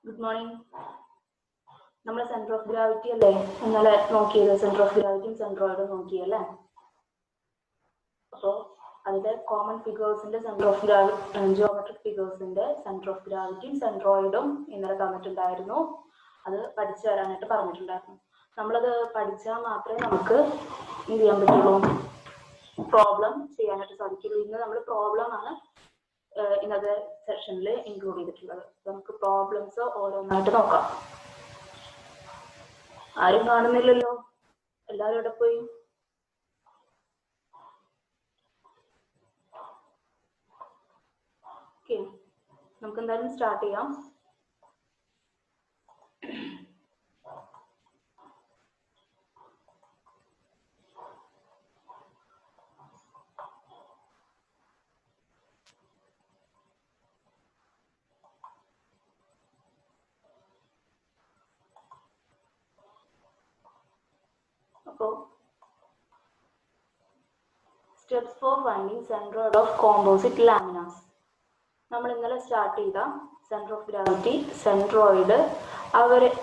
Good morning. നമ്മൾ centre of gravity അല്ലേ ഇന്നലെ നോക്കിയത്? സെന്റർ ഓഫ് ഗ്രാവിറ്റിയും സെൻട്രോയിഡും നോക്കിയല്ലേ? അപ്പോൾ അതിന്റെ കോമൺ ഫിഗേഴ്സിന്റെ സെന്റർ ഓഫ് ഗ്രാവിറ്റി, ജിയോമെട്രിക് ഫിഗേഴ്സിന്റെ സെന്റർ ഓഫ് ഗ്രാവിറ്റിയും സെൻട്രോയിഡും ഇന്നലെ തന്നിട്ടുണ്ടായിരുന്നു. അത് പഠിച്ചു വരാനായിട്ട് പറഞ്ഞിട്ടുണ്ടായിരുന്നു. നമ്മളത് പഠിച്ചാൽ മാത്രമേ നമുക്ക് എന്ത് ചെയ്യാൻ പറ്റുള്ളൂ, പ്രോബ്ലം ചെയ്യാനായിട്ട് സാധിക്കുള്ളൂ. ഇന്ന് നമ്മൾ പ്രോബ്ലം ആണ് ഇന്നത്തെ സെഷനിൽ ഇൻക്ലൂഡ് ചെയ്തിട്ടുള്ളത്. നമുക്ക് പ്രോബ്ലംസ് ഓരോന്നായിട്ട് നോക്കാം. ആരും കാണുന്നില്ലല്ലോ, എല്ലാവരും ഇവിടെ പോയി? ഓക്കെ, നമുക്ക് എന്തായാലും സ്റ്റാർട്ട് ചെയ്യാം. അപ്പോൾ steps for finding centroid of composite laminas. നമ്മൾ ഇന്നലെ സ്റ്റാർട്ട് ചെയ്ത സെന്റർ ഓഫ് ഗ്രാവിറ്റി, സെൻട്രോയിഡ്,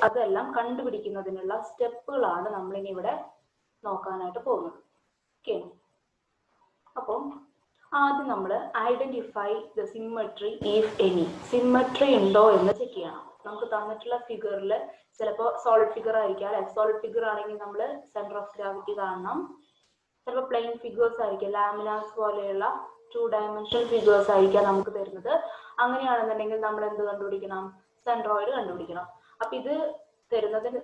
അതെല്ലാം കണ്ടുപിടിക്കുന്നതിനുള്ള സ്റ്റെപ്പുകളാണ് നമ്മളിനി ഇവിടെ നോക്കാനായിട്ട് പോകുന്നത്. ഓക്കെ, അപ്പോൾ ആദ്യം നമ്മൾ identify the symmetry if any. Symmetry ഉണ്ടോ എന്ന് ചെക്ക് ചെയ്യണം. നമുക്ക് തന്നിട്ടുള്ള ഫിഗറിൽ ചിലപ്പോൾ സോളിഡ് ഫിഗർ ആയിരിക്കാം അല്ലെ? സോളിഡ് ഫിഗർ ആണെങ്കിൽ നമ്മൾ സെന്റർ ഓഫ് ഗ്രാവിറ്റി കാണണം. ചിലപ്പോൾ പ്ലെയിൻ ഫിഗേഴ്സ് ആയിരിക്കും, ലാമിനാസ് പോലെയുള്ള 2 ഡയമെൻഷണൽ ഫിഗേഴ്സ് ആയിരിക്കാം നമുക്ക് തരുന്നത്. അങ്ങനെയാണെന്നുണ്ടെങ്കിൽ നമ്മൾ എന്ത് കണ്ടുപിടിക്കണം? സെൻട്രോയിഡ് കണ്ടുപിടിക്കണം. അപ്പൊ ഇത്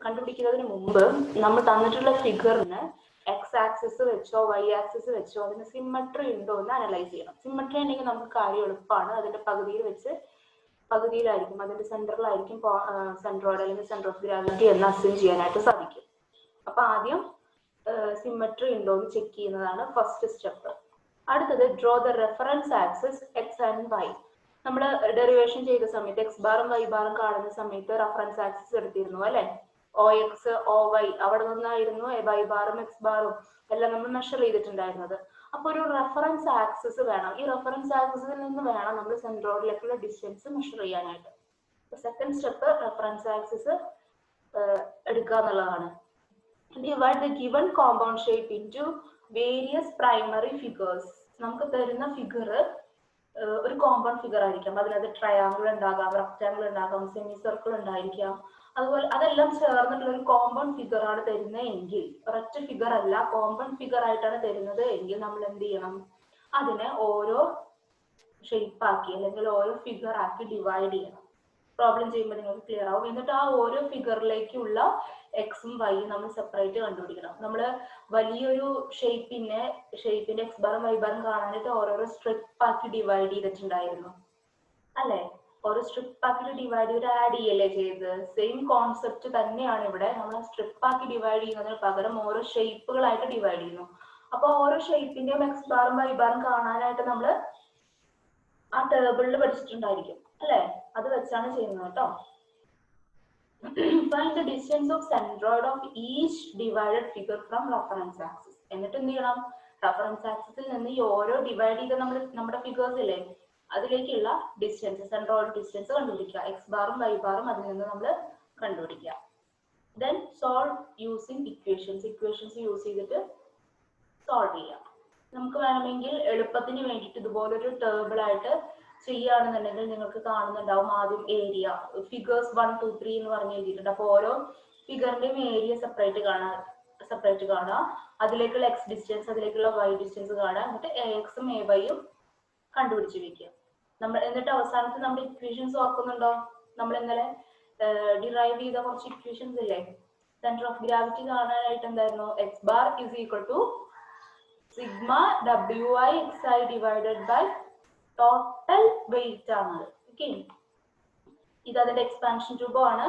കണ്ടുപിടിക്കുന്നതിന് മുമ്പ് നമ്മൾ തന്നിട്ടുള്ള ഫിഗറിന് എക്സ് ആക്സിസ് വെച്ചോ വൈ ആക്സിസ് വെച്ചോ അതിന് സിമ്മട്രി ഉണ്ടോ എന്ന് അനലൈസ് ചെയ്യണം. സിമ്മട്രി ഉണ്ടെങ്കിൽ നമുക്ക് കാര്യം എളുപ്പമാണ്. അതിന്റെ പകുതിയിലായിരിക്കും, അതിന്റെ സെന്ററിലായിരിക്കും സെൻട്രോയിഡ് അല്ലെങ്കിൽ സെന്റർ ഓഫ് ഗ്രാവിറ്റി എന്ന് അസ്യൂം ചെയ്യാനായിട്ട് സാധിക്കും. അപ്പൊ ആദ്യം സിമ്മട്രി ഉണ്ടോ എന്ന് ചെക്ക് ചെയ്യുന്നതാണ് ഫസ്റ്റ് സ്റ്റെപ്പ്. അടുത്തത് draw the reference axis x and y. നമ്മൾ ഡെറിവേഷൻ ചെയ്ത സമയത്ത് എക്സ് ബാറും വൈ ബാറും കാണുന്ന സമയത്ത് റെഫറൻസ് ആക്സിസ് എടുത്തിരുന്നു അല്ലെ? ഒ എക്സ് ഒ വൈ അവിടെ നിന്നായിരുന്നു വൈ ബാറും എക്സ് ബാറും എല്ലാം നമ്മൾ മെഷർ ചെയ്തിട്ടുണ്ടായിരുന്നത്. അപ്പൊ ഒരു റെഫറൻസ് ആക്സിസ് വേണം. ഈ റെഫറൻസ് ആക്സിസിൽ നിന്ന് വേണം നമ്മൾ സെൻട്രോയിഡിലേക്കുള്ള ഡിസ്റ്റൻസ് മെഷർ ചെയ്യാനായിട്ട്. സെക്കൻഡ് സ്റ്റെപ്പ് റെഫറൻസ് ആക്സിസ് എടുക്കുക എന്നുള്ളതാണ്. Divide the given compound shape into various primary figures. നമുക്ക് തരുന്ന ഫിഗർ ഒരു കോമ്പൗണ്ട് ഫിഗർ ആയിരിക്കാം. അതിനകത്ത് ട്രയാങ്കിൾ ഉണ്ടാകാം, റെക്ടാങ്കിൾ ഉണ്ടാകാം, സെമി സർക്കിൾ ഉണ്ടായിരിക്കാം. അതുപോലെ അതെല്ലാം ചേർന്നിട്ടുള്ള ഒരു കോമ്പൗണ്ട് ഫിഗർ ആണ് തരുന്നത് എങ്കിൽ, ഒരൊറ്റ ഫിഗർ അല്ല, കോമ്പൗണ്ട് ഫിഗർ ആയിട്ടാണ് തരുന്നത് എങ്കിൽ നമ്മൾ എന്ത് ചെയ്യണം? അതിനെ ഓരോ ഷേപ്പ് ആക്കി അല്ലെങ്കിൽ ഓരോ ഫിഗർ ആക്കി ഡിവൈഡ് ചെയ്യണം. പ്രോബ്ലം ചെയ്യുമ്പോൾ നിങ്ങൾക്ക് ക്ലിയർ ആവും. എന്നിട്ട് ആ ഓരോ ഫിഗറിലേക്കുള്ള എക്സും വൈയും നമ്മൾ സെപ്പറേറ്റ് കണ്ടുപിടിക്കണം. നമ്മൾ വലിയൊരു ഷേപ്പിന്റെ എക്സ് ബാറും വൈ ബാറും കാണാനായിട്ട് ഓരോരോ സ്ട്രിപ്പ് ആക്കി ഡിവൈഡ് ചെയ്തിട്ടുണ്ടായിരുന്നു അല്ലെ? ഓരോ സ്ട്രിപ്പ് ആക്കി ഡിവൈഡ് ചെയ്ത് ആഡ് ചെയ്യല്ലേ ചെയ്ത്? സെയിം കോൺസെപ്റ്റ് തന്നെയാണ് ഇവിടെ. നമ്മൾ സ്ട്രിപ്പ് ആക്കി ഡിവൈഡ് ചെയ്യുന്നതിന് പകരം ഓരോ ഷേപ്പുകളായിട്ട് ഡിവൈഡ് ചെയ്യുന്നു. അപ്പൊ ഓരോ ഷേപ്പിന്റെയും എക്സ് ബാറും വൈ ബാറും കാണാനായിട്ട് നമ്മൾ ആ ടേബിളിൽ പഠിച്ചിട്ടുണ്ടായിരിക്കും അല്ലെ? അത് വെച്ചാണ് ചെയ്യുന്നത് കേട്ടോ. Find the distance of centroid of each divided figure from reference axis. എന്നിട്ട് എന്ത് ചെയ്യണം? റെഫറൻസ് ആക്സിസിൽ നിന്ന് ഈ ഓരോ ഡിവൈഡ് ചെയ്ത നമ്മുടെ ഫിഗേഴ്സ് ഇല്ലേ അതിലേക്കുള്ള ഡിസ്റ്റൻസ്, സെൻട്രോയിഡ് ഡിസ്റ്റൻസ് കണ്ടുപിടിക്കുക. എക്സ് ബാറും വൈ ബാറും അതിൽ നിന്ന് നമ്മൾ കണ്ടുപിടിക്കുക. Then solve using equations use ചെയ്തിട്ട് സോൾവ് ചെയ്യാം. നമുക്ക് വേണമെങ്കിൽ എളുപ്പത്തിന് വേണ്ടിയിട്ട് ഇതുപോലൊരു ടേബിൾ ആയിട്ട് ചെയ്യുകയാണെന്നുണ്ടെങ്കിൽ നിങ്ങൾക്ക് കാണുന്നുണ്ടാവും ആദ്യം ഏരിയ, ഫിഗേഴ്സ് 1 2 3 എന്ന് പറഞ്ഞ് എഴുതിയിട്ടുണ്ട്. അപ്പോൾ ഓരോ ഫിഗറിന്റെയും ഏരിയ സെപ്പറേറ്റ് കാണുക, അതിലേക്കുള്ള എക്സ് ഡിസ്റ്റൻസ് അതിലേക്കുള്ള വൈ ഡിസ്റ്റൻസ് കാണുക, എന്നിട്ട് എ എക്സും എ വൈയും കണ്ടുപിടിച്ച് വെക്കുക. എന്നിട്ട് അവസാനത്തെ നമ്മുടെ ഇക്വേഷൻസ് ഓർക്കുന്നുണ്ടോ? നമ്മൾ ഇന്നലെ ഡിറൈവ് ചെയ്ത കുറച്ച് ഇക്വേഷൻസ് ഇല്ലേ? സെന്റർ ഓഫ് ഗ്രാവിറ്റി കാണാനായിട്ട് എന്തായിരുന്നു? X bar is equal to sigma WI XI divided by total weight ആണ്. ഓക്കെ, ഇത് അതിന്റെ എക്സ്പാൻഷൻ രൂപമാണ്.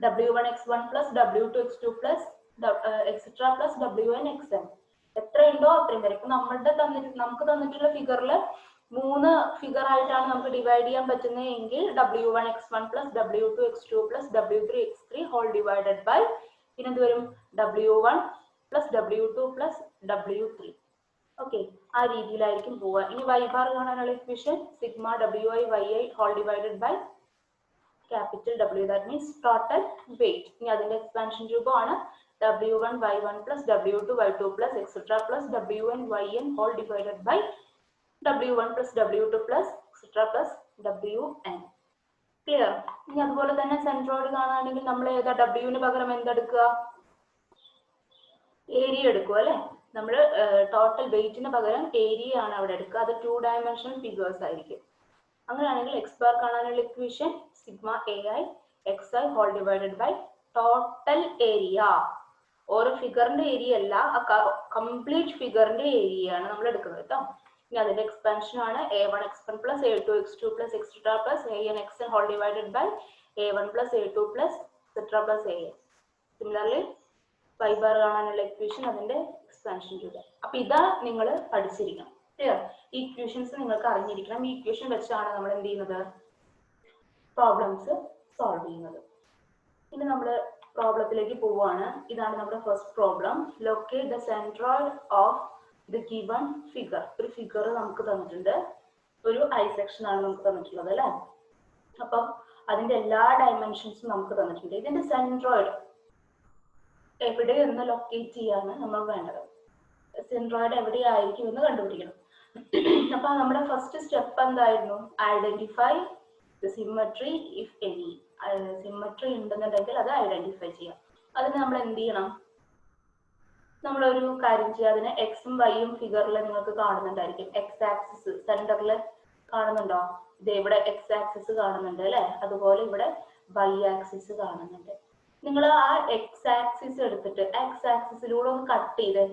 W1 x1 plus W2 x2 plus etcetera plus WN XN. എത്രയുണ്ടോ അത്രയും വരെ. ഇപ്പൊ നമുക്ക് തന്നിട്ടുള്ള ഫിഗറിൽ 3 ഫിഗർ ആയിട്ടാണ് നമുക്ക് ഡിവൈഡ് ചെയ്യാൻ പറ്റുന്നത് എങ്കിൽ W1 x1 plus W2 x2 plus W3 x3 whole divided by പിന്നെന്ത് വരും? W1 plus W2 plus W3. Okay, ആ രീതിയിലായിരിക്കും പോവുക. ഇനി വൈ ബാർ കാണാനുള്ള equation sigma WI YI whole divided by capital W, that means total weight. ഇനി അതിന്റെ expansion രൂപമാണ് W1 Y1 plus W2 Y2 plus etc. plus Wn Yn all divided by W1 plus W2 plus etc. plus Wn. Clear? ഇനി അതുപോലെ തന്നെ centroid കാണുകയാണെങ്കിൽ നമ്മൾ ഏതാ ഡബ്ല്യുവിന് പകരം എന്തെടുക്കുക? ഏരിയ എടുക്കുക അല്ലെ? നമ്മൾ ടോട്ടൽ വെയിറ്റിന് പകരം ഏരിയ ആണ് അവിടെ എടുക്കുക. അത് 2 dimensional ഫിഗേഴ്സ് ആയിരിക്കും. അങ്ങനെയാണെങ്കിൽ എക്സ് ബാർ കാണാനുള്ള equation sigma a i x i whole divided by total area. ഓരോ ഫിഗറിന്റെ ഏരിയ അല്ല, കംപ്ലീറ്റ് ഫിഗറിന്റെ ഏരിയ ആണ് നമ്മൾ എടുക്കുന്നത് കേട്ടോ. ഇനി അതിന്റെ എക്സ്പാൻഷൻ ആണ് a1 x1 plus a2 x2 plus etc. plus an xn whole divided by a1 plus a2 plus etc. plus an. Similarly y bar കാണാനുള്ള ഇക്വേഷൻ അതിന്റെ എക്സ്പാൻഷൻ രൂപ. അപ്പൊ ഇതാ നിങ്ങൾ പഠിച്ചിരിക്കണം. ക്ലിയർ? ഈ ഇക്വേഷൻസ് നിങ്ങൾക്ക് അറിഞ്ഞിരിക്കണം. ഈ ഇക്വേഷൻ വെച്ചാണ് നമ്മൾ എന്ത് ചെയ്യുന്നത്? പ്രോബ്ലംസ് സോൾവ് ചെയ്യുന്നത്. ഇനി നമ്മൾ പ്രോബ്ലത്തിലേക്ക് പോവുകയാണ്. ഇതാണ് നമ്മുടെ first problem. Locate the centroid of the given figure. ഒരു ഫിഗർ നമുക്ക് തന്നിട്ടുണ്ട്, ഒരു ഐ സെക്ഷൻ ആണ് നമുക്ക് തന്നിട്ടുള്ളത് അല്ലെ. അപ്പം അതിന്റെ എല്ലാ ഡയമെൻഷൻസും നമുക്ക് തന്നിട്ടുണ്ട്. ഇതിന്റെ സെൻട്രോയിഡ് എവിടെ എന്ന് ലൊക്കേറ്റ് ചെയ്യാണ് നമ്മൾ വേണ്ടത്. സെൻട്രോയിഡ് എവിടെയായിരിക്കും എന്ന് കണ്ടുപിടിക്കണം. അപ്പൊ നമ്മുടെ ഫസ്റ്റ് സ്റ്റെപ്പ് എന്തായിരുന്നു? Identify the symmetry if any. Symmetry ഉണ്ടെന്നുണ്ടെങ്കിൽ അത് ഐഡന്റിഫൈ ചെയ്യാം. അതിന് നമ്മൾ എന്ത് ചെയ്യണം? നമ്മളൊരു കാര്യം ചെയ്യുക. അതിന് എക്സും വൈയും ഫിഗറിൽ നിങ്ങൾക്ക് കാണുന്നുണ്ടായിരിക്കും. എക്സ് ആക്സിസ് സെന്ററിൽ കാണുന്നുണ്ടോ? ഇത് ഇവിടെ എക്സ് ആക്സിസ് കാണുന്നുണ്ട് അല്ലെ. അതുപോലെ ഇവിടെ വൈ ആക്സിസ് കാണുന്നുണ്ട്. നിങ്ങൾ ആ എക്സ് ആക്സിസ് എടുത്തിട്ട് എക്സ് ആക്സിസിലൂടെ ഒന്ന് കട്ട് ചെയ്ത്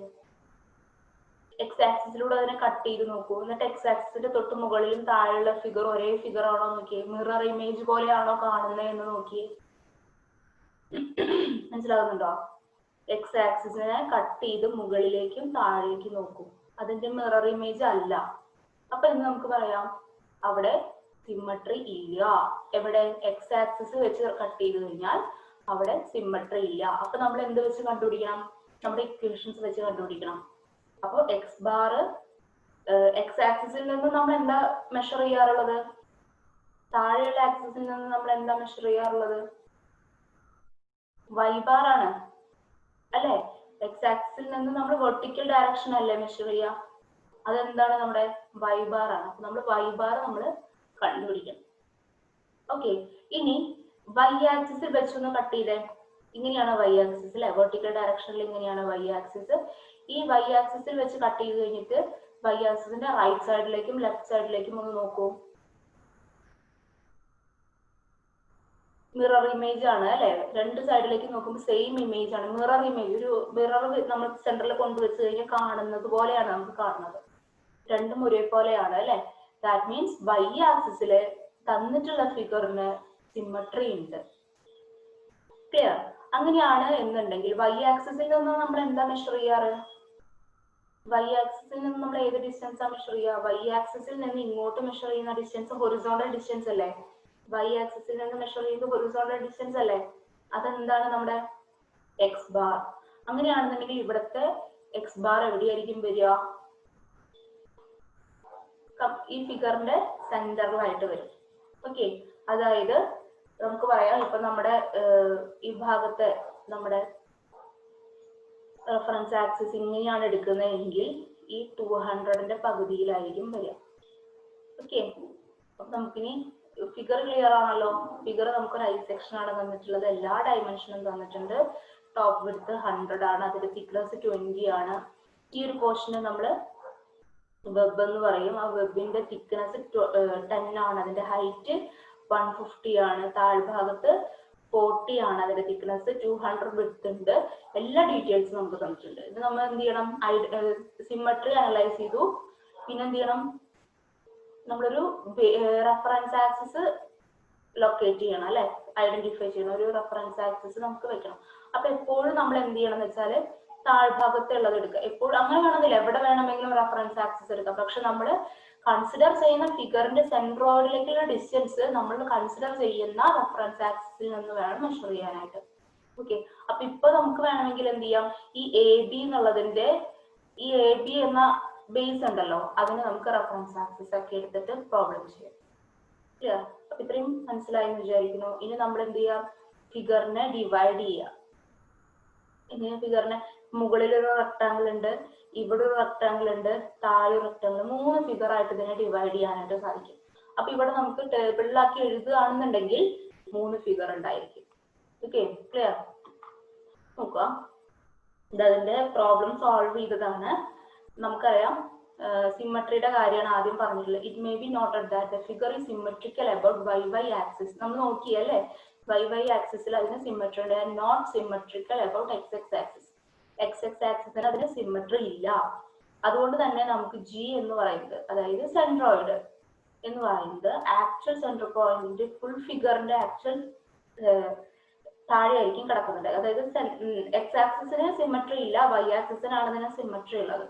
എക്സ് ആക്സിസിലൂടെ അതിനെ കട്ട് ചെയ്ത് നോക്കൂ. എന്നിട്ട് എക്സ് ആക്സിസിന്റെ തൊട്ട് മുകളിലും താഴെയുള്ള ഫിഗർ ഒരേ ഫിഗർ ആണോ നോക്കിയേ. മിറർ ഇമേജ് പോലെയാണോ കാണുന്നത് എന്ന് നോക്കിയേ. മനസ്സിലാകുന്നുണ്ടോ? എക്സ് ആക്സിസിനെ കട്ട് ചെയ്ത് മുകളിലേക്കും താഴേക്കും നോക്കും. അതിന്റെ മിറർ ഇമേജ് അല്ല. അപ്പൊ ഇന്ന് നമുക്ക് പറയാം അവിടെ സിമ്മട്രി ഇല്ല. എവിടെ? എക്സ് ആക്സിസ് വെച്ച് കട്ട് ചെയ്ത് കഴിഞ്ഞാൽ അവിടെ സിമ്മട്രി ഇല്ല. അപ്പൊ നമ്മൾ എന്ത് വെച്ച് കണ്ടുപിടിക്കണം? നമ്മുടെ ഇക്വേഷൻസ് വെച്ച് കണ്ടുപിടിക്കണം. അപ്പൊ എക്സ് ബാർ എക്സ് ആക്സിസിൽ നിന്ന് നമ്മൾ എന്താ മെഷർ ചെയ്യാറുള്ളത്? താഴെയുള്ള ആക്സിസിൽ നിന്ന് നമ്മൾ എന്താ മെഷർ ചെയ്യാറുള്ളത്? വൈ ബാർ ആണ് അല്ലെ. എക്സ് ആക്സിസിൽ നിന്ന് നമ്മൾ വെർട്ടിക്കൽ ഡയറക്ഷൻ അല്ലേ മെഷർ ചെയ്യുക. അതെന്താണ്? നമ്മുടെ വൈ ബാർ ആണ്. അപ്പൊ നമ്മൾ വൈ ബാർ നമ്മൾ കണ്ടുപിടിക്കണം. ഓക്കെ. ഇനി വൈ ആക്സിസിൽ വെച്ചൊന്ന് കട്ട് ചെയ്തേ. ഇങ്ങനെയാണ് വൈ ആക്സിസ് അല്ലെ. വെർട്ടിക്കൽ ഡയറക്ഷനിൽ ഇങ്ങനെയാണ് വൈ ആക്സിസ്. ഈ വൈ ആക്സിസിൽ വെച്ച് കട്ട് ചെയ്ത് കഴിഞ്ഞിട്ട് വൈ ആക്സിസിന്റെ റൈറ്റ് സൈഡിലേക്കും ലെഫ്റ്റ് സൈഡിലേക്കും ഒന്ന് നോക്കൂ. മിറർ ഇമേജ് ആണ് അല്ലെ. രണ്ട് സൈഡിലേക്ക് നോക്കുമ്പോൾ സെയിം ഇമേജ് ആണ്. മിറർ ഇമേജ്, ഒരു മിറർ നമ്മൾ സെന്ററിൽ കൊണ്ടുവച്ച് കഴിഞ്ഞാൽ കാണുന്നത് പോലെയാണ് നമുക്ക് കാണുന്നത്. രണ്ടും ഒരേപോലെയാണ് അല്ലെ. ദാറ്റ് മീൻസ് വൈ ആക്സിസില് തന്നിട്ടുള്ള ഫിഗറിന് സിമ്മട്രി ഉണ്ട്. ക്ലിയർ? അങ്ങനെയാണ് എന്നുണ്ടെങ്കിൽ വൈ ആക്സിസിൽ നിന്ന് നമ്മൾ എന്താ മെഷർ ചെയ്യാറ്? വൈ ആക്സിസിൽ നിന്ന് നമ്മൾ ഏത് ഡിസ്റ്റൻസ് ആണ് മെഷർ ചെയ്യുക? വൈ ആക്സിസിൽ നിന്ന് ഇങ്ങോട്ട് മെഷർ ചെയ്യുന്ന ഡിസ്റ്റൻസ് ഹൊറിസോണ്ടൽ ഡിസ്റ്റൻസ് അല്ലേ. വൈ ആക്സിസിൽ നിന്ന് മെഷർ ചെയ്യുന്നത് ഹൊറിസോണ്ടൽ ഡിസ്റ്റൻസ് അല്ലേ. അതെന്താണ്? നമ്മുടെ എക്സ് ബാർ. അങ്ങനെയാണെന്നുണ്ടെങ്കിൽ ഇവിടുത്തെ എക്സ് ബാർ എവിടെയായിരിക്കും വരിക? ഈ ഫിഗറിന്റെ സെന്ററിലായിട്ട് വരും. ഓക്കെ. അതായത് നമുക്ക് പറയാം, ഇപ്പൊ നമ്മുടെ ഈ ഭാഗത്തെ നമ്മുടെ റെഫറൻസ് ആക്സിസ് ഇങ്ങനെയാണ് എടുക്കുന്നതെങ്കിൽ ഈ 200ന്റെ പകുതിയിലായിരിക്കും വരിക. ഓക്കെ. അപ്പൊ നമുക്കിനി ഫിഗർ ക്ലിയർ ആണല്ലോ. ഫിഗർ നമുക്കൊരു ഐ സെക്ഷൻ ആണ് തന്നിട്ടുള്ളത്. എല്ലാ ഡയമെൻഷനും തന്നിട്ടുണ്ട്. ടോപ്പ് വിഡ്ത്ത് 100 ആണ്. അതിന്റെ തിക്നെസ് 20 ആണ്. ഈ ഒരു പോർഷന് നമ്മൾ വെബ് എന്ന് പറയും. ആ വെബിന്റെ തിക്നെസ് 10 ആണ്. അതിന്റെ ഹൈറ്റ് 150 ആണ്. താഴ്ഭാഗത്ത് 40 ആണ്. അതിന്റെ തിക്നെസ് 200 വിഡ്ത്ത് ഉണ്ട്. എല്ലാ ഡീറ്റെയിൽസും നമുക്ക് തന്നിട്ടുണ്ട്. ഇത് നമ്മൾ എന്ത് ചെയ്യണം? സിമ്മട്രി അനലൈസ് ചെയ്തു. പിന്നെ എന്ത് ചെയ്യണം? നമ്മളൊരു റെഫറൻസ് ആക്സിസ് ലൊക്കേറ്റ് ചെയ്യണം അല്ലെ. ഐഡന്റിഫൈ ചെയ്യണം. ഒരു റെഫറൻസ് ആക്സിസ് നമുക്ക് വെക്കണം. അപ്പൊ എപ്പോഴും നമ്മൾ എന്ത് ചെയ്യണം എന്ന് വെച്ചാൽ താഴ്ഭാഗത്തെ ഉള്ളത് എടുക്കുക. എപ്പോഴും അങ്ങനെ വേണമെന്നില്ല, എവിടെ വേണമെങ്കിലും റെഫറൻസ് ആക്സിസ് എടുക്കാം. പക്ഷെ നമ്മൾ കൺസിഡർ ചെയ്യുന്ന ഫിഗറിന്റെ സെൻട്രോയിഡിലേക്കുള്ള ഡിസ്റ്റൻസ് നമ്മൾ കൺസിഡർ ചെയ്യുന്ന റെഫറൻസ് ആക്സിസിൽ നിന്ന് വേണം മെഷർ ചെയ്യാനായിട്ട്. ഓക്കെ. അപ്പൊ ഇപ്പൊ നമുക്ക് വേണമെങ്കിൽ എന്ത് ചെയ്യാം? ഈ എ ബി എന്നുള്ളതിന്റെ ഈ എ ബി എന്ന ബേസ് ഉണ്ടല്ലോ, അതിന് നമുക്ക് റെഫറൻസ് ആക്സിസ് ഒക്കെ എടുത്തിട്ട് പ്രോബ്ലം ചെയ്യാം. ക്ലിയർ? അപ്പൊ ഇത്രയും മനസ്സിലായെന്ന് വിചാരിക്കുന്നു. ഇനി നമ്മൾ എന്ത് ചെയ്യാം, ഫിഗറിനെ ഡിവൈഡ് ചെയ്യാം. ഇങ്ങനെ ഫിഗറിനെ മുകളിൽ ഒരു റെക്ടാങ്കിൾ ഉണ്ട്, ഇവിടെ ഒരു റെക്ടാങ്കിൾ ഉണ്ട്, താഴെ ഒരു റെക്ടാങ്കിൾ, 3 ഫിഗർ ആയിട്ട് ഇതിനെ ഡിവൈഡ് ചെയ്യാനായിട്ട് സാധിക്കും. അപ്പൊ ഇവിടെ നമുക്ക് ടേബിളിലാക്കി എഴുതുകയാണെന്നുണ്ടെങ്കിൽ 3 ഫിഗർ ഉണ്ടായിരിക്കും. Okay, clear? നോക്കുക, ഇതിന്റെ പ്രോബ്ലം സോൾവ് ചെയ്തതാണ്. നമുക്കറിയാം സിമ്മട്രിയുടെ കാര്യമാണ് ആദ്യം പറഞ്ഞിട്ടുള്ളത്. It may be noted that the figure is symmetrical about y axis. നമ്മൾ നോക്കിയല്ലേ, y ആക്സിസിൽ അതിന് സിമ്മട്രി ഉണ്ട്, not symmetrical about x axis. x ആക്സിസിന് അതിന് സിമ്മട്രി ഇല്ല. അതുകൊണ്ട് തന്നെ നമുക്ക് G എന്ന് പറയുന്നത്, അതായത് സെൻട്രോയിഡ് എന്ന് പറയുന്നത് ആക്ച്വൽ സെൻട്രൽ പോയിന്റ് ഫുൾ ഫിഗറിന്റെ ആക്ച്വൽ താഴെയായിരിക്കും കിടക്കുന്നുണ്ട്. അതായത് x ആക്സിസിന് സിമ്മട്രി ഇല്ല, y ആക്സിസിനാണ് ഇതിന് സിമ്മട്രി ഉള്ളത്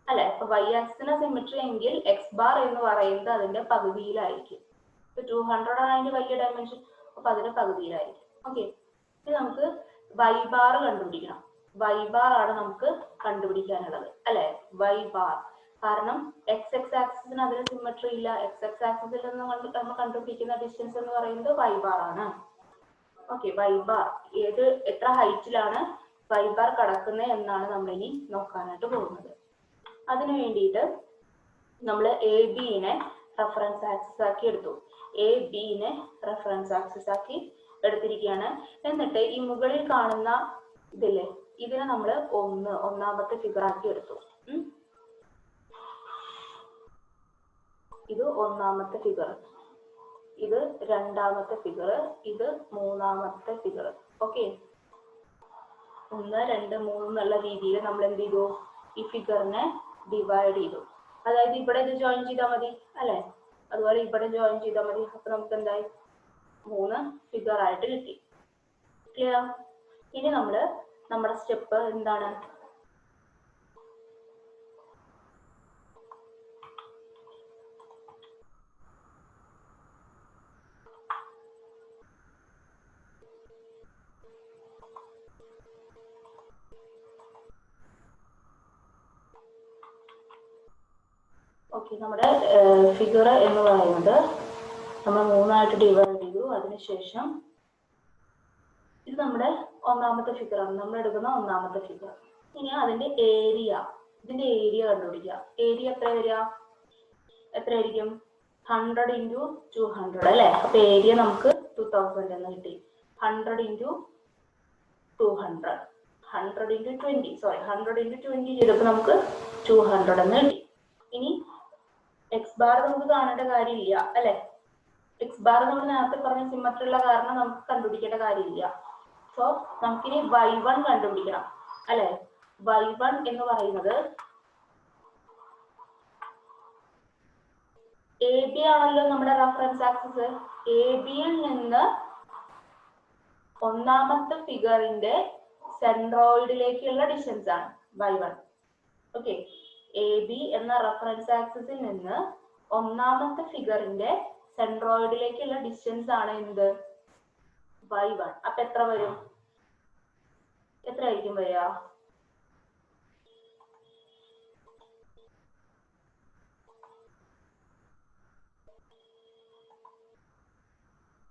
അല്ലെ. അപ്പൊ y ആക്സിസിന് സിമ്മട്രി എങ്കിൽ x ബാർ എന്ന് പറയുന്നത് അതിന്റെ പകുതിയിലായിരിക്കും. 200 ആണ് അതിന്റെ വലിയ ഡയമെൻഷൻ, അപ്പൊ അതിന്റെ പകുതിയിലായിരിക്കും. ഓക്കെ, ഇനി നമുക്ക് y ബാർ കണ്ടുപിടിക്കണം. y ബാർ ആണ് നമുക്ക് കണ്ടുപിടിക്കാനുള്ളത് അല്ലെ, y ബാർ. കാരണം x ആക്സിസിന് അതിന് സിമ്മട്രി ഇല്ല. x ആക്സിസിൽ നിന്ന് നമ്മൾ കണ്ടുപിടിക്കുന്ന ഡിസ്റ്റൻസ് എന്ന് പറയുന്നത് y ബാർ ആണ്. ഓക്കെ, y ബാർ എത്ര ഹൈറ്റിലാണ് y ബാർ കടക്കുന്നത് എന്നാണ് നമ്മൾ ഇനി നോക്കാനായിട്ട് പോകുന്നത്. അതിനു വേണ്ടിയിട്ട് നമ്മൾ എ ബിനെ റെഫറൻസ് ആക്സിസ് ആക്കി എടുത്തു. എ ബിനെ റെഫറൻസ് ആക്സിസ് ആക്കി എടുത്തിരിക്കുകയാണ്. എന്നിട്ട് ഈ മുകളിൽ കാണുന്ന ഇതില്ലേ, ഇതിനെ നമ്മൾ ഒന്നാമത്തെ ഫിഗർ ആക്കി എടുത്തു. ഇത് ഒന്നാമത്തെ ഫിഗർ, ഇത് രണ്ടാമത്തെ ഫിഗർ, ഇത് മൂന്നാമത്തെ ഫിഗർ. ഓക്കെ, 1, 2, 3 എന്നുള്ള രീതിയിൽ നമ്മൾ എന്ത് ചെയ്തു, ഈ ഫിഗറിനെ ഡിവൈഡ് ചെയ്തു. അതായത് ഇവിടെ ഇത് ജോയിൻ ചെയ്താൽ മതി അല്ലെ, അതുപോലെ ഇവിടെ ജോയിൻ ചെയ്താൽ മതി. അപ്പൊ നമുക്ക് എന്തായി, 3 ഫിഗർ ആയിട്ട് കിട്ടി. ക്ലിയർ? ഇനി നമ്മുടെ സ്റ്റെപ്പ് എന്താണ്, ഓക്കെ, നമ്മുടെ ഫിഗർ എന്ന് പറയുന്നത് നമ്മൾ 3 ആയിട്ട് ഡിവൈഡ് ചെയ്തു. അതിനുശേഷം ഇത് നമ്മുടെ ഒന്നാമത്തെ ഫിഗർ ആണ്, നമ്മൾ എടുക്കുന്ന ഒന്നാമത്തെ ഫിഗർ. ഇനി അതിന്റെ ഏരിയ, ഇതിന്റെ ഏരിയ കണ്ടുപിടിക്കുക. ഏരിയ എത്ര വരിക, എത്രയായിരിക്കും, 100 × 200 അല്ലെ. അപ്പൊ ഏരിയ നമുക്ക് 2000 എന്ന് കിട്ടി. 100 × 200, 100 × 20, സോറി 100 × 20 ചെയ്തപ്പോൾ നമുക്ക് 200 എന്ന് കിട്ടി. ഇനി എക്സ് ബാർ നമുക്ക് കാണേണ്ട കാര്യമില്ല അല്ലെ, എക്സ് ബാർ നമ്മൾ നേരത്തെ പറഞ്ഞ സിമ്മട്രി ഉള്ള കാരണം നമുക്ക് കണ്ടുപിടിക്കേണ്ട കാര്യമില്ല. സോ നമുക്കിനി y1 കണ്ടുപിടിക്കണം അല്ലെ. y1 എന്ന് പറയുന്നത് എ ബി ആണല്ലോ നമ്മുടെ റെഫറൻസ് ആക്സിസ്. എ ബിയിൽ നിന്ന് ഒന്നാമത്തെ ഫിഗറിന്റെ സെൻട്രോയിഡിലേക്കുള്ള ഡിസ്റ്റൻസ് ആണ് y1. ഓക്കെ, എ ബി എന്ന റെഫറൻസ് ആക്സിസിൽ നിന്ന് ഒന്നാമത്തെ ഫിഗറിന്റെ സെൻട്രോയിഡിലേക്കുള്ള ഡിസ്റ്റൻസ് ആണ് എന്ത്, y1. അപ്പൊ എത്ര വരും, എത്രയായിരിക്കും വരിക,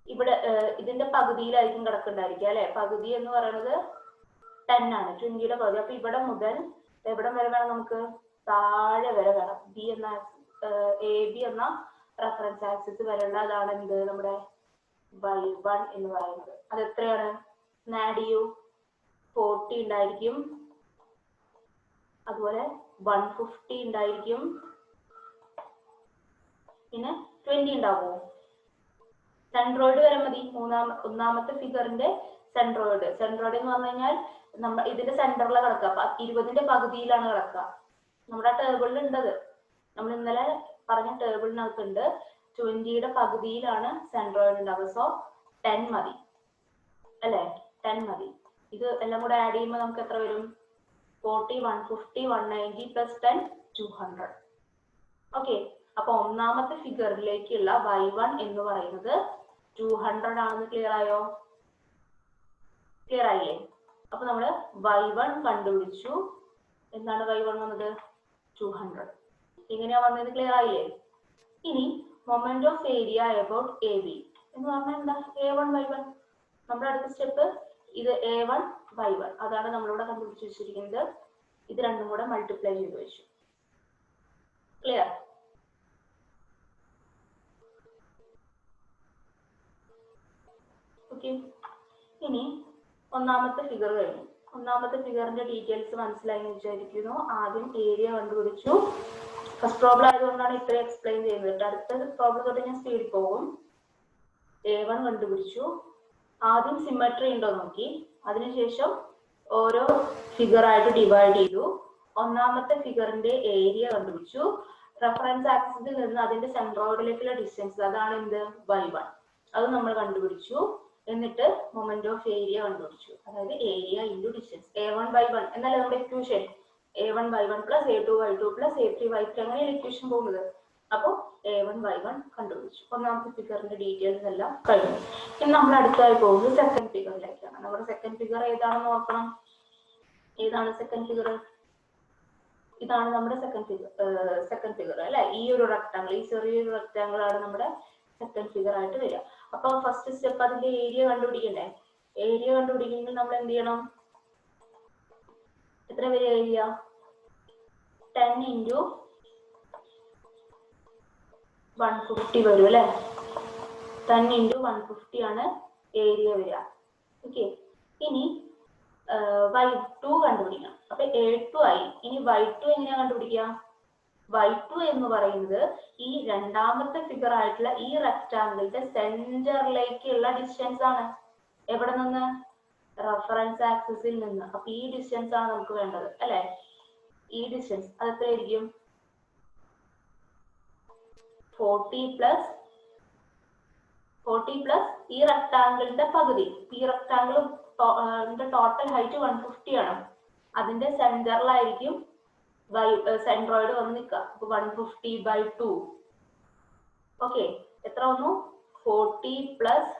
ഇവിടെ ഇതിന്റെ പകുതിയിലായിരിക്കും കിടക്കുന്നുണ്ടായിരിക്കുക അല്ലെ. പകുതി എന്ന് പറയുന്നത് 10 ആണ്, 20യുടെ പകുതി. അപ്പൊ ഇവിടെ മുതൽ എവിടെ വരെ വേണം, നമുക്ക് താഴെ വരെ വേണം. ബി എന്ന എ ബി എന്ന റെഫറൻസ് ആക്സിസ് വരെയുള്ള അതാണ് എന്ത്, നമ്മുടെ y1 എന്ന് പറയുന്നത്. അത് എത്രയാണ്, ആഡ് ചെയ്യൂ, 40 ഉണ്ടായിരിക്കും, അതുപോലെ 150 ഉണ്ടായിരിക്കും, പിന്നെ 20 ഉണ്ടാവുമോ, സെൻട്രോയിഡ് വരെ മതി. ഒന്നാമത്തെ ഫിഗറിന്റെ സെൻട്രോയിഡ് എന്ന് പറഞ്ഞു കഴിഞ്ഞാൽ നമ്മൾ ഇതിന്റെ സെന്ററിലാണ് കിടക്കുക. അപ്പൊ 20ന്റെ പകുതിയിലാണ് കിടക്കുക. നമ്മുടെ ടേബിളിൽ ഉണ്ടത്, നമ്മൾ ഇന്നലെ പറഞ്ഞ ടേബിളിനകത്തുണ്ട്. 20യുടെ പകുതിയിലാണ് സെൻട്രോയിഡ് ഉണ്ടാവുക. സോ 10 മതി അല്ലെ, 10 മതി. ഇത് എല്ലാം കൂടെ ആഡ് ചെയ്യുമ്പോൾ നമുക്ക് എത്ര വരും, 40, 150, 190 + 10, 200. ഓക്കെ, അപ്പൊ ഒന്നാമത്തെ ഫിഗറിലേക്കുള്ള y1 എന്ന് പറയുന്നത് 200 ആണെന്ന് ക്ലിയർ ആയോ, ക്ലിയർ ആയില്ലേ? അപ്പൊ നമ്മള് y1 കണ്ടുപിടിച്ചു. എന്താണ് y1 വന്നത്, 200. എങ്ങനെയാ വന്നത്, ക്ലിയർ ആയില്ലേ? ഇനി moment of area about A B എന്ന് പറഞ്ഞാൽ എന്താ A1/1. നമ്മുടെ അടുത്ത സ്റ്റെപ്പ് ഇത് A1/1 അതാണ് നമ്മളിവിടെ കണ്ടുപിടിച്ച് വെച്ചിരിക്കുന്നത്. ഇത് രണ്ടും കൂടെ മൾട്ടിപ്ലൈ ചെയ്ത് വെച്ചു. ക്ലിയർ? ഓക്കെ, ഇനി ഒന്നാമത്തെ ഫിഗർ കഴിഞ്ഞു. ഒന്നാമത്തെ ഫിഗറിന്റെ ഡീറ്റെയിൽസ് മനസ്സിലായി എന്ന് വിചാരിക്കുന്നു. ആദ്യം ഏരിയ കണ്ടുപിടിച്ചു. ഫസ്റ്റ് പ്രോബ്ലം ആയതുകൊണ്ടാണ് ഇത്രയും എക്സ്പ്ലെയിൻ ചെയ്യുന്നത്. അടുത്ത പ്രോബ്ലം തൊട്ട് ഞാൻ സ്പീഡിൽ പോകും. A1 കണ്ടുപിടിച്ചു. ആദ്യം സിമെട്രി ഉണ്ടോ നോക്കി, അതിനുശേഷം ഓരോ ഫിഗർ ആയിട്ട് ഡിവൈഡ് ചെയ്തു. ഒന്നാമത്തെ ഫിഗറിന്റെ ഏരിയ കണ്ടുപിടിച്ചു. റെഫറൻസ് ആക്സിസിൽ നിന്ന് അതിന്റെ സെൻട്രോയിഡിലേക്കുള്ള ഡിസ്റ്റൻസ്, അതാണ് എന്ത് y1, അത് നമ്മൾ കണ്ടുപിടിച്ചു. എന്നിട്ട് മൊമെന്റ് ഓഫ് ഏരിയ കണ്ടുപിടിച്ചു. അതായത് ഏരിയ ഇൻറ്റു ഡിസ്റ്റൻസ് A1/1 എന്നല്ലേ നമ്മുടെ equation. A1/1 plus A2/2 plus A3/3 അങ്ങനെയാണ് ഇക്വേഷൻ പോകുന്നത്. അപ്പോൾ A1/1 കണ്ടുപിടിച്ചു. ഒന്നാമത്തെ ഫിഗറിന്റെ ഡീറ്റെയിൽസ് എല്ലാം കഴിഞ്ഞു. ഇനി നമ്മൾ അടുത്തായി പോകുന്നത് സെക്കൻഡ് ഫിഗറിലേക്കാണ്. നമ്മുടെ സെക്കൻഡ് ഫിഗർ ഏതാണെന്ന് നോക്കണം. ഏതാണ് സെക്കൻഡ് ഫിഗർ? ഇതാണ് നമ്മുടെ സെക്കൻഡ് ഫിഗർ അല്ലെ. ഈ ഒരു റെക്ടാങ്കിൾ, ഈ ചെറിയൊരു റെക്ടാങ്കിൾ ആണ് നമ്മുടെ സെക്കൻഡ് ഫിഗർ ആയിട്ട് വരിക. അപ്പൊ ഫസ്റ്റ് സ്റ്റെപ്പ് അതിന്റെ ഏരിയ കണ്ടുപിടിക്കണ്ടേ. ഏരിയ കണ്ടുപിടിക്കണമെങ്കിൽ നമ്മൾ എന്ത് ചെയ്യണം? എത്ര വരിക ഏരിയ? 10 × 150 വരും അല്ലെ. 10 × 150 ആണ് ഏരിയ വരിക. ഓക്കെ, ഇനി y2 കണ്ടുപിടിക്കണം. അപ്പൊ A2 ആയി. ഇനി y2 എങ്ങനെയാ കണ്ടുപിടിക്കുക? y2 എന്ന് പറയുന്നത് ഈ രണ്ടാമത്തെ ഫിഗർ ആയിട്ടുള്ള ഈ റെക്ടാങ്കിളിന്റെ സെന്ററിലേക്കുള്ള ഡിസ്റ്റൻസ് ആണ്. എവിടെ നിന്ന്? റെഫറൻസ് ആക്സിസിൽ നിന്ന്. അപ്പൊ ഈ ഡിസ്റ്റൻസ് ആണ് നമുക്ക് വേണ്ടത് അല്ലെ. ഈ ഡിസ്റ്റൻസ് അത് എത്രയായിരിക്കും? 40 പ്ലസ് ഈ റെക്ടാങ്കിളിന്റെ പകുതി. ഈ റെക്ടാങ്കിൾ ടോട്ടൽ ഹൈറ്റ് 150 ആണ്. അതിന്റെ സെന്ററിലായിരിക്കും സെൻട്രോയിഡ് വന്ന് നിൽക്കുക. അപ്പൊ 150/2. ഓക്കെ, എത്ര വന്നു? 40 പ്ലസ്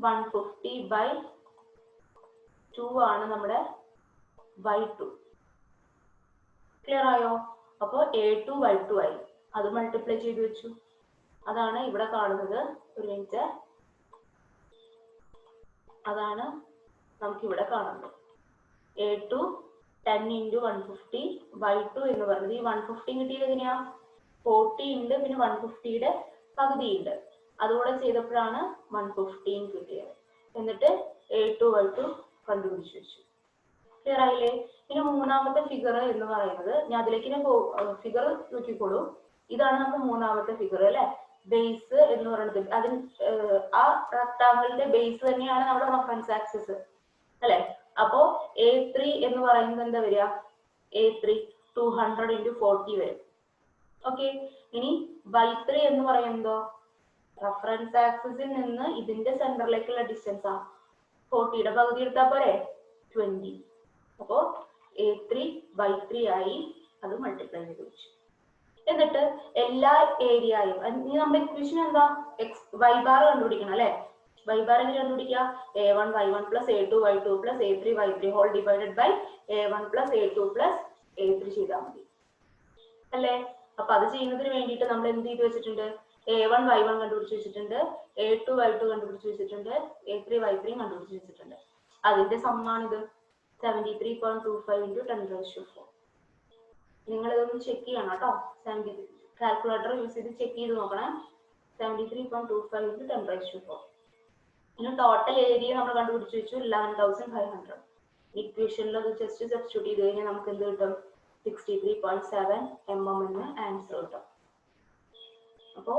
150/2 ആണ് നമ്മുടെ y2. ക്ലിയർ ആയോ? അപ്പോൾ A2/2 ആയി. അത് മൾട്ടിപ്ലൈ ചെയ്ത് വെച്ചു. അതാണ് ഇവിടെ കാണുന്നത്. ഒരു മിനിറ്റ്, അതാണ് നമുക്ക് ഇവിടെ കാണുന്നത്. A2 10 × 150, y2 എന്ന് പറയുന്നത് ഈ 150 കിട്ടിയത് എങ്ങനെയാ? 40 ഉണ്ട്, പിന്നെ 150യുടെ പകുതി ഉണ്ട്. അതുകൂടെ ചെയ്തപ്പോഴാണ് 115 കിട്ടിയത്. എന്നിട്ട് A2/2 കണ്ടുപിടിച്ചു വെച്ചു. ക്ലിയർ ആയില്ലേ? പിന്നെ മൂന്നാമത്തെ ഫിഗർ എന്ന് പറയുന്നത്, ഞാൻ അതിലേക്ക് ഫിഗർ നോക്കിക്കോളൂ. ഇതാണ് നമുക്ക് മൂന്നാമത്തെ ഫിഗർ അല്ലെ. ബേസ് എന്ന് പറയുന്നത് അതിന് ആ റെക്ടാങ്കിളിന്റെ ബേസ് തന്നെയാണ് നമ്മുടെ റെഫറൻസ് ആക്സിസ് അല്ലെ. അപ്പോ A3 എന്ന് പറയുന്നത് എന്താ വരിക? A3 200 × 40 വരും. ഓക്കെ, ഇനി y3 എന്ന് പറയുന്നതോ റെഫറൻസ് ആക്സിസിൽ നിന്ന് ഇതിന്റെ സെന്ററിലേക്കുള്ള ഡിസ്റ്റൻസ് ആ 40യുടെ പകുതി എടുത്താൽ പോരെ, 20. അപ്പോ A3/3 ആയി. അത് മൾട്ടിപ്ലൈ ചെയ്ത് വെച്ചു. എന്നിട്ട് എല്ലാ ഏരിയയും ഇനി നമ്മുടെ ഇക്വേഷൻ എന്താ? y ബാർ കണ്ടുപിടിക്കണം അല്ലെ. y ബാർ എങ്ങനെ കണ്ടുപിടിക്കുക? A1/1 plus A2/2 plus A3/3 whole divided by A1 plus A2 plus A3 ചെയ്താൽ മതി അല്ലേ. അപ്പൊ അത് ചെയ്യുന്നതിന് വേണ്ടിയിട്ട് നമ്മൾ എന്ത് ചെയ്ത് വെച്ചിട്ടുണ്ട്? A1/1 കണ്ടുപിടിച്ച് വെച്ചിട്ടുണ്ട്, A2/2 കണ്ടുപിടിച്ച് വെച്ചിട്ടുണ്ട്, A3/3 കണ്ടുപിടിച്ച് വെച്ചിട്ടുണ്ട്. അതിന്റെ സമ്മാണിത് 73.25 × 10⁻⁴. നിങ്ങൾ ഇതൊന്ന് ചെക്ക് ചെയ്യണം കേട്ടോ. കാൽക്കുലേറ്റർ യൂസ് ചെയ്ത് ചെക്ക് ചെയ്ത് നോക്കണം. 73.25 × 10⁻⁴. ഇനി ടോട്ടൽ ഏരിയ നമ്മൾ കണ്ടുപിടിച്ച് വെച്ചു 11,500. ഇക്വേഷനിൽ അത് ജസ്റ്റ് സബ്സ്റ്റിറ്റ്യൂട്ട് ചെയ്ത് കഴിഞ്ഞാൽ നമുക്ക് എന്ത് കിട്ടും? 63.7 mm എന്ന് ആൻസർ കിട്ടും. അപ്പോ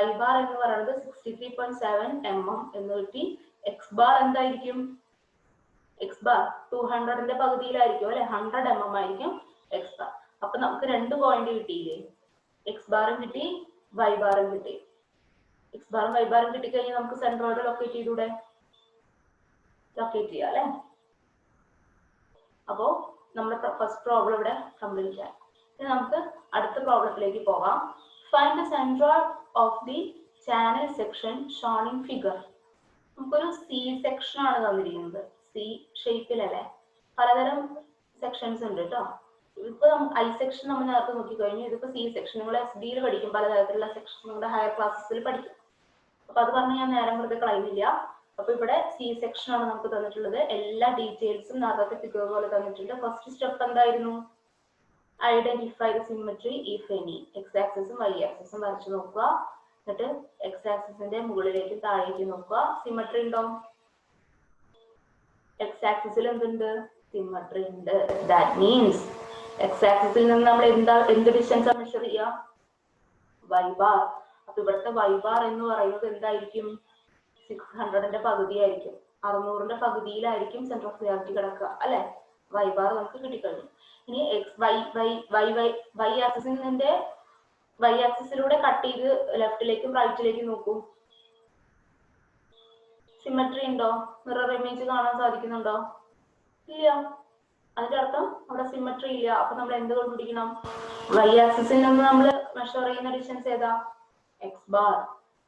y ബാർ എന്ന് പറയുന്നത് 63.7 mm എന്ന് കിട്ടി. x ബാർ എന്തായിരിക്കും? x ബാർ 200ന്റെ പകുതിയിലായിരിക്കും അല്ലെ. 100 mm ആയിരിക്കും x ബാർ. അപ്പൊ നമുക്ക് 2 പോയിന്റ് കിട്ടിയില്ലേ? x ബാറും കിട്ടി, y ബാറും കിട്ടി. x ബാറും y ബാറും കിട്ടിക്കഴിഞ്ഞാൽ നമുക്ക് സെൻട്രോയിഡ് ലൊക്കേറ്റ് ചെയ്തൂടെ? ലൊക്കേറ്റ് ചെയ്യാം അല്ലെ. അപ്പോ നമ്മുടെ ഫസ്റ്റ് പ്രോബ്ലം ഇവിടെ കംപ്ലീറ്റ് ആയി. ഇനി നമുക്ക് അടുത്ത പ്രോബ്ലത്തിലേക്ക് പോകാം. Find the centroid of the channel section Sean in figure. നമുക്കൊരു സി സെക്ഷൻ ആണ് തന്നിരിക്കുന്നത്. സി ഷേപ്പിലല്ലേ. പലതരം സെക്ഷൻസ് ഉണ്ട് കേട്ടോ. ഇപ്പൊ ഐ സെക്ഷൻ നമ്മൾ നേരത്തെ നോക്കിക്കഴിഞ്ഞു. ഇതിപ്പോ സി സെക്ഷൻ. നിങ്ങൾ എസ് ഡിയിൽ പഠിക്കും, പലതരത്തിലുള്ള സെക്ഷൻ നിങ്ങളുടെ ഹയർ ക്ലാസ്സസിൽ പഠിക്കും. അപ്പൊ അത് പറഞ്ഞ് ഞാൻ നേരം വെറുതെ കളയുന്നില്ല. അപ്പൊ ഇവിടെ സി സെക്ഷൻ ആണ് നമുക്ക് തന്നിട്ടുള്ളത്. എല്ലാ ഡീറ്റെയിൽസും നേരത്തെ ഫിഗർ പോലെ തന്നിട്ടുണ്ട്. ഫസ്റ്റ് സ്റ്റെപ്പ് എന്തായിരുന്നു? Identify the symmetry if any. X ആക്സിസും വൈ ആക്സിസും വരച്ചു നോക്കുക. എന്നിട്ട് എക്സ് ആക്സിസിന്റെ മുകളിലേക്കും താഴേക്കും നോക്കുക. സിമെട്രി ഉണ്ടോ? എക്സ് ആക്സിസിൽ എന്തുണ്ട്? സിമെട്രി ഉണ്ട്. ദാറ്റ് മീൻസ് എക്സ് ആക്സിസിൽ നിന്ന് നമ്മൾ എന്ത് ഡിസ്റ്റൻസ് മെഷർ ചെയ്യാം? Y bar. അപ്പൊ ഇവിടുത്തെ വൈ ബാർ എന്ന് പറയുന്നത് എന്തായിരിക്കും? 600ന്റെ പകുതിയായിരിക്കും. 600ന്റെ പകുതിയിലായിരിക്കും സെന്റർ ഓഫ് ഗ്രാവിറ്റി കിടക്കുക അല്ലെ? വൈ ബാർ നമുക്ക് കിട്ടിക്കഴിഞ്ഞു. ഇനി എക്സ് വൈ ആക്സിസിന്റെ വൈ ആക്സിസിലൂടെ കട്ട് ചെയ്ത് ലെഫ്റ്റിലേക്കും റൈറ്റിലേക്കും നോക്കൂ. സിമെട്രി ഉണ്ടോ? മിറർ ഇമേജ് കാണാൻ സാധിക്കുന്നുണ്ടോ? ഇല്ല. അതിന്റെ അർത്ഥം അവിടെ സിമെട്രി ഇല്ല. അപ്പൊ നമ്മൾ എന്ത് കണ്ടുപിടിക്കണം? വൈ ആക്സിസിൽ നിന്ന് നമ്മൾ മെഷർ ചെയ്യുന്ന ഡിസ്റ്റൻസ് ഏതാ? X bar.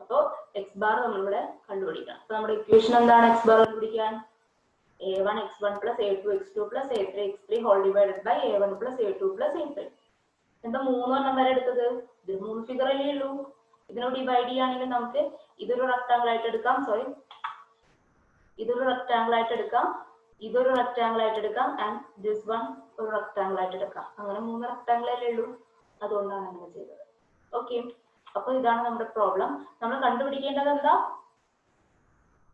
അപ്പൊ എക്സ് ബാർ നമ്മളിവിടെ കണ്ടുപിടിക്കണം. അപ്പൊ നമ്മുടെ ഇക്വേഷൻ എന്താണ് എക്സ് ബാർ കണ്ടുപിടിക്കാൻ? a1 x1 plus a2 x2 plus a3 x3 whole divided by a1 plus a2 plus a3. എന്താ 3 എണ്ണം വരെ എടുത്തത്? ഇത് 3 ഫിഗർ അല്ലേ ഉള്ളൂ. ഇതിനോട് ഡിവൈഡ് ചെയ്യുകയാണെങ്കിൽ നമുക്ക് ഇതൊരു റെക്ടാംഗിൾ ആയിട്ട് എടുക്കാം. സോറി, ഇതൊരു റെക്ടാംഗിൾ ആയിട്ട് എടുക്കാം, ഇതൊരു റെക്ടാംഗിൾ ആയിട്ട് എടുക്കാം, ആൻഡ് ദിസ് വൺ ഒരു റെക്ടാംഗിൾ ആയിട്ട് എടുക്കാം. അങ്ങനെ 3 റെക്ടാംഗിൾ അല്ലേ ഉള്ളൂ. അതുകൊണ്ടാണ് അങ്ങനെ ചെയ്തത്. ഓക്കെ, അപ്പൊ ഇതാണ് നമ്മുടെ പ്രോബ്ലം. നമ്മൾ കണ്ടുപിടിക്കേണ്ടത് എന്താ?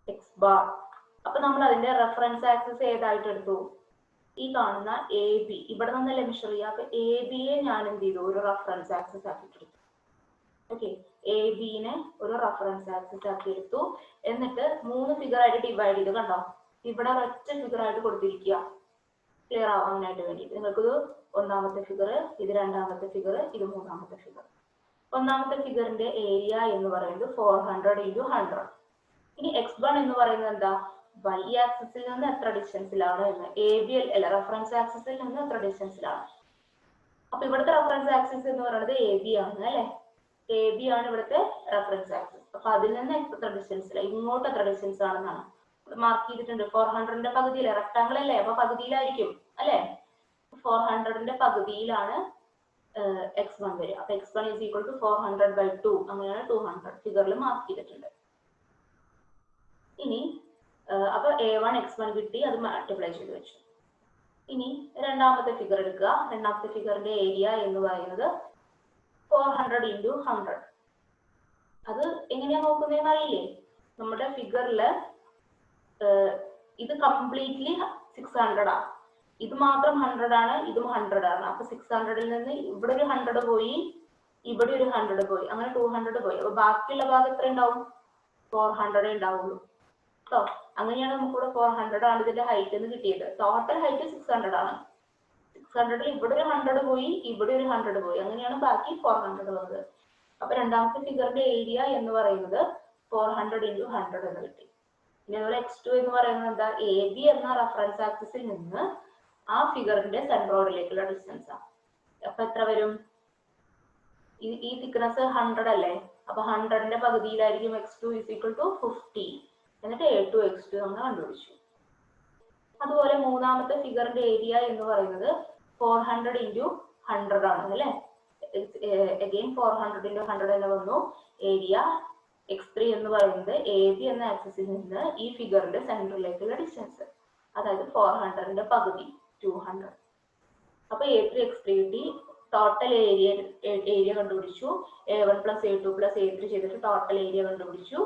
X bar. അപ്പൊ നമ്മൾ അതിന്റെ റെഫറൻസ് ആക്സിസ് ഏതായിട്ട് എടുത്തു? ഈ കാണുന്ന എ ബി. ഇവിടെ നിന്നല്ലേ മെഷർ ചെയ്യുക. അപ്പൊ എ ബിയെ ഞാൻ എന്ത് ചെയ്തു? ഒരു റെഫറൻസ് ആക്സിസ് ആക്കിയിട്ട് എടുത്തു. ഓക്കെ, എ ബിനെ ഒരു റെഫറൻസ് ആക്സിസ് ആക്കി എടുത്തു. എന്നിട്ട് 3 ഫിഗർ ആയിട്ട് ഡിവൈഡ് ചെയ്ത്. കണ്ടോ, ഇവിടെ ഒറ്റ ഫിഗർ ആയിട്ട് കൊടുത്തിരിക്കുക, ക്ലിയർ ആവാനായിട്ട് വേണ്ടിയിട്ട്. നിങ്ങൾക്കിത് ഒന്നാമത്തെ ഫിഗർ, ഇത് രണ്ടാമത്തെ ഫിഗർ, ഇത് മൂന്നാമത്തെ ഫിഗർ. ഒന്നാമത്തെ ഫിഗറിന്റെ ഏരിയ എന്ന് പറയുന്നത് 400 × 100. ഇനി x1 എന്ന് പറയുന്നത് എന്താ? വൈ ആക്സിസിൽ നിന്ന് എത്ര ഡിസ്റ്റൻസിലാണ് എന്ന്. എ ബി അല്ല, റെഫറൻസ് ആക്സിസിൽ നിന്ന് എത്ര ഡിസ്റ്റൻസിലാണ്. അപ്പൊ ഇവിടുത്തെ റെഫറൻസ് ആക്സിസ് എന്ന് പറയുന്നത് എ ബി ആണ് അല്ലെ? എ ബി ആണ് ഇവിടുത്തെ റെഫറൻസ് ആക്സിസ്. അപ്പൊ അതിൽ നിന്ന് എത്ര ഡിസ്റ്റൻസില, ഇങ്ങോട്ട് എത്ര ഡിസ്റ്റൻസ് ആണെന്നാണ് മാർക്ക് ചെയ്തിട്ടുണ്ട്. 400ന്റെ പകുതിയിലെ റെക്ടാംഗിൾ അല്ലേ, അപ്പൊ പകുതിയിലായിരിക്കും അല്ലെ? 400ന്റെ പകുതിയിലാണ് x1 വരിക. അപ്പൊ x1 = 400/2. അങ്ങനെയാണ് 200 ഫിഗറിൽ മാർക്ക് ചെയ്തിട്ടുണ്ട്. ഇനി അപ്പൊ a1 x1 കിട്ടി, അത് മൾട്ടിപ്ലൈ ചെയ്ത് വെച്ചു. ഇനി രണ്ടാമത്തെ ഫിഗർ എടുക്കുക. രണ്ടാമത്തെ ഫിഗറിന്റെ ഏരിയ എന്ന് പറയുന്നത് 400 × 100. അത് എങ്ങനെയാ നോക്കുന്നതെന്ന് അറിയില്ലേ? നമ്മുടെ ഫിഗറില് ഇത് കംപ്ലീറ്റ്ലി 600 ആണ്, ഇത് മാത്രം 100 ആണ്, ഇതും 100 ആണ്. അപ്പൊ 600ൽ നിന്ന് ഇവിടെ ഒരു 100 പോയി, ഇവിടെ ഒരു 100 പോയി, അങ്ങനെ 200 പോയി. അപ്പൊ ബാക്കിയുള്ള ഭാഗം എത്ര ഉണ്ടാവും? 400 ഉണ്ടാവുള്ളൂ കേട്ടോ. അങ്ങനെയാണ് നമുക്കിവിടെ 400 ആണ് ഇതിന്റെ ഹൈറ്റ് എന്ന് കിട്ടിയത്. ടോട്ടൽ ഹൈറ്റ് 600 ആണ്. 600ൽ ഇവിടെ ഒരു 100 പോയി, ഇവിടെ ഒരു 100 പോയി, അങ്ങനെയാണ് ബാക്കി 400 വന്നത്. അപ്പൊ രണ്ടാമത്തെ ഫിഗറിന്റെ ഏരിയ എന്ന് പറയുന്നത് 400 × 100 എന്ന് കിട്ടി. ഇനി അതുപോലെ x2 എന്ന് പറയുന്നത് എന്താ? എ ബി എന്ന റെഫറൻസ് ആക്സിസിൽ നിന്ന് ആ ഫിഗറിന്റെ സെൻട്രോയിഡിലേക്കുള്ള ഡിസ്റ്റൻസ് ആണ്. അപ്പൊ എത്ര വരും? ഈ തിക്നെസ് 100 അല്ലേ? അപ്പൊ 100ന്റെ പകുതിയിലായിരിക്കും x2 = 50. എന്നിട്ട് a2 x2 നമ്മൾ കണ്ടുപിടിച്ചു. അതുപോലെ മൂന്നാമത്തെ ഫിഗറിന്റെ ഏരിയ എന്ന് പറയുന്നത് 400 × 100 ആണ് അല്ലെ? അഗൈൻ 400 × 100 തന്നെ വന്നു. ഏരിയ x3 എന്ന് പറയുന്നത് എ ബി എന്ന ആക്സിസിൽ നിന്ന് ഈ ഫിഗറിന്റെ സെന്ററിലേക്കുള്ള ഡിസ്റ്റൻസ്, അതായത് 400ന്റെ പകുതി 200. അപ്പൊ a3 x3 കിട്ടി. ടോട്ടൽ ഏരിയ കണ്ടുപിടിച്ചു. a1 + a2 + a3 ചെയ്തിട്ട് ടോട്ടൽ ഏരിയ കണ്ടുപിടിച്ചു.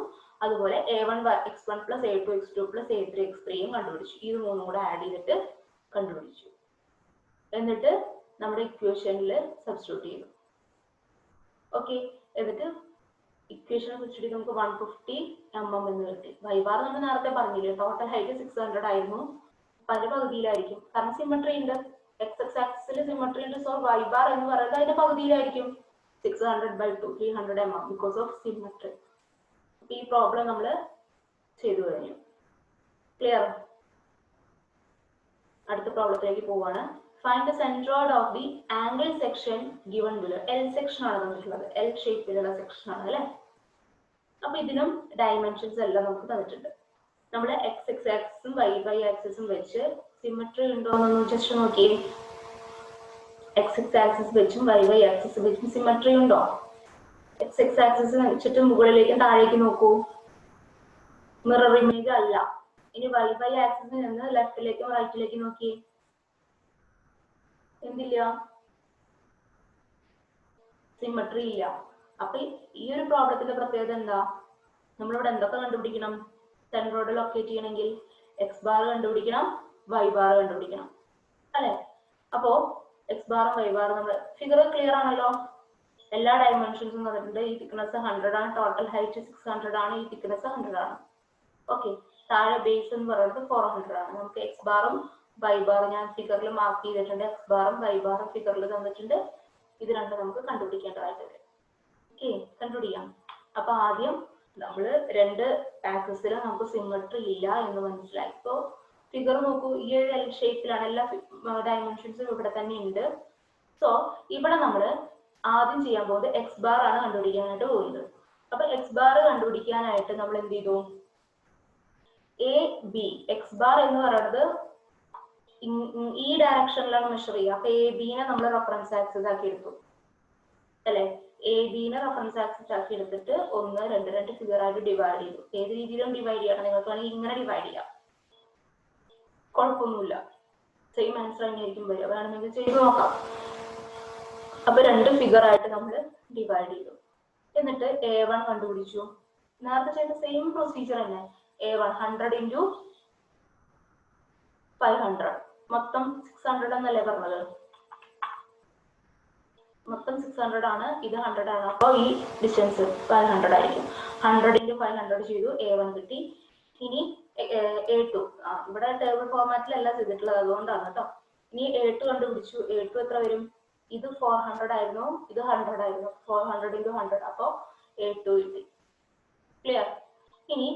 അതുപോലെ a1 x1 + a2 x2 + a3 x3യും കണ്ടുപിടിച്ചു. ഇത് മൂന്നും കൂടെ ആഡ് ചെയ്തിട്ട് കണ്ടുപിടിച്ചു. എന്നിട്ട് നമ്മുടെ ഇക്വേഷനിൽ സബ്സ്റ്റിറ്റ്യൂട്ട് ചെയ്തു. ഓക്കെ, എന്നിട്ട് ഇക്വേഷൻ സബ്സ്റ്റിറ്റ്യൂട്ട് നമുക്ക് 150 mm എന്ന് കിട്ടി. വൈബാർ നമ്മൾ നേരത്തെ പറഞ്ഞില്ലേ, ടോട്ടൽ ഹൈറ്റ് 600 ആയിരുന്നു, അപ്പൊ അതിന്റെ പകുതിയിലായിരിക്കും. കാരണം സിമെട്രി ഉണ്ട്, x ആക്സിസിൽ സിമെട്രി ഉണ്ട്. സോ വൈബാർ എന്ന് പറയുന്നത് അതിന്റെ പകുതിയിലായിരിക്കും. 600/2 300 mm ബിക്കോസ് ഓഫ് സിമെട്രി. ഈ പ്രോബ്ലം നമ്മൾ ചെയ്തു കഴിഞ്ഞു. ക്ലിയർ? അടുത്ത പ്രോബ്ലത്തിലേക്ക് പോവാണ്. Find the centroid of the angle section given below. L section ആണ് തന്നിട്ടുള്ളത്, എൽ ഷേപ്പിലുള്ള സെക്ഷൻ ആണ് അല്ലെ? അപ്പൊ ഇതിനും ഡയമെൻഷൻസ് എല്ലാം നമുക്ക് തന്നിട്ടുണ്ട്. നമ്മൾ x ആക്സിസും y ആക്സിസും വെച്ച് സിമെട്രി ഉണ്ടോ എന്നൊന്ന് ജസ്റ്റ് നോക്കിയേ. എക്സ് എക്സ് ആക്സിസ് വെച്ചും വൈ വൈ ആക്സിസ് വെച്ചും സിമട്രി ഉണ്ടോ? എക്സ് എക്സ് ആക്സിസ് വെച്ചിട്ട് മുകളിലേക്കും താഴേക്ക് നോക്കൂ, മിറർ ഇമേജ് അല്ല. ഇനി വൈ വൈ ആക്സിസിൽ നിന്ന് ലെഫ്റ്റിലേക്കും റൈറ്റിലേക്കും നോക്കിയേ, എന്തില്ല? സിമട്രി ഇല്ല. അപ്പൊ ഈ ഒരു പ്രോബ്ലത്തിന്റെ പ്രത്യേകത എന്താ? നമ്മളിവിടെ എന്തൊക്കെ കണ്ടുപിടിക്കണം? സെൻട്രോയിഡ് ലൊക്കേറ്റ് ചെയ്യണമെങ്കിൽ എക്സ് ബാർ കണ്ടുപിടിക്കണം, വൈ ബാർ കണ്ടുപിടിക്കണം അല്ലെ? അപ്പോ എക്സ് ബാറും വൈ ബാറും നമ്മൾ ഫിഗർ ക്ലിയർ ആണല്ലോ? എല്ലാ ഡയമെൻഷൻസും തന്നിട്ടുണ്ട്. ഈ തിക്നെസ് 100 ആണ്, ടോട്ടൽ ഹൈറ്റ് 600 ആണ്, ഈ തിക്നെസ് 100 ആണ്. ഓക്കെ, താഴെ ബേസ് എന്ന് പറയുന്നത് 400 ആണ്. നമുക്ക് എക്സ് ബാറും വൈ ബാറും ഞാൻ ഫിഗറിൽ മാർക്ക് ചെയ്തിട്ടുണ്ട്. എക്സ് ബാറും വൈ ബാറും ഫിഗറിൽ തന്നിട്ടുണ്ട്. ഇത് രണ്ടും നമുക്ക് കണ്ടുപിടിക്കേണ്ടതായിട്ട് വരും. ഓക്കെ, കണ്ടുപിടിക്കാം. അപ്പൊ ആദ്യം നമ്മള് രണ്ട് ആക്സിസിൽ നമുക്ക് സിമട്രി ഇല്ല എന്ന് മനസ്സിലായി. ഇപ്പോ ഫിഗർ നോക്കൂ, ഈ ഒരു എൽ ഷേപ്പിലാണ്, എല്ലാ ഡയമെൻഷൻസും ഇവിടെ തന്നെ ഉണ്ട്. സോ ഇവിടെ നമ്മൾ ആദ്യം ചെയ്യാൻ പോകുന്നത് എക്സ് ബാർ ആണ് കണ്ടുപിടിക്കാനായിട്ട് പോകുന്നത്. അപ്പൊ എക്സ് ബാർ കണ്ടുപിടിക്കാനായിട്ട് നമ്മൾ എന്ത് ചെയ്തു? എ ബി, എക്സ് ബാർ എന്ന് പറയുന്നത് ഈ ഡയറക്ഷനിലാണ് മെഷർ ചെയ്യുക. അപ്പൊ എ ബിനെ നമ്മൾ റെഫറൻസ് ആക്സിസ് ആക്കി എടുത്തു അല്ലെ? എ ബിനെ റെഫറൻസ് ആക്സിസ് ആക്കി എടുത്തിട്ട് 1, 2, 2 ഫിഗർ ആയിട്ട് ഡിവൈഡ് ചെയ്തു. ഏത് രീതിയിലും ഡിവൈഡ് ചെയ്യണം, നിങ്ങൾക്ക് വേണമെങ്കിൽ ഇങ്ങനെ ഡിവൈഡ് ചെയ്യാം, കുഴപ്പമൊന്നുമില്ല. സെയിം ആൻസർ തന്നെയായിരിക്കും വരിക, വേണമെങ്കിൽ ചെയ്ത് നോക്കാം. അപ്പൊ രണ്ട് ഫിഗർ ആയിട്ട് നമ്മൾ ഡിവൈഡ് ചെയ്തു. എന്നിട്ട് A1 കണ്ടുപിടിച്ചു. നേരത്തെ ചെയ്ത സെയിം പ്രൊസീജിയർ തന്നെ. A1 100 into 500, മൊത്തം 600 എന്നല്ലേ പറഞ്ഞത്? മൊത്തം 600 ആണ്, ഇത് 100 ആണ്. അപ്പോൾ ഈ ഡിസ്റ്റൻസ് 500 ആയിരിക്കും. 100 into 500 ചെയ്തു, A1 കിട്ടി. ഇനി A2, ഇവിടെ ടേബിൾ ഫോർമാറ്റിലല്ല ചെയ്തിട്ടുള്ളത്, അതുകൊണ്ടാണ് കേട്ടോ. ഇനി A2 കണ്ടുപിടിച്ചു. A2 എത്ര വരും? ഇത് 400 ആയിരുന്നു, ഇത് 100 ആയിരുന്നു. 400 into 100, അപ്പോൾ A2 കിട്ടി. ക്ലിയർ? ഇനി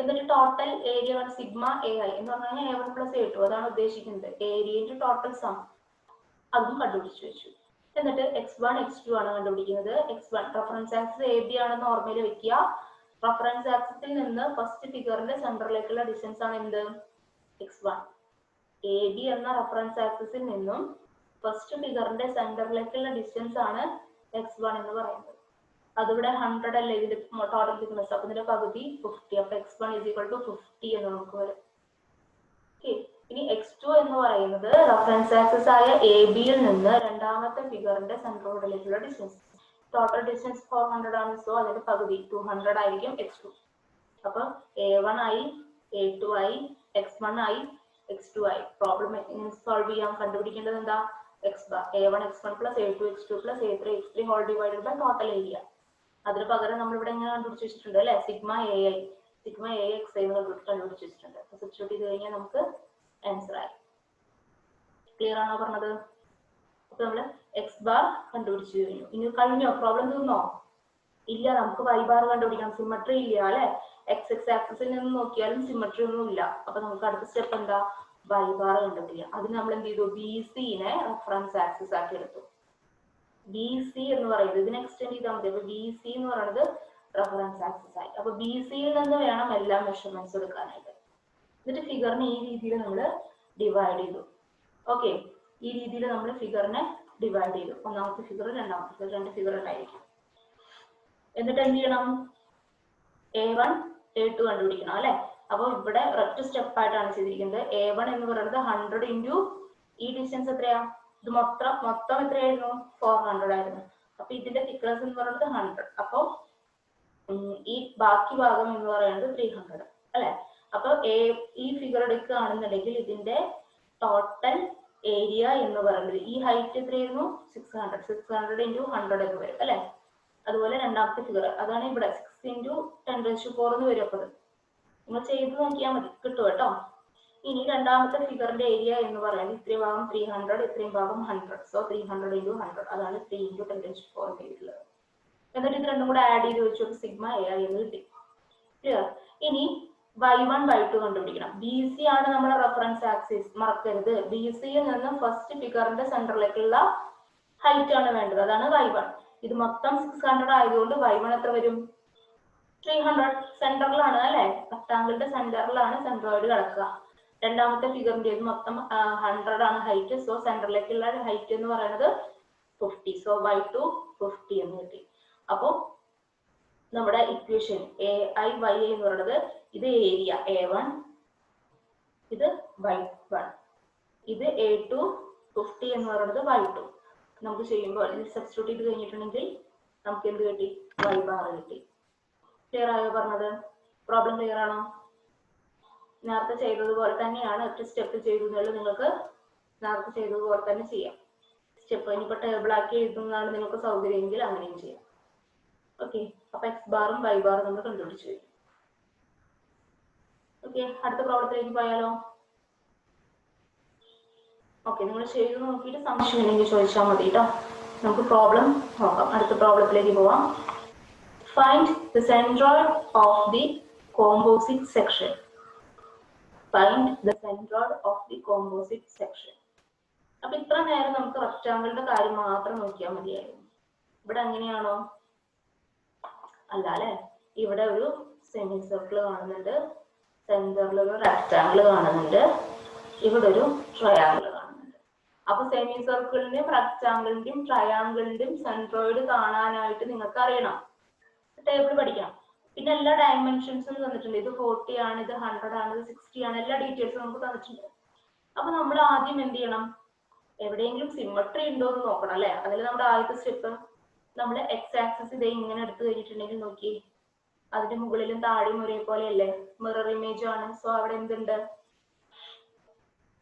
എന്നിട്ട് total area sigma a I എന്ന് പറഞ്ഞാൽ A1 plus A2, അതാണ് ഉദ്ദേശിക്കുന്നത്. ഏരിയ ഇൻറ്റു ടോട്ടൽ സം, അതും കണ്ടുപിടിച്ചു വെച്ചു. എന്നിട്ട് x1 x2 ആണ് കണ്ടുപിടിക്കുന്നത്. x1 reference axis A B ആണെന്ന് ഓർമ്മയിൽ വെക്കുക. റെഫറൻസ് ആക്സിസിൽ നിന്ന് ഫസ്റ്റ് ഫിഗറിന്റെ സെന്ററിലേക്കുള്ള ഡിസ്റ്റൻസ് ആണ് എന്ത്? x1. എ ബി എന്ന റെഫറൻസ് ആക്സിസിൽ നിന്നും ഫസ്റ്റ് ഫിഗറിന്റെ സെന്ററിലേക്കുള്ള ഡിസ്റ്റൻസ് ആണ് x1 എന്ന് പറയുന്നത്. അതിവിടെ 100 അല്ലേ ഇതിന്റെ ടോട്ടൽ തിക്നെസ്, അപ്പൊ ഇതിന്റെ പകുതി 50. അപ്പൊ x1 = 50 എന്ന് നമുക്ക് വരും. ഓക്കെ, ഇനി x2 എന്ന് പറയുന്നത് റെഫറൻസ് ആക്സിസ് ആയ എ ബിയിൽ നിന്ന് രണ്ടാമത്തെ ഫിഗറിന്റെ സെന്ററോഡിലേക്കുള്ള ഡിസ്റ്റൻസ്. ടോട്ടൽ ഡിസ്റ്റൻസ് 400 ആണ്, സോ അതിന്റെ പകുതി 200 ആയിരിക്കും x2. അപ്പൊ A1 ആയി, A2 ആയി, x1 ആയി, x2 ആയി. പ്രോബ്ലം സോൾവ് ചെയ്യാൻ കണ്ടുപിടിക്കേണ്ടത് എന്താ? X bar A1 x1 plus A2 x2 plus A3 x3 whole divided by total area. അതിന് പകരം നമ്മൾ ഇവിടെ എങ്ങനെ കണ്ടുപിടിച്ച് വെച്ചിട്ടുണ്ട് അല്ലെ? Sigma a i, sigma a x i കണ്ടുപിടിച്ച് വെച്ചിട്ടുണ്ട്. സബ്സ്റ്റിറ്റ്യൂട്ട് ചെയ്ത് കഴിഞ്ഞാൽ നമുക്ക് ആൻസർ ആയി. ക്ലിയർ ആണോ പറഞ്ഞത്? അപ്പൊ നമ്മള് എക്സ് ബാർ കണ്ടുപിടിച്ചു കഴിഞ്ഞു. ഇനി കഴിഞ്ഞോ? പ്രോബ്ലം തീർന്നോ? ഇല്ല, നമുക്ക് വൈ ബാർ കണ്ടുപിടിക്കണം. സിമട്രി ഇല്ല അല്ലെ? എക്സ് എക്സ് ആക്സിസിൽ നിന്ന് നോക്കിയാലും സിമട്രി ഒന്നും ഇല്ല. അപ്പൊ നമുക്ക് അടുത്ത സ്റ്റെപ്പ് എന്താ? വൈ ബാർ കണ്ടുപിടിക്കാം. അതിന് നമ്മൾ എന്ത് ചെയ്തു? ബി സിനെ റെഫറൻസ് ആക്സിസ് ആക്കി എടുത്തു. ബി സി എന്ന് പറയുന്നത് ഇതിനെ എക്സ്റ്റെൻഡ് ചെയ്താൽ മതി. അപ്പൊ ബി സി എന്ന് പറയുന്നത് റെഫറൻസ് ആക്സിസ് ആയി. അപ്പൊ ബി സിയിൽ നിന്ന് വേണം എല്ലാ മെഷർമെന്റ്സ് എടുക്കാനായിട്ട്. എന്നിട്ട് ഫിഗറിനെ ഈ രീതിയിൽ നമ്മൾ ഡിവൈഡ് ചെയ്തു. ഓക്കെ, ഈ രീതിയിൽ നമ്മൾ ഫിഗറിനെ ഡിവൈഡ് ചെയ്തു. ഒന്നാമത്തെ ഫിഗർ, രണ്ടാമത്തെ ഫിഗർ, രണ്ട് ഫിഗർ ഉണ്ടായിരിക്കും. എന്നിട്ട് എന്ത് ചെയ്യണം? A1 A2 കണ്ടുപിടിക്കണം അല്ലെ? അപ്പൊ ഇവിടെ ഒറ്റ സ്റ്റെപ്പ് ആയിട്ടാണ് ചെയ്തിരിക്കുന്നത്. A1 എന്ന് പറയുന്നത് 100 into ഈ ഡിസ്റ്റൻസ് എത്രയാ? ഇത് മൊത്തം എത്രയായിരുന്നു? 400 ആയിരുന്നു. അപ്പൊ ഇതിന്റെ തിക്നെസ് എന്ന് പറയുന്നത് 100. അപ്പൊ ഈ ബാക്കി ഭാഗം എന്ന് പറയുന്നത് 300 അല്ലെ? അപ്പൊ ഈ ഫിഗർ എടുക്കുകയാണെന്നുണ്ടെങ്കിൽ ഇതിന്റെ ടോട്ടൽ ഏരിയ എന്ന് പറയുന്നത് ഈ ഹൈറ്റ് എത്രയായിരുന്നു? 600 into 100 എന്ന് വരും അല്ലെ? അതുപോലെ രണ്ടാമത്തെ ഫിഗർ അതാണ് ഇവിടെ 6 into 10⁴ എന്ന് വരും. അപ്പൊ നിങ്ങൾ ചെയ്ത് നോക്കിയാൽ മതി, കിട്ടും കേട്ടോ. ഇനി രണ്ടാമത്തെ ഫിഗറിന്റെ ഏരിയ എന്ന് പറയുന്നത് ഇത്രയും ഭാഗം 300, ഇത്രയും ഭാഗം 100. സോ 300 into 100, അതാണ് 3 into 10⁴ ഉള്ളത്. എന്നിട്ട് ഇത് രണ്ടും കൂടെ ആഡ് ചെയ്ത് വെച്ചു സിഗ്മ എ ഐ എന്ന് കിട്ടി. ക്ലിയർ? ഇനി y1 y2 കണ്ടുപിടിക്കണം. ബി സി ആണ് നമ്മുടെ റെഫറൻസ് ആക്സിസ്, മറക്കരുത്. ബി സിയിൽ നിന്ന് ഫസ്റ്റ് ഫിഗറിന്റെ സെന്ററിലേക്കുള്ള ഹൈറ്റ് ആണ് വേണ്ടത്, അതാണ് y1. ഇത് മൊത്തം 600 ആയതുകൊണ്ട് y1 എത്ര വരും? 300. സെന്ററിലാണ് അല്ലെ? റെക്ടാങ്കിളിന്റെ സെന്ററിലാണ് സെൻട്രോയിഡ് കിടക്കുക. രണ്ടാമത്തെ ഫിഗറിന്റെ മൊത്തം 100 ആണ് ഹൈറ്റ്. സോ സെന്ററിലേക്കുള്ള ഹൈറ്റ് എന്ന് പറയുന്നത് 50. സോ y2 50 എന്ന് കിട്ടി. അപ്പോൾ നമ്മുടെ ഇക്വേഷൻ AIYA എന്ന് പറയുന്നത് ഇത് ഏരിയ A1, ഇത് y1, ഇത് A2 50 എന്ന് പറയുന്നത് y2. നമുക്ക് ചെയ്യുമ്പോൾ ഇത് സബ്സ്റ്റിറ്റ്യൂട്ട് ചെയ്ത് കഴിഞ്ഞിട്ടുണ്ടെങ്കിൽ നമുക്ക് എന്ത് കിട്ടി? y ബാർ കിട്ടി. ക്ലിയർ ആയോ പറഞ്ഞത്? പ്രോബ്ലം ക്ലിയർ ആണോ? നേരത്തെ ചെയ്തതുപോലെ തന്നെയാണ്. ഒറ്റ സ്റ്റെപ്പ് ചെയ്തതുള്ളൂ. നിങ്ങൾക്ക് നേരത്തെ ചെയ്തതുപോലെ തന്നെ ചെയ്യാം. സ്റ്റെപ്പ് ഇനിയിപ്പോൾ ടേബിൾ ആക്കി എഴുതുന്നതാണ് നിങ്ങൾക്ക് സൗകര്യമെങ്കിൽ അങ്ങനെയും ചെയ്യാം. ഓക്കെ, അപ്പൊ x ബാറും y ബാറും നമ്മൾ കണ്ടുപിടിച്ചു കഴിഞ്ഞു. ഓക്കെ, അടുത്ത പ്രോബ്ലത്തിലേക്ക് പോയാലോ? ഓക്കെ, നിങ്ങൾ ചെയ്ത് നോക്കിയിട്ട് സംശയം ഉണ്ടെങ്കിൽ ചോദിച്ചാൽ മതി കേട്ടോ. നമുക്ക് പ്രോബ്ലം നോക്കാം. അടുത്ത പ്രോബ്ലത്തിലേക്ക് പോവാം. Find the centroid of the composite section. Find the centroid of the composite section. അപ്പൊ ഇത്ര നേരം നമുക്ക് റെക്ടാങ്കിളിന്റെ കാര്യം മാത്രം നോക്കിയാൽ മതിയായിരുന്നു. ഇവിടെ അങ്ങനെയാണോ? അല്ല അല്ലെ. ഇവിടെ ഒരു സെമി സർക്കിൾ കാണുന്നുണ്ട്, സെന്ററിൽ ഒരു റെക്ടാങ്കിൾ കാണുന്നുണ്ട്, ഇവിടെ ഒരു ട്രയാങ്കിൾ കാണുന്നുണ്ട്. അപ്പൊ സെമി സർക്കിളിന്റെയും റെക്ടാങ്കിളിന്റെയും ട്രയാങ്കിളിന്റെയും സെൻട്രോയിഡ് കാണാനായിട്ട് നിങ്ങൾക്ക് അറിയണം, ടേബിൾ പഠിക്കണം. പിന്നെ എല്ലാ ഡയമെൻഷൻസും തന്നിട്ടുണ്ട്. ഇത് 40 ആണ്, ഇത് 100 ആണ്, ഇത് 60 ആണ്, എല്ലാ ഡീറ്റെയിൽസും നമുക്ക് തന്നിട്ടുണ്ട്. അപ്പൊ നമ്മൾ ആദ്യം എന്ത് ചെയ്യണം? എവിടെയെങ്കിലും സിമ്മട്രി ഉണ്ടോ എന്ന് നോക്കണം അല്ലെ. അതിൽ നമ്മുടെ ആദ്യത്തെ സ്റ്റെപ്പ് നമ്മൾ എക്സ് ആക്സിസ് ഇതേ ഇങ്ങനെ എടുത്തു കഴിഞ്ഞിട്ടുണ്ടെങ്കിൽ നോക്കി, അതിന്റെ മുകളിലും താഴെയും ഒരേപോലെ അല്ലേ, മിറർ ഇമേജ് ആണ്. സോ അവിടെ എന്തുണ്ട്?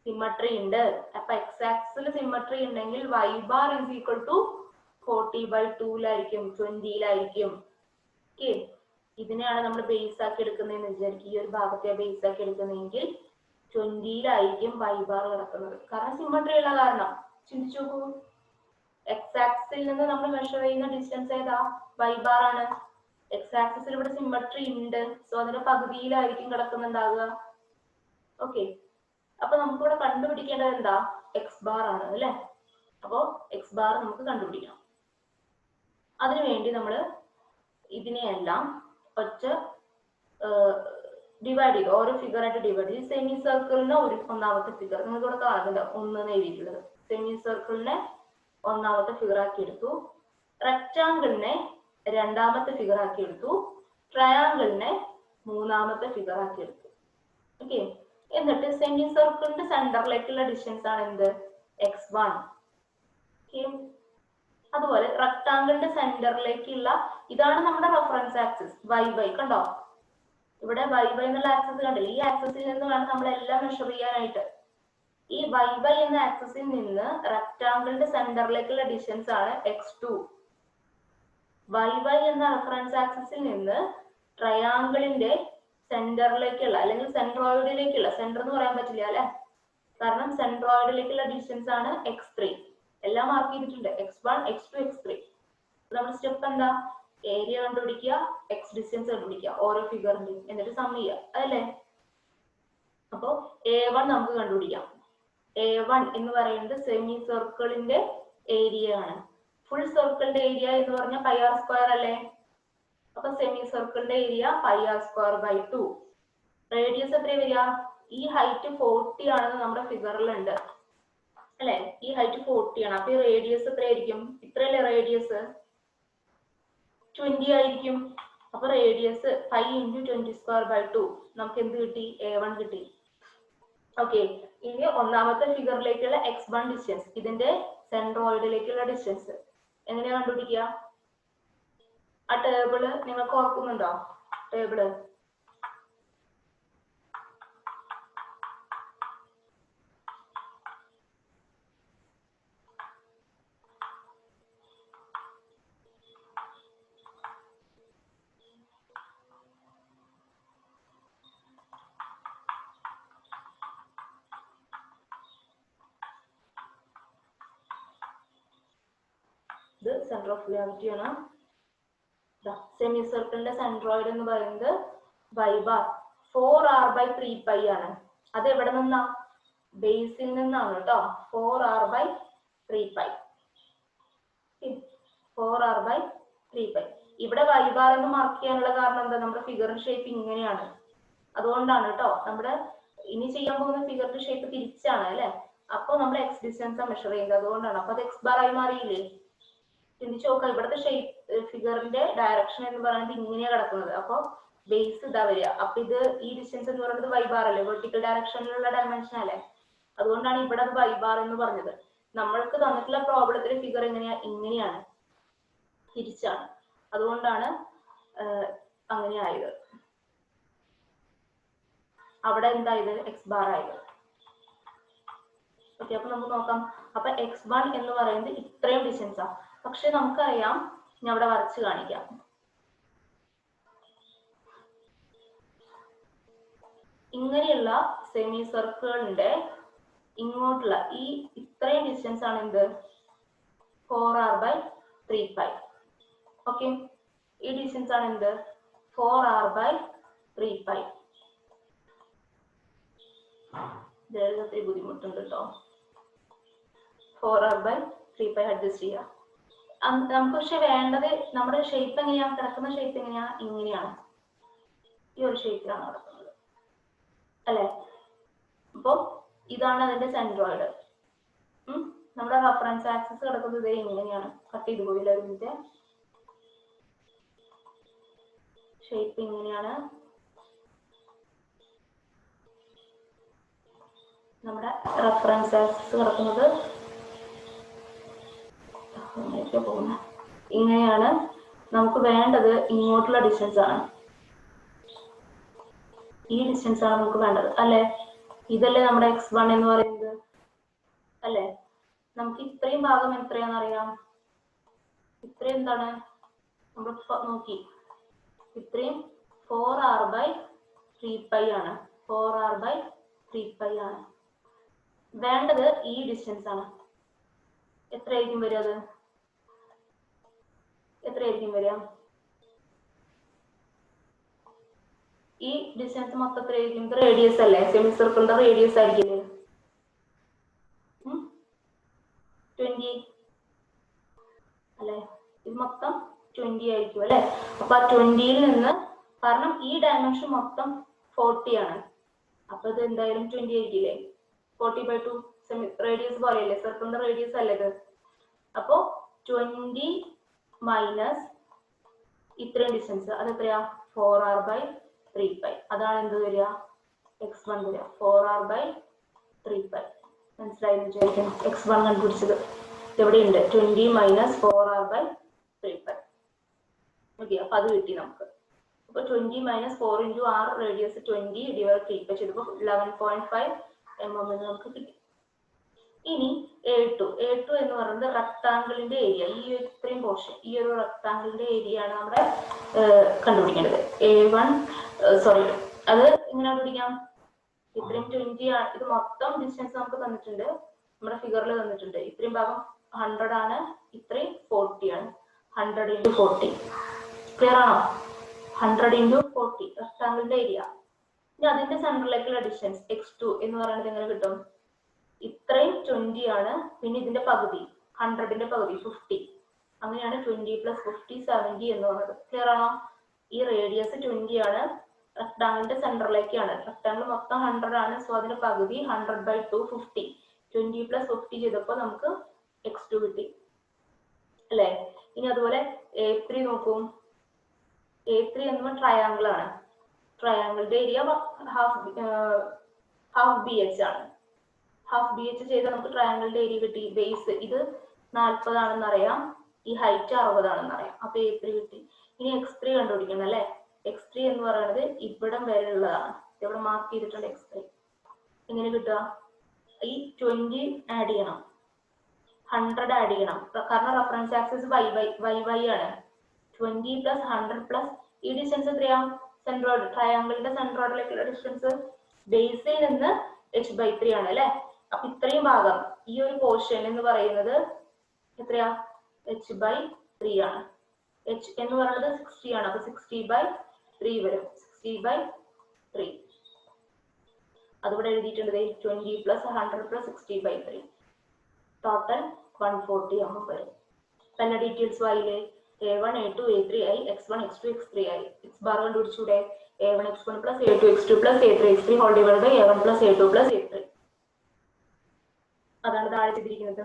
സിമ്മട്രി ഉണ്ട്. അപ്പൊ എക്സ് ആക്സിസിൽ സിമ്മട്രി ഉണ്ടെങ്കിൽ y bar is equal to 40/2 20 okay, ഇതിനെയാണ് നമ്മൾ ബേസ് ആക്കി എടുക്കുന്നതെന്ന് വിചാരിക്കും. ഈ ഒരു ഭാഗത്തെ ബേസ് ആക്കി എടുക്കുന്നതെങ്കിൽ 20 y ബാർ കിടക്കുന്നത്. കാരണം സിമ്മട്രി ഉള്ള കാരണം. ചിന്തിച്ചു നോക്കൂ, എക്സ് ആക്സിസിൽ നിന്ന് നമ്മൾ മെഷർ ചെയ്യുന്ന ഡിസ്റ്റൻസ് ഏതാ? y ബാർ ആണ്. എക്സ് ആക്സിസിൽ ഇവിടെ സിമ്മട്രി ഉണ്ട്. സോ അതിന്റെ പകുതിയിലായിരിക്കും കിടക്കുന്നുണ്ടാവുക. ഓക്കെ, അപ്പൊ നമുക്ക് ഇവിടെ കണ്ടുപിടിക്കേണ്ടത് എന്താ? എക്സ് ബാർ ആണ് അല്ലെ. അപ്പോ എക്സ് ബാർ നമുക്ക് കണ്ടുപിടിക്കണം. അതിനുവേണ്ടി നമ്മൾ ഇതിനെയെല്ലാം ഒറ്റ ഡിവൈഡ് ചെയ്തു, ഓരോ ഫിഗർ ആയിട്ട് ഡിവൈഡ് ചെയ്തു. സെമി സർക്കിളിന് ഒന്നാമത്തെ ഫിഗർ നിങ്ങൾക്ക് ഇവിടെ കാണുന്നുണ്ട്, 1 എഴുതിയിട്ടുള്ളത്. സെമി സർക്കിളിനെ ഒന്നാമത്തെ ഫിഗർ ആക്കി എടുത്തു, റെക്ടാങ്കിളിനെ രണ്ടാമത്തെ ഫിഗർ ആക്കി എടുത്തു, ട്രയാങ്കിളിനെ മൂന്നാമത്തെ ഫിഗർ ആക്കി എടുത്തു. ഓക്കെ, എന്നിട്ട് സെമി സർക്കിളിന്റെ സെന്ററിലേക്കുള്ള ഡിസ്റ്റൻസ് ആണ് എന്ത്? x1. ഓക്കെ, അതുപോലെ റെക്ടാങ്കിളിന്റെ സെന്ററിലേക്കുള്ള ഇതാണ് നമ്മുടെ റെഫറൻസ് ആക്സിസ് y കണ്ടോ? ഇവിടെ y എന്നുള്ള ആക്സിസ് കണ്ടില്ലേ? ഈ ആക്സിസിൽ നിന്ന് വേണം നമ്മൾ എല്ലാം മെഷർ ചെയ്യാനായിട്ട്. ഈ y എന്ന ആക്സിസിൽ നിന്ന് റെക്ടാങ്കിളിന്റെ സെന്ററിലേക്കുള്ള ഡിസ്റ്റൻസ് ആണ് x2. y എന്ന റെഫറൻസ് ആക്സിസിൽ നിന്ന് ട്രയാങ്കിളിന്റെ സെന്ററിലേക്കുള്ള അല്ലെങ്കിൽ സെൻട്രോയിഡിലേക്കുള്ള, സെന്റർ എന്ന് പറയാൻ പറ്റില്ല അല്ലെ, കാരണം സെൻട്രോയിഡിലേക്കുള്ള ഡിസ്റ്റൻസ് ആണ് x3. എല്ലാം മാർക്ക് ചെയ്തിട്ടുണ്ട്, x1 x2 x3. നമ്മുടെ സ്റ്റെപ്പ് എന്താ? ഏരിയ കണ്ടുപിടിക്കുക, എക്സ് ഡിസ്റ്റൻസ് കണ്ടുപിടിക്കുക ഓരോ ഫിഗറിന്റെയും, എന്നിട്ട് സം ചെയ്യുക അതല്ലേ. അപ്പോ A1 നമുക്ക് കണ്ടുപിടിക്കാം. A1 എന്ന് പറയുന്നത് സെമി സർക്കിളിന്റെ ഏരിയ ആണ്. ഫുൾ സർക്കിളിന്റെ ഏരിയ എന്ന് പറഞ്ഞാൽ πr² അല്ലേ. അപ്പൊ സെമി സർക്കിളിന്റെ ഏരിയ πr²/2. റേഡിയസ് എത്ര വരിക? ഈ ഹൈറ്റ് 40 ആണെന്ന് നമ്മുടെ ഫിഗറിലുണ്ട് അല്ലെ. ഈ ഹൈറ്റ് 40 ആണ്. അപ്പൊ ഈ റേഡിയസ് എത്രയായിരിക്കും? ഇത്രയല്ലേ റേഡിയസ്? 20 ആയിരിക്കും. അപ്പൊ റേഡിയസ് 5 × 20² നമുക്ക് എന്ത് കിട്ടി? A1 കിട്ടി. ഓക്കെ, ഇനി ഒന്നാമത്തെ ഫിഗറിലേക്കുള്ള x1 ഡിസ്റ്റൻസ്, ഇതിന്റെ സെൻട്രോയിഡിലേക്കുള്ള ഡിസ്റ്റൻസ് എങ്ങനെയാ കണ്ടുപിടിക്കുക? ആ ടേബിള് നിങ്ങൾക്ക് ഓർക്കുന്നുണ്ടോ? ടേബിള് ഇത് സെന്റർ ഓഫ് ഗ്രാവിറ്റി ആണ്. സെമി സർക്കിളിന്റെ സെൻട്രോയിഡ് എന്ന് പറയുന്നത് y ബാർ 4r/3π ആണ്. അത് എവിടെ നിന്നാ? ബേസിൽ നിന്നാണ് കേട്ടോ. 4r/3π. 4r/3π. ഇവിടെ y ബാർ എന്ന് മാർക്ക് ചെയ്യാനുള്ള കാരണം എന്താ? നമ്മുടെ ഫിഗർ ഷേപ്പ് ഇങ്ങനെയാണ്, അതുകൊണ്ടാണ് കേട്ടോ. നമ്മുടെ ഇനി ചെയ്യാൻ പോകുന്ന ഫിഗറിന്റെ ഷേപ്പ് തിരിച്ചാണ് അല്ലെ. അപ്പൊ നമ്മൾ എക്സ് ഡിസ്റ്റൻസ് മെഷർ ചെയ്യുന്നത്, അതുകൊണ്ടാണ്. അപ്പൊ അത് എക്സ് ബാർ ആയി മാറിയില്ലേ? ചിന്തിച്ചു നോക്കാം. ഇവിടുത്തെ ഷേപ്പ് ഫിഗറിന്റെ ഡയറക്ഷൻ എന്ന് പറയുന്നത് ഇങ്ങനെയാ കിടക്കുന്നത്. അപ്പൊ ബേസ് ഇതാ വരിക. അപ്പൊ ഇത് ഈ ഡിസ്റ്റൻസ് എന്ന് പറയുന്നത് വൈ ബാർ അല്ലേ, വെർട്ടിക്കൽ ഡയറക്ഷനിലുള്ള ഡയമെൻഷൻ അല്ലേ. അതുകൊണ്ടാണ് ഇവിടെ അത് വൈ ബാർ എന്ന് പറഞ്ഞത്. നമ്മൾക്ക് തന്നിട്ടുള്ള പ്രോബ്ലത്തിലെ ഫിഗർ എങ്ങനെയാ, ഇങ്ങനെയാണ്, തിരിച്ചാണ്. അതുകൊണ്ടാണ് അങ്ങനെ ആയത്. അവിടെ എന്തായത്, എക്സ് ബാർ ആയത്. ഓക്കെ, അപ്പൊ നമുക്ക് നോക്കാം. അപ്പൊ x1 എന്ന് പറയുന്നത് ഇത്രയും ഡിസ്റ്റൻസാ. പക്ഷെ നമുക്കറിയാം, ഞാൻ അവിടെ വരച്ച് കാണിക്കാം. ഇങ്ങനെയുള്ള സെമി സർക്കിളിന്റെ ഇങ്ങോട്ടുള്ള ഈ ഇത്രയും ഡിസ്റ്റൻസ് ആണ് എന്ത്, 4r/3π. ഓക്കെ, ഈ ഡിസ്റ്റൻസ് ആണ് എന്ത്, 4r/3π. ഇതെഴുതത്തിൽ ബുദ്ധിമുട്ടുണ്ട് കേട്ടോ. 4r/3π അഡ്ജസ്റ്റ് ചെയ്യാം നമുക്ക്. പക്ഷെ വേണ്ടത് നമ്മുടെ ഷേപ്പ് എങ്ങനെയാ, കിടക്കുന്ന ഷേപ്പ് എങ്ങനെയാ, ഇങ്ങനെയാണ്. ഈ ഒരു ഷേപ്പിലാണ് കിടക്കുന്നത് അല്ലെ. അപ്പൊ ഇതാണ് അതിന്റെ സെൻട്രോയിഡ്. നമ്മുടെ റഫറൻസ് ആക്സിസ് കിടക്കുന്നത് ഇതേ ഇങ്ങനെയാണ്. കട്ട് ചെയ്ത് പോയില്ല ഇതിന്റെ ഷേപ്പ് ഇങ്ങനെയാണ്. നമ്മുടെ റഫറൻസ് ആക്സിസ് കിടക്കുന്നത് ഇങ്ങനെയാണ്. നമുക്ക് വേണ്ടത് ഇങ്ങോട്ടുള്ള ഡിസ്റ്റൻസ് ആണ്. ഈ ഡിസ്റ്റൻസ് ആണ് നമുക്ക് വേണ്ടത് അല്ലെ. ഇതല്ലേ നമ്മുടെ x1 എന്ന് പറയുന്നത് അല്ലെ. നമുക്ക് ഇത്രയും ഭാഗം എത്രയാണെന്ന് അറിയാം. ഇത്രയും എന്താണ് നമ്മൾ നോക്കി, ഇത്രയും 4r/3π ആണ്. 4r/3π ആണ്. വേണ്ടത് ഈ ഡിസ്റ്റൻസ് ആണ്. എത്രയായിരിക്കും വരിക, അത് എത്രയായിരിക്കും വരിക? ഈ ഡിസ്റ്റൻസ് മൊത്തം എത്രയായിരിക്കും? ഇത് റേഡിയസ് അല്ലേ, സെമി സർക്കിളിന്റെ റേഡിയസ് ആയിരിക്കില്ലേ 20 അല്ലെ. ഇത് മൊത്തം 20 ആയിരിക്കും അല്ലെ. അപ്പൊ ആ 20യിൽ നിന്ന്, കാരണം ഈ ഡയമെൻഷൻ മൊത്തം 40 ആണ്, അപ്പൊ ഇത് എന്തായാലും 20 ആയിരിക്കില്ലേ. 40/2 സെമി റേഡിയസ് പോലെയല്ലേ, സർക്കിളിന്റെ റേഡിയസ് അല്ലേ ഇത്. അപ്പോ 20 മൈനസ് ഇത്രയും ഡിസ്റ്റൻസ്, അത് എത്രയാ, 4r/3π. അതാണ് എന്ത് വരിക, x1 വരിക. 4r/3π. മനസ്സിലായെന്ന് വിചാരിക്കുന്നു. x1 കണ്ടുപിടിച്ചത് എവിടെയുണ്ട്, 20 മൈനസ് 4r/3π. ഓക്കെ, അപ്പൊ അത് കിട്ടി നമുക്ക്. അപ്പൊ 20 minus 4 into r radius 20 divide 3π ചെയ്തപ്പോൾ 11.5 mm നമുക്ക് കിട്ടി. ഇനി A2 എന്ന് പറയുന്നത് റെക്ടാങ്കിളിന്റെ ഏരിയ. ഈ ഇത്രയും പോർഷൻ, ഈ ഒരു റെക്ടാങ്കിളിന്റെ ഏരിയ ആണ് നമ്മുടെ കണ്ടുപിടിക്കേണ്ടത്. അത് എങ്ങനെ കണ്ടുപിടിക്കാം? ഇത്രയും 20 ആണ്. ഇത് മൊത്തം ഡിസ്റ്റൻസ് നമുക്ക് തന്നിട്ടുണ്ട്, നമ്മുടെ ഫിഗറിൽ തന്നിട്ടുണ്ട്. ഇത്രയും ഭാഗം 100 ആണ്, ഇത്രയും 40 ആണ്. 100 × 40 ക്ലിയർ ആണോ? 100 × 40 റെക്ടാങ്കിളിന്റെ ഏരിയ. ഇനി അതിന്റെ സെന്ററിലേക്കുള്ള ഡിസ്റ്റൻസ് x2 എന്ന് പറയുന്നത് എങ്ങനെ കിട്ടും? ഇത്രയും 20 ആണ്, പിന്നെ ഇതിന്റെ പകുതി 100ന്റെ പകുതി 50. അങ്ങനെയാണ് 20 + 50 70 എന്ന് പറയുന്നത്. ക്ലിയർ ആണോ? ഈ റേഡിയസ് 20 ആണ്, റെക്ടാങ്കിളിന്റെ സെന്ററിലേക്കാണ്. റെക്ടാങ്കിൾ മൊത്തം 100 ആണ്, സോ അതിന്റെ പകുതി 100/2 50. 20 + 50 ചെയ്തപ്പോൾ നമുക്ക് x2 കിട്ടി അല്ലെ. ഇനി അതുപോലെ A3 നോക്കൂ. A3 എന്ന ട്രയാങ്കിൾ ആണ്. ട്രയാങ്കിളിന്റെ ഏരിയ ഹാഫ് BH ആണ്. ഹാഫ് BH ചെയ്താൽ നമുക്ക് ട്രയാങ്കിളിന്റെ ഏരിയ കിട്ടി. ബേസ് ഇത് 40 ആണെന്ന് അറിയാം, ഈ ഹൈറ്റ് 60 ആണെന്ന് അറിയാം. അപ്പൊ A3 കിട്ടി. ഇനി x3 കണ്ടുപിടിക്കണം അല്ലെ. x3 എന്ന് പറയുന്നത് ഇവിടം വരെ ഉള്ളതാണ്. ഇവിടെ മാർക്ക് ചെയ്തിട്ടുണ്ട് x3. എങ്ങനെ കിട്ടുക? ഈ 20 ആഡ് ചെയ്യണം, 100 ആഡ് ചെയ്യണം, കാരണം റെഫറൻസ് ആക്സിസ് y ആണ്. 20 + 100 + ഈ ഡിസ്റ്റൻസ് എത്രയാ? സെൻട്രോയിഡ്, ട്രയാങ്കിളിന്റെ സെൻട്രോയിഡിലേക്കുള്ള ഡിസ്റ്റൻസ് ബേസിൽ നിന്ന് h/3 ആണ് അല്ലെ. അപ്പൊ ഇത്രയും ഭാഗം, ഈ ഒരു പോർഷൻ എന്ന് പറയുന്നത് എത്രയാ? h/3 ആണ്. h എന്ന് പറയുന്നത് 60 ആണ്. അപ്പൊ 60/3 വരും. 60/3 അതിവിടെ എഴുതിയിട്ടുണ്ട്. 20 + 100 + 60/3 ടോട്ടൽ 140 ആകുമ്പോൾ വരും. പല ഡീറ്റെയിൽസ് ആയില്ലേ. A1 A2 A3 ആയി, x1 x2 x3 ആയി. x ബാർ കണ്ടുപിടിച്ചൂടെ? a1x1 plus a2x2 plus a3x3 whole divided by a1 plus a2 plus a3. അതാണ് താഴെ ചെയ്തിരിക്കുന്നത്.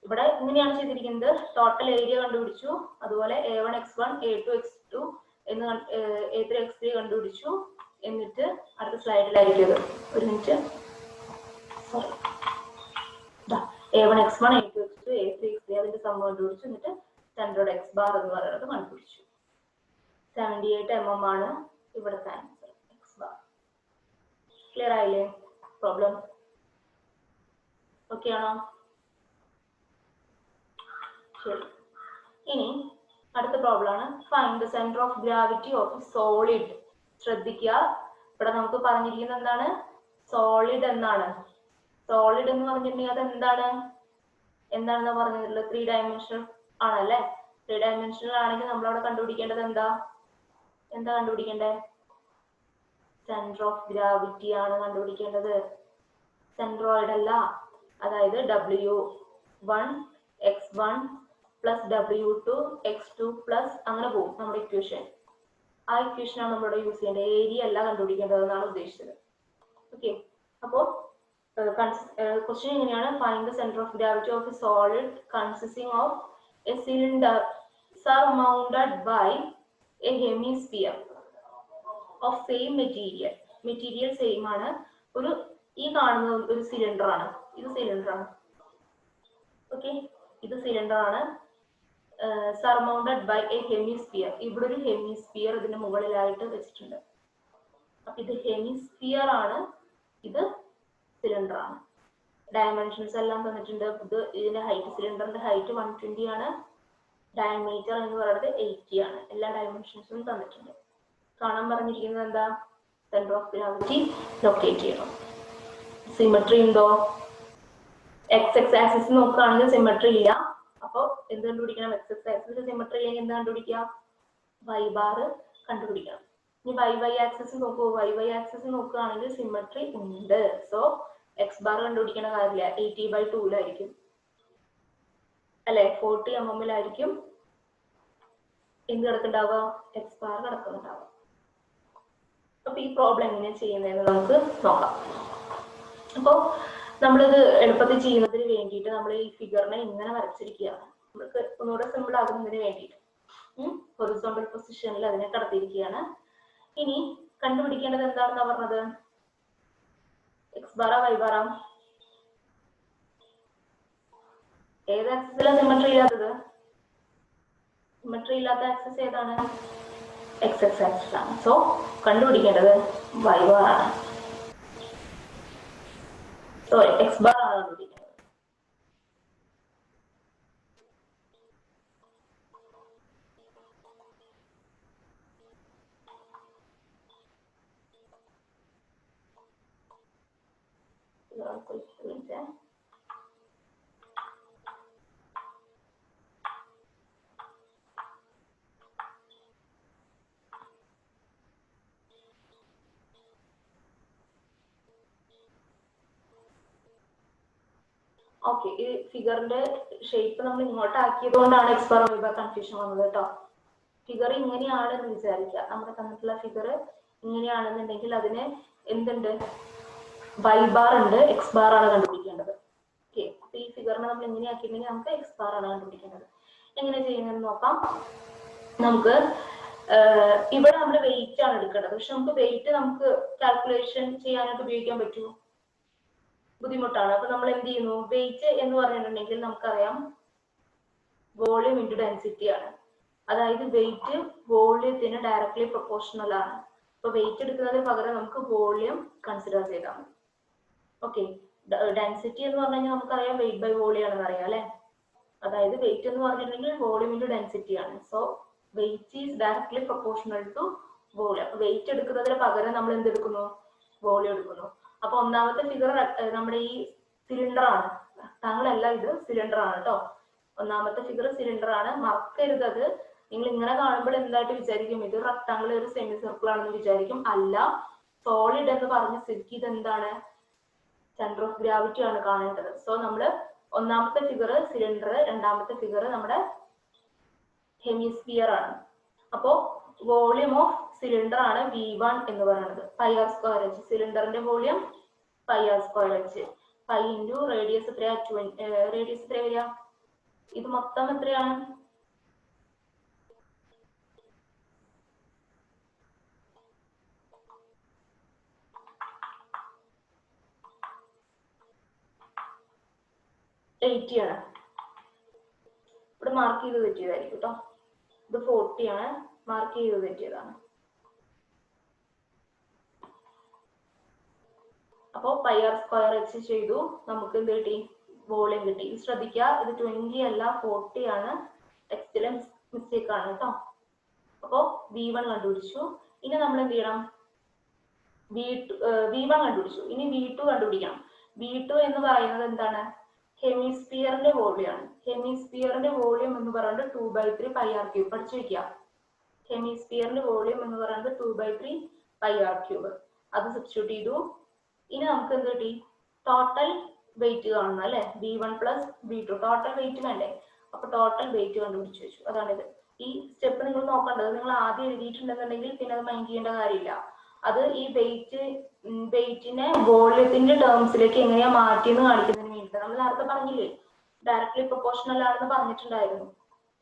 ഇവിടെ ഇങ്ങനെയാണ് ചെയ്തിരിക്കുന്നത്. ടോട്ടൽ ഏരിയ കണ്ടുപിടിച്ചു, അതുപോലെ a1x1 a2x2 എന്ന് a3x3 കണ്ടുപിടിച്ചു. എന്നിട്ട് അടുത്ത സ്ലൈഡിലായിരിക്കും ഒരു minute, sorry, a1x1 a2x2 a3x3 അതിന്റെ സംഭവം കണ്ടുപിടിച്ചു. എന്നിട്ട് സെൻട്രോഡ് x ബാർ എന്ന് പറയുന്നത് കണ്ടുപിടിച്ചു. 78 mm ആണ് ഇവിടുത്തെ ആൻസർ, x ബാർ. ക്ലിയർ ആയില്ലേ? പ്രോബ്ലം ഓക്കെ ആണോ? ശരി. ഇനി അടുത്ത പ്രോബ്ലം ആണ് find the centre of gravity of solid. ശ്രദ്ധിക്കുക, ഇവിടെ നമുക്ക് പറഞ്ഞിരിക്കുന്നത് എന്താണ്? സോളിഡ് എന്നാണ്. സോളിഡ് എന്ന് പറഞ്ഞിട്ടുണ്ടെങ്കിൽ അത് എന്താണെന്ന് പറഞ്ഞിട്ടുള്ളത്? 3 dimensional ആണല്ലേ. 3 dimensional ആണെങ്കിൽ നമ്മളവിടെ കണ്ടുപിടിക്കേണ്ടത് എന്താ കണ്ടുപിടിക്കേണ്ടത്? സെന്റർ ഓഫ് ഗ്രാവിറ്റി ആണ് കണ്ടുപിടിക്കേണ്ടത്, സെൻട്രോയിഡ് അല്ല. അതായത് W1 x1 plus W2 x2 plus അങ്ങനെ പോകും നമ്മുടെ ഇക്വേഷൻ. ആ ഇക്വേഷനാണ് നമ്മളിവിടെ യൂസ് ചെയ്യേണ്ടത്, ഏരിയ അല്ല കണ്ടുപിടിക്കേണ്ടത് എന്നാണ് ഉദ്ദേശിച്ചത്. ഓക്കെ, അപ്പോൾ ക്വസ്റ്റ്യൻ എങ്ങനെയാണ്? Find the centre of gravity of A solid consisting of A cylinder surmounted by a hemisphere of same material. Material same ആണ്. ഈ കാണുന്ന ഒരു സിലിണ്ടർ ആണ്, ഇത് സിലിണ്ടർ ആണ്. ഓക്കെ, ഇത് സിലിണ്ടർ ആണ്. സർമൗണ്ടഡ് ബൈ എ ഹെമിസ്ഫിയർ. ഇവിടെ ഒരു ഹെമിസ്ഫിയർ ഇതിന്റെ മുകളിലായിട്ട് വെച്ചിട്ടുണ്ട്. അപ്പൊ ഇത് ഹെമിസ്ഫിയർ ആണ്, ഇത് സിലിണ്ടർ ആണ്. ഡയമെൻഷൻസ് എല്ലാം തന്നിട്ടുണ്ട്. ഇതിന്റെ ഹൈറ്റ്, സിലിണ്ടറിന്റെ ഹൈറ്റ് 120 ആണ്, ഡയമീറ്റർ എന്ന് പറയുന്നത് 80 ആണ്. എല്ലാ ഡയമെൻഷൻസും തന്നിട്ടുണ്ട്. കാണാൻ പറഞ്ഞിരിക്കുന്നത് എന്താ? സെന്റർ ഓഫ് ഗ്രാവിറ്റി ലൊക്കേറ്റ് ചെയ്യണം. സിമെട്രി ഉണ്ടോ? എക്സ് ആക്സിസ് നോക്കുകയാണെങ്കിൽ സിമെട്രി ഇല്ല. അപ്പോൾ എന്ത് കണ്ടുപിടിക്കണം? എക്സ് ആക്സിസ് സിമെട്രി ഇല്ലെങ്കിൽ എന്ത് കണ്ടുപിടിക്കുക? വൈ ബാർ കണ്ടുപിടിക്കണം. ഇനി വൈ ആക്സിസ് നോക്കൂ. വൈ ആക്സിസ് നോക്കുകയാണെങ്കിൽ സിമെട്രി ഉണ്ട്. സോ എക്സ് ബാർ കണ്ടുപിടിക്കണ കാര്യമില്ല. 80/2 അല്ലെ, 40 mm എന്ത് കിടക്കുന്നുണ്ടാവുക? X bar കിടക്കുന്നുണ്ടാവുക. അപ്പൊ ഈ പ്രോബ്ലം എങ്ങനെയാണ് ചെയ്യുന്നതെന്ന് നമുക്ക് നോക്കാം. അപ്പോൾ നമ്മളിത് എളുപ്പത്തിൽ ചെയ്യുന്നതിന് വേണ്ടിയിട്ട് നമ്മൾ ഈ ഫിഗറിനെ ഇങ്ങനെ വരച്ചിരിക്കുകയാണ്. നമുക്ക് ഒന്നുകൂടെ സിമ്പിൾ ആകുന്നതിന് വേണ്ടിയിട്ട് ഹൊറിസോണ്ടൽ പൊസിഷനിൽ അതിനെ കടത്തിയിരിക്കുകയാണ്. ഇനി കണ്ടുപിടിക്കേണ്ടത് എന്താണെന്നാ പറഞ്ഞത്? എക്സ് ബാറാ വൈ ബാറാ? ഏത് ആക്സിസിലാണ് സിമെട്രി ഇല്ലാത്തത്? സിമെട്രി ഇല്ലാത്ത ആക്സിസ് ഏതാണ്? എക്സ് ആക്സിസ് ആണ്. സോ കണ്ടുപിടിക്കേണ്ടത് വൈ ബാർ ആണ്. സോറി, എക്സ് ബാർ ആണ് കണ്ടുപിടിക്കേണ്ടത്. ഓക്കെ, ഈ ഫിഗറിന്റെ ഷേപ്പ് നമ്മൾ ഇങ്ങോട്ട് ആക്കിയത് കൊണ്ടാണ് x bar y bar confusion വന്നത് കേട്ടോ. ഫിഗർ ഇങ്ങനെയാണെന്ന് വിചാരിക്കുക. നമ്മുടെ തന്നിട്ടുള്ള ഫിഗർ ഇങ്ങനെയാണെന്നുണ്ടെങ്കിൽ അതിന് എന്തുണ്ട്? വൈ ബാർ ഉണ്ട്, എക്സ് ബാർ ആണ് കണ്ടുപിടിക്കേണ്ടത്. ഓക്കെ, അപ്പൊ ഈ ഫിഗറിനെ നമ്മൾ ഇങ്ങനെ ആക്കിയിട്ടുണ്ടെങ്കിൽ നമുക്ക് എക്സ് ബാർ ആണ് കണ്ടുപിടിക്കേണ്ടത്. എങ്ങനെ ചെയ്യുന്നതെന്ന് നോക്കാം. നമുക്ക് ഇവിടെ നമ്മൾ വെയിറ്റ് ആണ് എടുക്കേണ്ടത്. പക്ഷെ നമുക്ക് വെയിറ്റ് നമുക്ക് കാൽക്കുലേഷൻ ചെയ്യാനായിട്ട് ഉപയോഗിക്കാൻ പറ്റുമോ? ബുദ്ധിമുട്ടാണ്. അപ്പൊ നമ്മൾ എന്ത് ചെയ്യുന്നു? വെയിറ്റ് എന്ന് പറഞ്ഞിട്ടുണ്ടെങ്കിൽ നമുക്കറിയാം വോളിയം ഇൻറ്റു ഡെൻസിറ്റി ആണ്. അതായത് വെയിറ്റ് വോളിയത്തിന് ഡയറക്ട്ലി പ്രൊപ്പോർഷണൽ ആണ്. അപ്പൊ വെയിറ്റ് എടുക്കുന്നതിന് പകരം നമുക്ക് വോളിയം കൺസിഡർ ചെയ്താൽ മതി. ഓക്കെ, ഡെൻസിറ്റി എന്ന് പറഞ്ഞു കഴിഞ്ഞാൽ നമുക്കറിയാം വെയിറ്റ് ബൈ വോളിയം ആണെന്ന് അറിയാം അല്ലെ. അതായത് വെയിറ്റ് എന്ന് പറഞ്ഞിട്ടുണ്ടെങ്കിൽ വോളിയം ഇൻറ്റു ഡെൻസിറ്റി ആണ്. So weight is directly proportional to volume. അപ്പൊ വെയിറ്റ് എടുക്കുന്നതിന് പകരം നമ്മൾ എന്തെടുക്കുന്നു? വോളിയം എടുക്കുന്നു. അപ്പൊ ഒന്നാമത്തെ ഫിഗർ നമ്മുടെ ഈ സിലിണ്ടർ ആണ്, റെക്ടാങ്കിൾ അല്ല, ഇത് സിലിണ്ടർ ആണ് കേട്ടോ. ഒന്നാമത്തെ ഫിഗർ സിലിണ്ടർ ആണ്, മറക്കരുത്. അത് നിങ്ങൾ ഇങ്ങനെ കാണുമ്പോൾ എന്തായിട്ട് വിചാരിക്കും? ഇത് റെക്ടാങ്കിൾ ഒരു സെമി സർക്കിൾ ആണെന്ന് വിചാരിക്കും. അല്ല, സോളിഡ് എന്ന് പറഞ്ഞ സ്ഥിതിക്ക് ഇത് എന്താണ്? സെന്റർ ഓഫ് ഗ്രാവിറ്റി ആണ് കാണേണ്ടത്. സോ നമ്മള് ഒന്നാമത്തെ ഫിഗർ സിലിണ്ടർ, രണ്ടാമത്തെ ഫിഗർ നമ്മുടെ ഹെമിസ്ഫിയർ ആണ്. അപ്പോ വോളിയം ഓഫ് സിലിണ്ടർ ആണ് V1 എന്ന് പറയുന്നത്. പൈ ആർ സ്ക്വയർ എച്ച്, സിലിണ്ടറിന്റെ volume pi r square h. Pi into radius എത്രയാ? റേഡിയസ് എത്രയാ വരിക? ഇത് മൊത്തം എത്രയാണ്? ആണ്. ഇവിടെ മാർക്ക് ചെയ്ത് തെറ്റിയതായിരിക്കും കേട്ടോ. ഇത് 40 ആണ്, മാർക്ക് ചെയ്ത് തെറ്റിയതാണ്. അപ്പോൾ പൈ ആർ സ്ക്വയർ എച്ച് ചെയ്തു, നമുക്ക് എന്ത് കിട്ടി? വോളിയം കിട്ടി. ശ്രദ്ധിക്കുക, ഇത് 20 അല്ല 40 ആണ്. ടെക്സ്റ്റിലെ മിസ്റ്റേക്ക് ആണ് കേട്ടോ. അപ്പോൾ V1 കണ്ടുപിടിച്ചു. ഇനി നമ്മൾ എന്ത് ചെയ്യണം? V1 കണ്ടുപിടിച്ചു. ഇനി V2 കണ്ടുപിടിക്കണം. V2 എന്ന് പറയുന്നത് എന്താണ്? ഹെമിസ്ഫിയറിന്റെ വോളിയം ആണ്. ഹെമിസ്ഫിയറിന്റെ വോളിയം എന്ന് പറയുന്നത് 2/3 പൈ ആർ ക്യൂബ്. പഠിച്ചു വെക്കുക. ഹെമിസ്ഫിയറിന്റെ വോളിയം എന്ന് പറയുന്നത് 2/3 പൈ ആർ ക്യൂബ്. അത് സബ്സ്റ്റിറ്റ്യൂട്ട് ചെയ്തു. ഇനി നമുക്ക് എന്ത് കിട്ടി? ടോട്ടൽ വെയിറ്റ് കാണണം അല്ലെ? V1 plus V2 total wait വേണ്ടേ? അപ്പൊ ടോട്ടൽ വെയിറ്റ് കണ്ടുപിടിച്ചു വെച്ചു. അതാണിത്. ഈ സ്റ്റെപ്പ് നിങ്ങൾ നോക്കേണ്ടത്, നിങ്ങൾ ആദ്യം എഴുതിയിട്ടുണ്ടെന്നുണ്ടെങ്കിൽ പിന്നെ അത് മൈൻഡ് ചെയ്യേണ്ട കാര്യമില്ല. അത് ഈ വെയിറ്റിനെ വോളിയത്തിന്റെ ടേംസിലേക്ക് എങ്ങനെയാ മാറ്റിയെന്ന് കാണിക്കുന്നതിന് വേണ്ടി. നമ്മൾ നേരത്തെ പറഞ്ഞില്ലേ, ഡയറക്ട്ലി പ്രൊപ്പോർഷണൽ ആണെന്ന് പറഞ്ഞിട്ടുണ്ടായിരുന്നു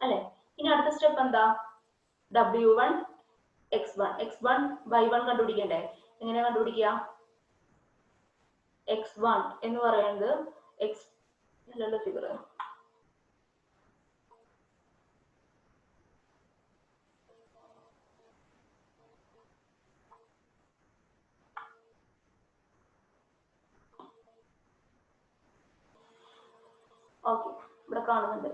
അല്ലെ? ഇനി അടുത്ത സ്റ്റെപ്പ് എന്താ? W1 x1 x1 y1 കണ്ടുപിടിക്കണ്ടേ? എങ്ങനെയാ കണ്ടുപിടിക്കുക? x1 എന്ന് പറയുന്നത് x അല്ലല്ലോ ഫിഗർ, ഓക്കെ ഇവിടെ കാണുന്നുണ്ട്.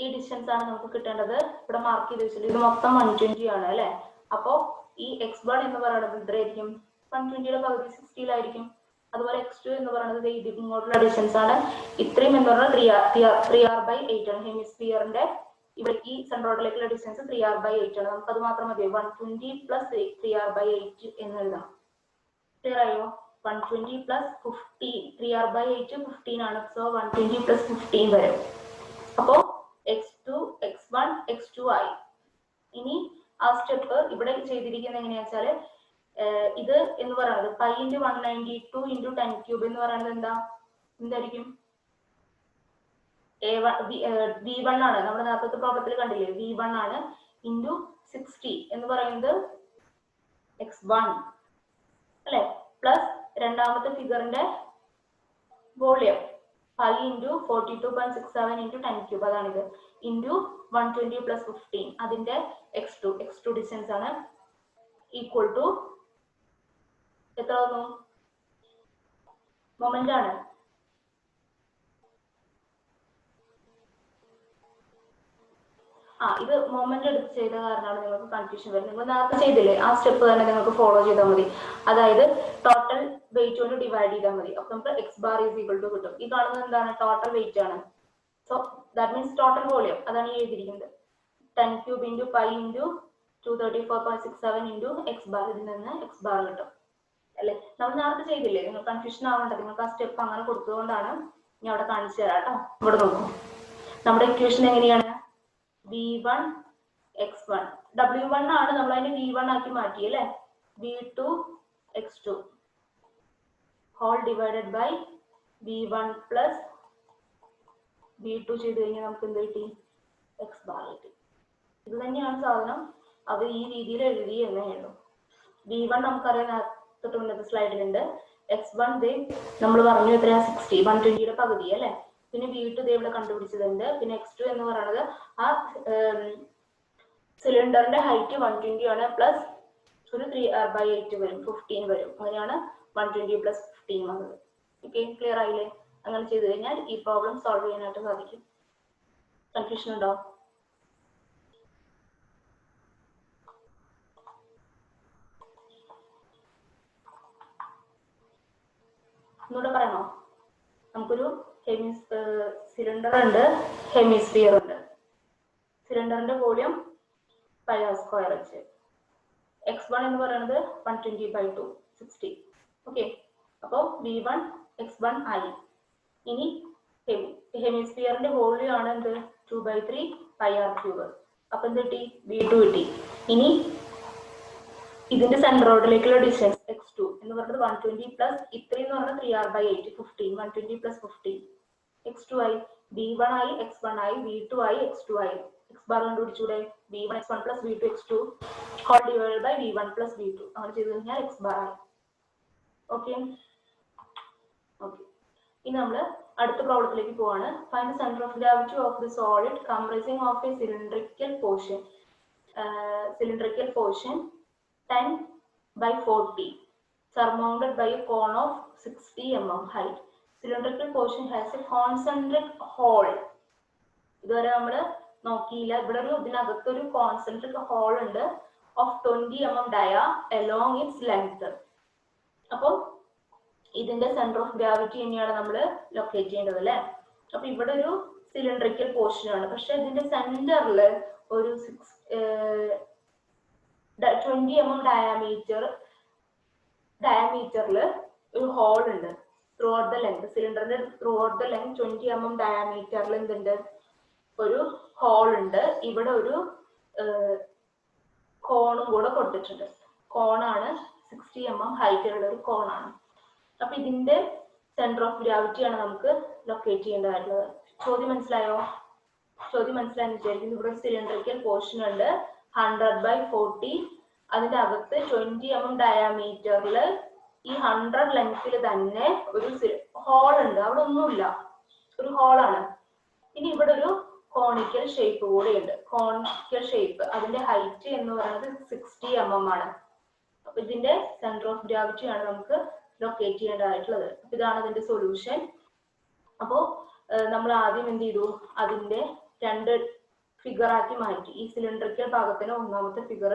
ഈ ഡിസ്റ്റൻസ് ആണ് നമുക്ക് കിട്ടേണ്ടത്. ഇവിടെ മാർക്ക് ചെയ്ത് വെച്ചിട്ട് ഇത് മൊത്തം 120 ആണ് അല്ലെ? അപ്പോ ഈ x1 എന്ന് പറയുന്നത് എത്രയായിരിക്കും? 120യുടെ പകുതി 60 അതുപോലെ x2 എന്ന് പറയുന്നത് ഇങ്ങോട്ടുള്ള ഡിസ്റ്റൻസ് ആണ്. ഇത്രയും എന്ന് പറഞ്ഞാൽ 3r/8 ആണ്. ഹെമിസ്ഫിയറിന്റെ ഇവിടെ ഈ സെൻട്രോയിഡിലേക്കുള്ള ഡിസ്റ്റൻസ് 3r/8 ആണ്. നമുക്ക് അത് മാത്രം മതി. 120 പ്ലസ് 3r/8 എന്ന് എഴുതാം. ക്ലിയർ ആയോ? 120 പ്ലസ് 15 3r/8 15 ആണ്. സോ 120 പ്ലസ് 15 വരും. അപ്പോ x2 x1 x2 ആയി. ഇനി ആ സ്റ്റെപ്പ് ഇവിടെ ചെയ്തിരിക്കുന്നത് എങ്ങനെയാ വെച്ചാല്, ഇത് എന്ന് പറയുന്നത് പൈ ഇൻറ്റു 192 ഇൻറ്റു 10³ എന്ന് പറയുന്നത് എന്തായിരിക്കും? V1 ആണ്. നമ്മുടെ നേരത്തെ പ്രോബ്ലത്തിൽ കണ്ടില്ലേ? V1 ആണ് ഇൻറ്റു 60 എന്ന് പറയുന്നത് x1 അല്ലെ? പ്ലസ് രണ്ടാമത്തെ ഫിഗറിന്റെ വോളിയം പൈ ഇൻറ്റു 42.67 ഇൻറ്റു 10³ അതാണിത്. ഇൻറ്റു 120 പ്ലസ് 15 അതിന്റെ x2 ഡിസ്റ്റൻസ് ആണ്. ഈക്വൽ ടു എത്ര വന്നു? മൊമെന്റ് ആണ്. ഇത് മൊമെന്റ് എടുത്ത് ചെയ്ത കാരണമാണ് നിങ്ങൾക്ക് കൺഫ്യൂഷൻ വരുന്നത്. നിങ്ങൾ നേരത്തെ ചെയ്തില്ലേ, ആ സ്റ്റെപ്പ് തന്നെ നിങ്ങൾക്ക് ഫോളോ ചെയ്താൽ മതി. അതായത് ടോട്ടൽ വെയിറ്റ് കൊണ്ട് ഡിവൈഡ് ചെയ്താൽ മതി. അപ്പൊ നമുക്ക് x bar is equal to കിട്ടും. ഈ കാണുന്നത് എന്താണ്? ടോട്ടൽ വെയിറ്റ് ആണ്. So that means total volume അതാണ് ഈ എഴുതിയിരിക്കുന്നത്. 10³ into pi into 234.67 into x bar. ഇതിൽ നിന്ന് x ബാർ കിട്ടും അല്ലെ? നമ്മൾ നേരത്തെ ചെയ്തില്ലേ? നിങ്ങൾ കൺഫ്യൂഷൻ ആവേണ്ടത്. നിങ്ങൾക്ക് ആ സ്റ്റെപ്പ് അങ്ങനെ കൊടുത്തതുകൊണ്ടാണ്. ഞാൻ അവിടെ കാണിച്ചു തരാം കേട്ടോ. ഇവിടെ നോക്കും. നമ്മുടെ ഇക്വേഷൻ എങ്ങനെയാണ്? V1 x1 W1 ആണ്, നമ്മൾ അതിനെ V1 ആക്കി മാറ്റി അല്ലെ? V2 x2 whole divided by V1 plus V2 ചെയ്ത് കഴിഞ്ഞാൽ നമുക്ക് എന്ത് കിട്ടി? x ബാർ കിട്ടി. ഇത് തന്നെയാണ് സാധനം. അവർ ഈ രീതിയിൽ എഴുതി എന്നേ ഉള്ളൂ. V1 നമുക്കറിയാം, തൊട്ടുമുന്നത്തെ സ്ലൈഡിലുണ്ട്. x1 നമ്മൾ പറഞ്ഞു എത്രയാ? 60 120യുടെ പകുതി അല്ലെ? പിന്നെ V2 ഇവിടെ കണ്ടുപിടിച്ചതുണ്ട്. പിന്നെ x2 എന്ന് പറയുന്നത് ആ സിലിണ്ടറിന്റെ ഹൈറ്റ് 120 ആണ്. പ്ലസ് ഒരു 3r/8 വരും, 15 വരും. അങ്ങനെയാണ് 120 പ്ലസ് 15 വന്നത്. ഓക്കെ, ക്ലിയർ ആയില്ലേ? അങ്ങനെ ചെയ്ത് കഴിഞ്ഞാൽ ഈ പ്രോബ്ലം സോൾവ് ചെയ്യാനായിട്ട് സാധിക്കും. കൺഫ്യൂഷൻ ഉണ്ടോ? ഒന്നുകൂടെ പറയണോ? നമുക്കൊരു സിലിണ്ടർ ഉണ്ട്, ഹെമിസ്ഫിയർ ഉണ്ട്. സിലിണ്ടറിന്റെ volume pi r square h. x1 എന്ന് പറയുന്നത് 120/2 60. ഓക്കെ, അപ്പോൾ V1 x1 ആയി. ഇനി ഹെമിസ്ഫിയറിന്റെ വോളിയം ആണ് എന്ത്? 2/3 പൈ ആർ ക്യൂബ്. അപ്പൊ എന്ത് കിട്ടി? V2 കിട്ടി. ഇനി ഇതിന്റെ സെൻട്രോയിഡിലേക്കുള്ള ഡിസ്റ്റൻസ് x2 എന്ന് പറയുന്നത് 120 പ്ലസ് ഇത്ര എന്ന് പറഞ്ഞാൽ 3r/8 15 120 പ്ലസ് 15 x2 ആയി v1 ആയി x1 ആയി v2 ആയി x2 ആയി x ബാർ കണ്ടുപിടിച്ചൂടെ v1 x1 plus v2 x2 whole divided by v1 plus v2 അങ്ങനെ ചെയ്തു കഴിഞ്ഞാൽ x ബാർ ആയി. ഓക്കെ ഓക്കെ ഇനി നമ്മൾ അടുത്ത പ്രോബ്ലത്തിലേക്ക് പോവാണ്. Find the centre of gravity of the solid comprising of a cylindrical portion 10/40 surmounted by a cone of 60 mm height. Cylindrical portion has a concentric hole. ഇതുവരെ നമ്മൾ നോക്കിയില്ല. ഇവിടെ ഇതിനകത്തൊരു കോൺസെൻട്രിക് ഹോൾ ഉണ്ട് of 20 mm ഡയ along its length. അപ്പോൾ ഇതിന്റെ centre of gravity തന്നെയാണ് നമ്മൾ ലൊക്കേറ്റ് ചെയ്യേണ്ടത് അല്ലേ. അപ്പൊ ഇവിടെ ഒരു സിലിണ്ടറിക്കൽ പോർഷൻ ആണ്, പക്ഷെ ഇതിന്റെ സെന്ററിൽ ഒരു 20 mm ഡയമീറ്ററിൽ ഒരു ഹോൾ ഉണ്ട് ത്രൂ ഔട്ട് ദ ലെങ്ത്. സിലിണ്ടറിന്റെ through out the length 20 mm ഡയമീറ്ററിൽ എന്തുണ്ട്, ഒരു ഹോൾ ഉണ്ട്. ഇവിടെ ഒരു കോണും കൂടെ കൊടുത്തിട്ടുണ്ട്. കോണാണ് 60 mm ഹൈറ്റിലുള്ള ഒരു കോണാണ്. അപ്പൊ ഇതിന്റെ സെന്റർ ഓഫ് ഗ്രാവിറ്റി ആണ് നമുക്ക് ലൊക്കേറ്റ് ചെയ്യേണ്ടതായിട്ടുള്ളത്. ചോദ്യം മനസ്സിലായോ? ചോദ്യം മനസ്സിലായെന്ന് വിചാരിക്കുന്നു. ഇവിടെ ഒരു സിലിണ്ടറിക്കൽ പോർഷൻ ഉണ്ട് 100/40. അതിന്റെ അകത്ത് 20 mm ഡയമീറ്ററിൽ ഈ 100 ലെങ്ത്തിൽ തന്നെ ഒരു ഹോൾ ഉണ്ട്. അവിടെ ഒന്നുമില്ല, ഒരു ഹോളാണ്. ഇനി ഇവിടെ ഒരു കോണിക്കൽ ഷേപ്പ് കൂടെ ഉണ്ട്. കോണിക്കൽ ഷേപ്പ് അതിന്റെ ഹൈറ്റ് എന്ന് പറയുന്നത് 60 mm ആണ്. അപ്പൊ ഇതിന്റെ സെന്റർ ഓഫ് ഗ്രാവിറ്റി ആണ് നമുക്ക് ലൊക്കേറ്റ് ചെയ്യേണ്ടതായിട്ടുള്ളത്. അപ്പൊ ഇതാണ് അതിന്റെ സൊല്യൂഷൻ. അപ്പോ നമ്മൾ ആദ്യം എന്ത് ചെയ്തു, അതിന്റെ രണ്ട് ഫിഗർ ആക്കി മാറ്റി. ഈ സിലിണ്ടറിക്കൽ ഭാഗത്തിന് ഒന്നാമത്തെ ഫിഗർ,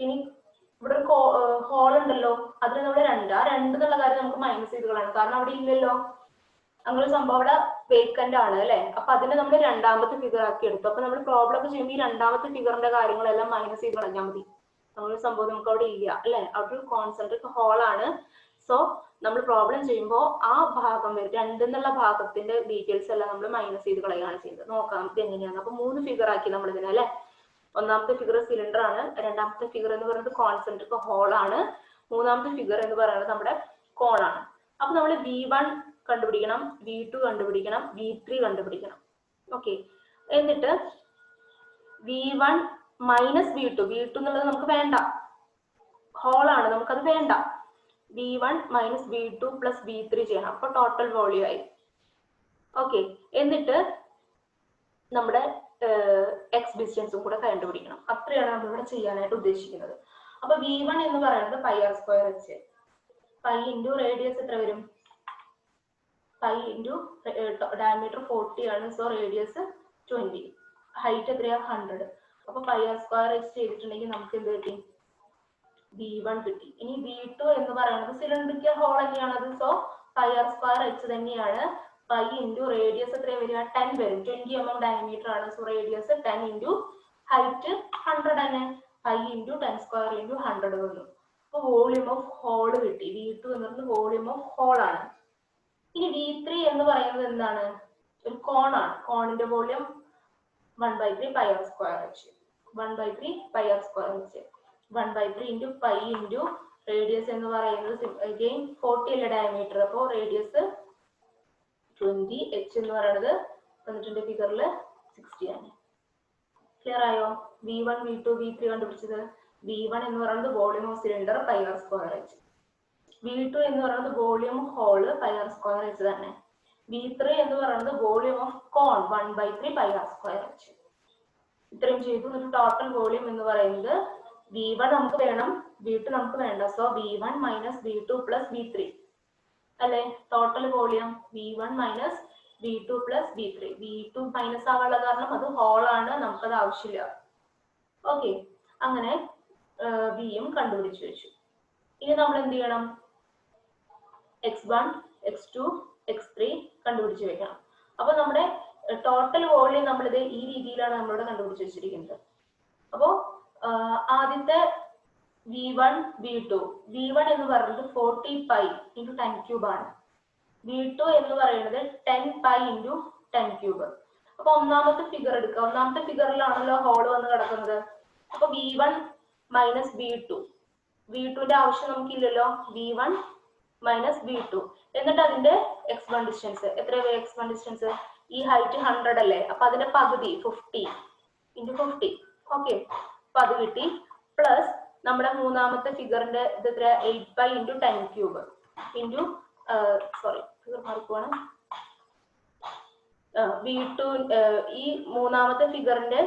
ഇനി ഇവിടെ ഒരു ഹോൾ ഉണ്ടല്ലോ അതിന് നമ്മൾ ആ രണ്ട് എന്നുള്ള കാര്യം നമുക്ക് മൈനസ് ചെയ്ത് കളയണം, കാരണം അവിടെ ഇല്ലല്ലോ. അങ്ങനെ ഒരു സംഭവം അവിടെ വേക്കന്റ് ആണ് അല്ലെ. അപ്പൊ അതിനെ നമ്മൾ രണ്ടാമത്തെ ഫിഗർ ആക്കി എടുത്തു. അപ്പൊ നമ്മൾ പ്രോബ്ലം ഒക്കെ ചെയ്യുമ്പോൾ ഈ രണ്ടാമത്തെ ഫിഗറിന്റെ കാര്യങ്ങളെല്ലാം മൈനസ് ചെയ്ത് കളഞ്ഞാൽ മതി. നമ്മളൊരു സംഭവം നമുക്ക് അവിടെ ഇല്ല അല്ലെ, അവിടെ ഒരു കോൺസെൻട്രിക് ഹോൾ ആണ്. സോ നമ്മൾ പ്രോബ്ലം ചെയ്യുമ്പോൾ ആ ഭാഗം വരും, രണ്ടെന്നുള്ള ഭാഗത്തിന്റെ ഡീറ്റെയിൽസ് എല്ലാം നമ്മൾ മൈനസ് ചെയ്ത് കളയുകയാണ് ചെയ്യുന്നത്. നോക്കാം ഇത് എങ്ങനെയാണ്. അപ്പൊ 3 ഫിഗർ ആക്കി നമ്മൾ ഇതിനെ അല്ലെ. ഒന്നാമത്തെ ഫിഗർ സിലിണ്ടർ ആണ്, രണ്ടാമത്തെ ഫിഗർ എന്ന് പറയുന്നത് കോൺസെൻട്രിക് ഹോൾ ആണ്, മൂന്നാമത്തെ ഫിഗർ എന്ന് പറയുന്നത് നമ്മുടെ കോണാണ്. അപ്പൊ നമ്മൾ v1 കണ്ടുപിടിക്കണം, v2 കണ്ടുപിടിക്കണം, v3 കണ്ടുപിടിക്കണം. ഓക്കെ, എന്നിട്ട് v1 മൈനസ് v2 എന്നുള്ളത് നമുക്ക് വേണ്ട, ഹോളാണ്, നമുക്കത് വേണ്ട. v1 minus v2 plus v3 ചെയ്യണം. അപ്പൊ ടോട്ടൽ വോളിയം ആയി. ഓക്കെ, എന്നിട്ട് നമ്മുടെ എക്സ് ഡിസ്റ്റൻസും കൂടെ കണ്ടുപിടിക്കണം. അത്രയാണ് നമ്മളിവിടെ ചെയ്യാനായിട്ട് ഉദ്ദേശിക്കുന്നത്. അപ്പൊ v1 എന്ന് പറയുന്നത് πr²h. പൈ ഇൻറ്റു റേഡിയസ് എത്ര വരും? പൈ ഇൻറ്റു ഡയമീറ്റർ 40 ആണ്. സോ റേഡിയസ് 20, ഹൈറ്റ് എത്രയാ 100. അപ്പൊ πr² ചെയ്തിട്ടുണ്ടെങ്കിൽ നമുക്ക് എന്ത് കിട്ടി? v1 കിട്ടി. ഇനി v2 എന്ന് പറയുന്നത് സിലിണ്ടറിക്കൽ ഹോൾ തന്നെയാണത്. സോ πr² തന്നെയാണ്. പൈ ഇൻറ്റു റേഡിയസ് എത്രയാ വരിക? 10 വരും. 20 mm ഡയമീറ്റർ ആണ്. സോ റേഡിയസ് 10 ഇൻറ്റു ഹൈറ്റ് 100 തന്നെ. പൈ ഇൻറ്റു 10² ഇൻറ്റു 100 വന്നു. അപ്പൊ വോളിയം ഓഫ് ഹോൾ കിട്ടി. v2 എന്ന് പറയുന്നത് വോളിയം ഓഫ് ഹോൾ ആണ്. ഇനി v3 എന്ന് പറയുന്നത് എന്താണ്? ഒരു കോണാണ്. കോണിന്റെ volume 1/3 πr²h. 1/3 πr²h. 1/3 into pi into radius എന്ന് പറയുന്നത് അഗെയിൻ 40 അല്ലേ ഡയമീറ്റർ. അപ്പോൾ റേഡിയസ് 20, h എന്ന് പറയുന്നത് തന്നിട്ടുണ്ട് ഫിഗറിൽ 60 ആണ്. ക്ലിയർ ആയോ? v1 v2 v3 കണ്ടുപിടിച്ചത്. v1 എന്ന് പറയുന്നത് volume of cylinder πr²h. v2 എന്ന് പറയുന്നത് വോളിയം ഓഫ് ഹോൾ πr²h തന്നെ. v3 എന്ന് പറയുന്നത് വോളിയം ഓഫ് കോൺ 1/3 πr²h. ഇത്രയും ചെയ്തു. എന്നിട്ട് ടോട്ടൽ വോളിയം എന്ന് പറയുന്നത് v1 നമുക്ക് വേണം, v2 നമുക്ക് വേണ്ട. So v1 minus v2 plus v3 അല്ലെ total volume. v1 minus v2 plus v3. v2 minus ആവാനുള്ള കാരണം അത് ഹോൾ ആണ്, നമുക്കത് ആവശ്യമില്ല. ഓക്കെ, അങ്ങനെ വിയും കണ്ടുപിടിച്ചു വെച്ചു. ഇനി നമ്മൾ എന്ത് ചെയ്യണം? x1 x2 x3 കണ്ടുപിടിച്ച് വെക്കണം. അപ്പൊ നമ്മുടെ ടോട്ടൽ വോളിയം നമ്മളിത് ഈ രീതിയിലാണ് നമ്മളിവിടെ കണ്ടുപിടിച്ച് വെച്ചിരിക്കുന്നത്. അപ്പോ ആദ്യത്തെ v1 v1 എന്ന് പറയുന്നത് 40 പൈ ഇൻറ്റു 10³ ആണ്. v2 എന്ന് പറയുന്നത് 10 പൈ ഇൻറ്റു 10³. അപ്പൊ ഒന്നാമത്തെ ഫിഗർ എടുക്കുക. ഒന്നാമത്തെ ഫിഗറിലാണല്ലോ ഹോൾ വന്ന് കിടക്കുന്നത്. അപ്പൊ v1 മൈനസ് v2 V2ന്റെ ആവശ്യം നമുക്കില്ലല്ലോ. V1 മൈനസ് V2 എന്നിട്ട് അതിന്റെ x1 ഡിസ്റ്റൻസ് എത്രയാണ്? x1 ഡിസ്റ്റൻസ് ഈ ഹൈറ്റ് 100 അല്ലേ, അപ്പൊ അതിന്റെ പകുതി 50 × 50. ഓക്കെ, അപ്പൊ അത് കിട്ടി. പ്ലസ് നമ്മുടെ മൂന്നാമത്തെ ഫിഗറിന്റെ ഇത് എത്ര? 8 × 10³ ഇൻറ്റു സോറി ഫിഗർ മാറിപ്പോവാണ്. V2 ഈ മൂന്നാമത്തെ ഫിഗറിന്റെ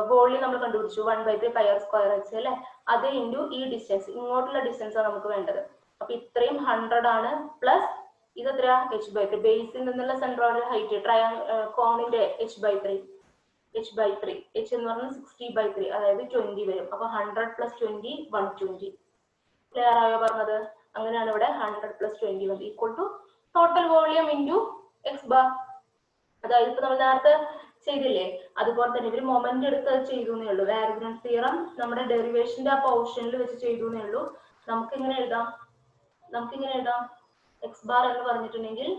വോളിയം നമ്മൾ കണ്ടുപിടിച്ചു 1/3 πr² അല്ലേ, അത് ഇൻറ്റു ഈ ഡിസ്റ്റൻസ്, ഇങ്ങോട്ടുള്ള ഡിസ്റ്റൻസ് ആണ് നമുക്ക് വേണ്ടത്. അപ്പൊ ഇത്രയും 100 ആണ്. പ്ലസ് ഇത് എത്രയാ? h/3. ബേസിൽ നിന്നുള്ള സെൻട്രോയിഡ് ഹൈറ്റ് കോണിന്റെ h/3 h എന്ന് പറഞ്ഞാൽ 60/3, അതായത് 20 വരും. അപ്പൊ 100 + 20 120. ക്ലിയർ ആയോ പറഞ്ഞത്? അങ്ങനെയാണ് ഇവിടെ 100 + 20 = total volume into x bar. അതായത് ഇപ്പൊ നമ്മൾ നേരത്തെ ചെയ്തില്ലേ, അതുപോലെ തന്നെ ഇവര് മൊമെന്റ് എടുത്ത് ചെയ്തു എന്നേ ഉള്ളൂ. വാരഗ്രൻസ് തിയറം നമ്മുടെ ഡെറിവേഷന്റെ ആ പോർഷനിൽ വെച്ച് ചെയ്തു എന്നേ ഉള്ളൂ. നമുക്ക് ഇങ്ങനെ എഴുതാം x ബാർ എന്ന് പറഞ്ഞിട്ടുണ്ടെങ്കിൽ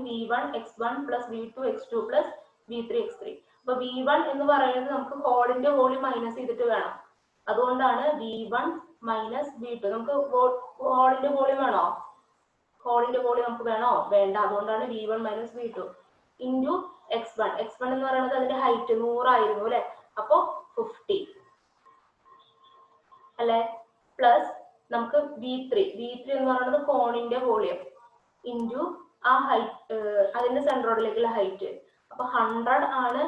v1 x1 + v2 x2 + v3 x3. അപ്പൊ v1 എന്ന് പറയുന്നത് നമുക്ക് ഹോളിന്റെ വോളിയം മൈനസ് ചെയ്തിട്ട് വേണം. അതുകൊണ്ടാണ് v1 - v2. നമുക്ക് ഹോളിന്റെ വോളിയം വേണോ? ഹോളിന്റെ വോളിയം നമുക്ക് വേണോ? വേണ്ട. അതുകൊണ്ടാണ് v1 - v2 ഇൻറ്റു x1 എന്ന് പറയുന്നത് അതിന്റെ ഹൈറ്റ് 100 ആയിരുന്നു അല്ലെ, അപ്പൊ 50 അല്ലെ. പ്ലസ് നമുക്ക് v3 എന്ന് പറയുന്നത് കോണിന്റെ വോളിയം ഇൻറ്റു ആ ഹൈറ്റ്, അതിന്റെ സെൻട്രോയിഡിലേക്കുള്ള ഹൈറ്റ്. അപ്പൊ 100 ആണ്.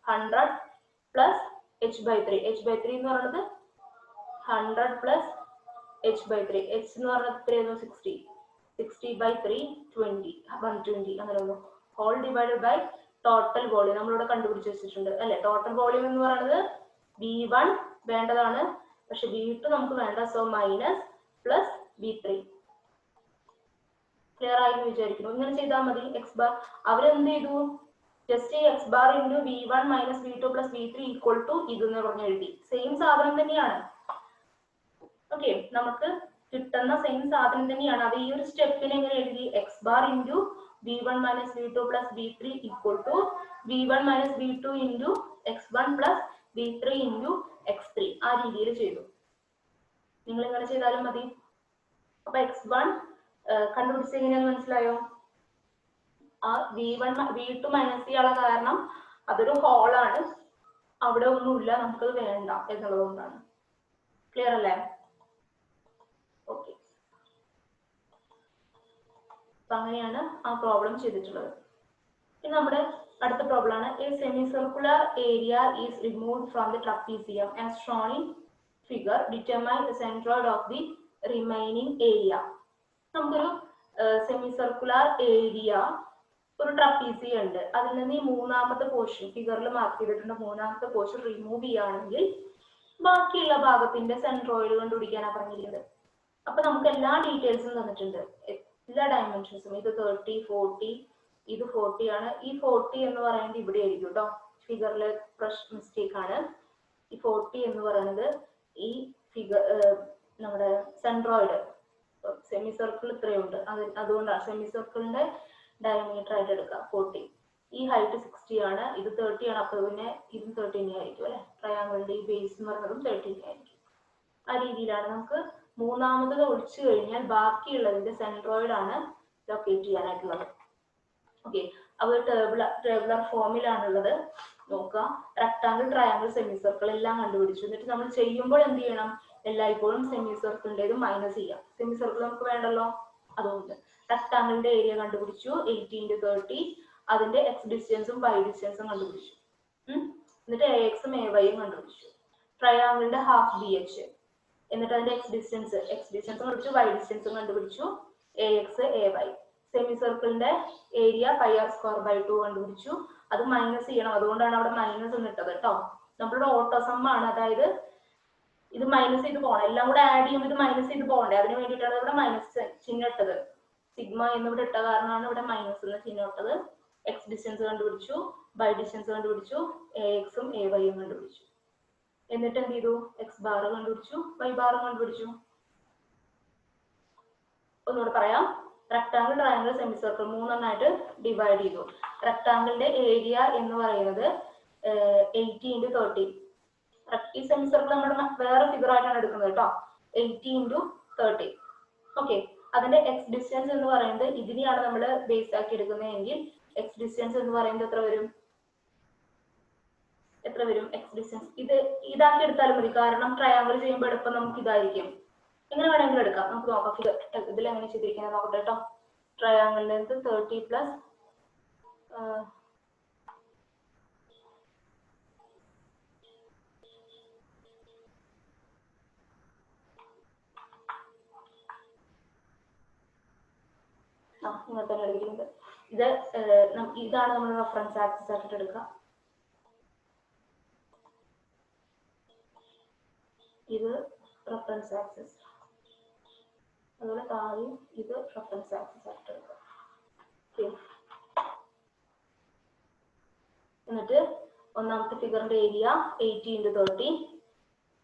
100 പ്ലസ് h/3 എന്ന് പറയുന്നത് 100 പ്ലസ് h/3. h എന്ന് പറഞ്ഞത് എത്രയായിരുന്നു? 60/3 20 120 അങ്ങനെ വന്നു. Whole divided by total volume നമ്മളിവിടെ കണ്ടുപിടിച്ച് വെച്ചിട്ടുണ്ട് അല്ലെ. ടോട്ടൽ വോളിയം എന്ന് പറയുന്നത് v1 വേണ്ടതാണ്, പക്ഷെ v2 നമുക്ക് വേണ്ട. So minus plus v3. Clear ആയി എന്ന് വിചാരിക്കുന്നു. ഇങ്ങനെ ചെയ്താൽ മതി. x ബാർ അവരെന്ത് ചെയ്തു? ജസ്റ്റ് ഈ x bar into v1 - v2 + v3 = ഇതെന്ന് പറഞ്ഞ് എഴുതി. സെയിം സാധനം തന്നെയാണ്. ഓക്കെ, നമുക്ക് കിട്ടുന്ന സെയിം സാധനം തന്നെയാണ്. അത് ഈ ഒരു സ്റ്റെപ്പിന് എങ്ങനെ എഴുതി? x bar into v1 - v2 + v3 = v1 - v2 into x1 + v3 into x3. ആ രീതിയിൽ ചെയ്തു. നിങ്ങൾ ഇങ്ങനെ ചെയ്താലും മതി. അപ്പൊ x1 കണ്ടുപിടിച്ച് എങ്ങനെയാന്ന് മനസ്സിലായോ? ആ v2 മൈനസ് ചെയ്യാനുള്ള കാരണം അതൊരു ഹോളാണ്, അവിടെ ഒന്നുമില്ല, നമുക്കത് വേണ്ട എന്നുള്ളതുകൊണ്ടാണ്. ക്ലിയർ അല്ലേ? ഓക്കെ, അപ്പൊ അങ്ങനെയാണ് ആ പ്രോബ്ലം ചെയ്തിട്ടുള്ളത്. ഇനി നമ്മുടെ അടുത്ത പ്രോബ്ലം ആണ്. A semi circular area is removed from the trapezium as shown in figure. Determine the centroid of the remaining area. നമുക്കൊരു സെമി സർക്കുലർ ഏരിയ, ഒരു ട്രപ്പീസിയം ഉണ്ട്. അതിൽ നിന്ന് ഈ മൂന്നാമത്തെ പോർഷൻ ഫിഗറിൽ മാർക്ക് ചെയ്തിട്ടുണ്ട്. മൂന്നാമത്തെ പോർഷൻ റിമൂവ് ചെയ്യുകയാണെങ്കിൽ ബാക്കിയുള്ള ഭാഗത്തിന്റെ സെൻട്രോയിഡ് കണ്ടുപിടിക്കാനാണ് പറഞ്ഞിരിക്കുന്നത്. അപ്പൊ നമുക്ക് എല്ലാ ഡീറ്റെയിൽസും തന്നിട്ടുണ്ട്, എല്ലാ ഡയമെൻഷൻസും. ഇത് 30 40, ഇത് 40 ആണ്. ഈ 40 എന്ന് പറയുന്നത് ഇവിടെ ആയിരിക്കും കേട്ടോ, ഫിഗറിലെ മിസ്റ്റേക്ക് ആണ്. ഈ 40 എന്ന് പറയുന്നത് ഈ ഫിഗർ നമ്മുടെ സെൻട്രോയിഡ് സെമി സർക്കിൾ ഇത്രയുണ്ട്, അതുകൊണ്ടാണ് സെമി സർക്കിളിന്റെ ഡയമീറ്റർ ആയിട്ട് എടുക്കുക 40. ഈ ഹൈറ്റ് 60 ആണ്, ഇത് 30 ആണ്. അപ്പൊ പിന്നെ ഇതും 13 ആയിരിക്കും അല്ലെ. ട്രയാങ്കിളിന്റെ ഈ ബേസ് എന്ന് പറയുന്നതും 13 ആയിരിക്കും. ആ രീതിയിലാണ് നമുക്ക് മൂന്നാമത് ഒഴിച്ചു കഴിഞ്ഞാൽ ബാക്കിയുള്ളതിന്റെ സെൻട്രോയിഡ് ആണ് ലൊക്കേറ്റ് ചെയ്യാനായിട്ടുള്ളത്. ഓക്കെ, അത് ടേബുലർ ഫോമിലാണുള്ളത്. നോക്കുക, റെക്ടാങ്കിൾ, ട്രയാങ്കിൾ, സെമി സർക്കിൾ എല്ലാം കണ്ടുപിടിച്ചു. എന്നിട്ട് നമ്മൾ ചെയ്യുമ്പോൾ എന്ത് ചെയ്യണം? എല്ലായ്പ്പോഴും സെമി സർക്കിളിൻ്റെത് മൈനസ് ചെയ്യാം. സെമി സർക്കിൾ നമുക്ക് വേണ്ടല്ലോ, അതുകൊണ്ട് റെക്ടാങ്കിളിന്റെ ഏരിയ കണ്ടുപിടിച്ചു 80 × 30. അതിന്റെ x ഡിസ്റ്റൻസും y ഡിസ്റ്റൻസും കണ്ടുപിടിച്ചു. എന്നിട്ട് ax-ഉം ay-യും കണ്ടുപിടിച്ചു. ട്രയാങ്കിളിന്റെ ഹാഫ് bh, എന്നിട്ട് അതിന്റെ x ഡിസ്റ്റൻസും കണ്ടുപിടിച്ചു, y ഡിസ്റ്റൻസും കണ്ടുപിടിച്ചു, ax ay. സെമി സർക്കിളിന്റെ ഏരിയ πr² 2 കണ്ടുപിടിച്ചു. അത് മൈനസ് ചെയ്യണം, അതുകൊണ്ടാണ് അവിടെ മൈനസ് എന്നിട്ടത് കേട്ടോ. നമ്മളുടെ ഓട്ടോസം ആണ്, അതായത് ഇത് മൈനസ് ചെയ്ത് പോകണം. എല്ലാം കൂടെ ആഡ് ചെയ്യുമ്പോൾ ഇത് മൈനസ് ചെയ്ത് പോകണ്ടേ, അതിന് വേണ്ടിയിട്ടാണ് ഇവിടെ മൈനസ് ചിഹ്നം ഇട്ടത്. സിഗ്മ എന്നിവിടെ ഇട്ട കാരണമാണ് ഇവിടെ മൈനസ് എന്ന ചിഹ്നം ഇട്ടത്. എക്സ് ഡിസ്റ്റൻസ് കണ്ടുപിടിച്ചു, y ഡിസ്റ്റൻസ് കണ്ടുപിടിച്ചു, ax-ഉം ay-യും കണ്ടുപിടിച്ചു. എന്നിട്ട് എന്ത് ചെയ്തു? എക്സ് ബാർ കണ്ടുപിടിച്ചു, y ബാർ കണ്ടുപിടിച്ചു. ഒന്നുകൂടെ പറയാം. റെക്ടാങ്കിൾ, ട്രയാങ്കിൾ, സെമി സർക്കിൾ മൂന്നെണ്ണമായിട്ട് ഡിവൈഡ് ചെയ്തു. റെക്ടാങ്കിളിന്റെ ഏരിയ എന്ന് പറയുന്നത് 80 × 30 ഈ സെമി സർക്കിൾ നമ്മൾ വേറെ ഫിഗർ ആയിട്ടാണ് എടുക്കുന്നത് കേട്ടോ. 80 × 30. ഓക്കെ, അതിന്റെ എക്സ് ഡിസ്റ്റൻസ് എന്ന് പറയുന്നത് ഇതിനെയാണ് നമ്മൾ ബേസ് ആക്കി എടുക്കുന്നതെങ്കിൽ എക്സ് ഡിസ്റ്റൻസ് എന്ന് പറയുന്നത് എത്ര വരും? എക്സ് ഡിസ്റ്റൻസ് ഇതാക്കി എടുത്താലും മതി, കാരണം ട്രയാങ്കിൾ ചെയ്യുമ്പോൾ എളുപ്പം നമുക്ക് ഇതായിരിക്കും. എങ്ങനെ വേണമെങ്കിലും എടുക്കാം, നമുക്ക് നോക്കാം. ഇതിൽ എങ്ങനെ ചെയ്തിരിക്കുന്നത് നോക്കട്ടെ കേട്ടോ. ട്രയാങ്കിൾ ലെങ്ത് 30 പ്ലസ് ഇങ്ങനെ തന്നെ എടുക്കുന്നത്. ഇതാണ് നമ്മൾ റെഫറൻസ് ആക്സിസ് ആയിട്ട് എടുക്കുക. ഇത് റെഫറൻസ് ആക്സിസ്, അതുപോലെ താഴെയും ഇത് റെഫറൻസ് ആക്സിസ് ആയിട്ട് എടുക്കുക. എന്നിട്ട് ഒന്നാമത്തെ ഫിഗറിന്റെ ഏരിയ 80 × 30.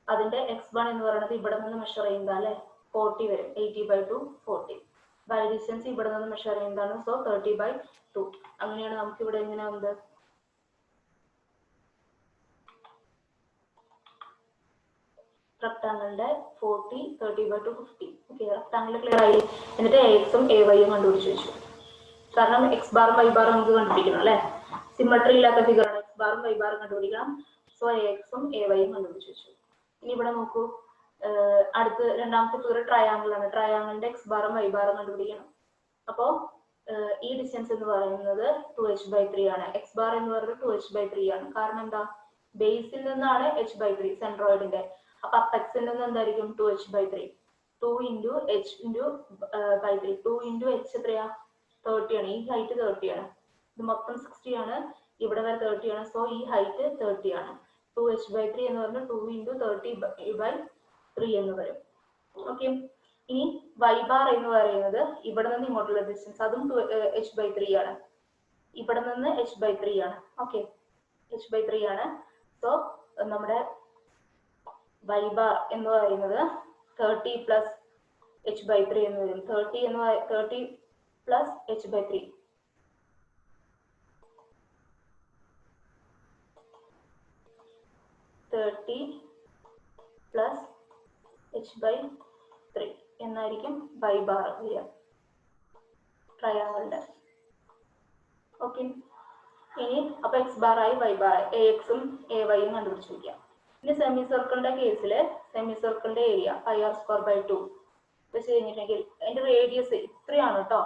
അതിന്റെ x1 എന്ന് പറയുന്നത് ഇവിടെ നിന്ന് മെഷർ ചെയ്യുന്നതാണ് അല്ലെ, 40 വരും. 80/2 40. ബൈ ഡിസ്റ്റൻസ് ഇവിടെ നിന്ന് മെഷർ ചെയ്യുന്നതാണ്, സോ 30/2. അങ്ങനെയാണ് നമുക്ക് ഇവിടെ എങ്ങനെ ഉണ്ട് റെക്ടാങ്കിളിന്റെ 40 30/2 50. ഓക്കെ, റെക്ടാങ്കിൾ ക്ലിയർ ആയി. എന്നിട്ട് എക്സും എ വൈയും കണ്ടുപിടിച്ച് വെച്ചു, കാരണം എക്സ് ബാറും വൈ ബാറും നമുക്ക് കണ്ടുപിടിക്കണം അല്ലെ. സിമ്മട്രി ഇല്ലാത്ത ഫിഗറാണ്, എക്സ് ബാറും വൈ ബാറും കണ്ടുപിടിക്കണം. സോ എക്സും എ വൈയും കണ്ടുപിടിച്ച് വെച്ചു. ഇനി ഇവിടെ നോക്കൂ, അടുത്ത് രണ്ടാമത്തെ ഫിഗർ ട്രയാങ്കിൾ ആണ്. ട്രയാങ്കിളിന്റെ എക്സ് ബാറും വൈ ബാറും കണ്ടുപിടിക്കണം. അപ്പോൾ ഈ ഡിസ്റ്റൻസ് എന്ന് പറയുന്നത് 2h/3 ആണ്. എക്സ് ബാർ എന്ന് പറയുന്നത് 2h/3 ആണ്. കാരണം എന്താ, ബേസിൽ നിന്നാണ് h/3 സെൻട്രോയിഡിന്റെ. അപ്പൊ അപ്പെക്സിൽ നിന്ന് എന്തായിരിക്കും 2h/3. 2 × h/3. 2 × h എത്രയാ? 30 ആണ്. ഈ ഹൈറ്റ് 30 ആണ്. ഇത് മൊത്തം 60 ആണ്, ഇവിടെ വരെ 30 ആണ്. സോ ഈ ഹൈറ്റ് 30 ആണ്. 2h/3 എന്ന് പറഞ്ഞാൽ 2 × 30/3 എന്ന് വരും. ഓക്കെ, ഇനി വൈ ബാർ എന്ന് പറയുന്നത് ഇവിടെ നിന്ന് ഇങ്ങോട്ടുള്ള ഡിസ്റ്റൻസ്, അതും h/3 ആണ്. ഇവിടെ നിന്ന് h/3 ആണ്. ഓക്കെ, h/3 ആണ്. സോ നമ്മുടെ വൈ ബാർ എന്ന് പറയുന്നത് 30 + h/3 എന്ന് വരും. 30 + h/3. 30 + h/3 എന്നായിരിക്കും വൈ ബാർ വരിക ട്രയാങ്കിളിന്റെ. ഓക്കെ, ഇനി അപ്പൊ എക്സ് ബാർ ആയി, വൈ ബാർ ആയി, എക്സും എ വൈയും കണ്ടുപിടിച്ച് വയ്ക്കാം. ഇനി സെമി സർക്കിളിന്റെ കേസില് സെമി സർക്കിളിന്റെ ഏരിയ πr²/2 വെച്ച് കഴിഞ്ഞിട്ടുണ്ടെങ്കിൽ അതിന്റെ റേഡിയസ് ഇത്രയാണ് കേട്ടോ.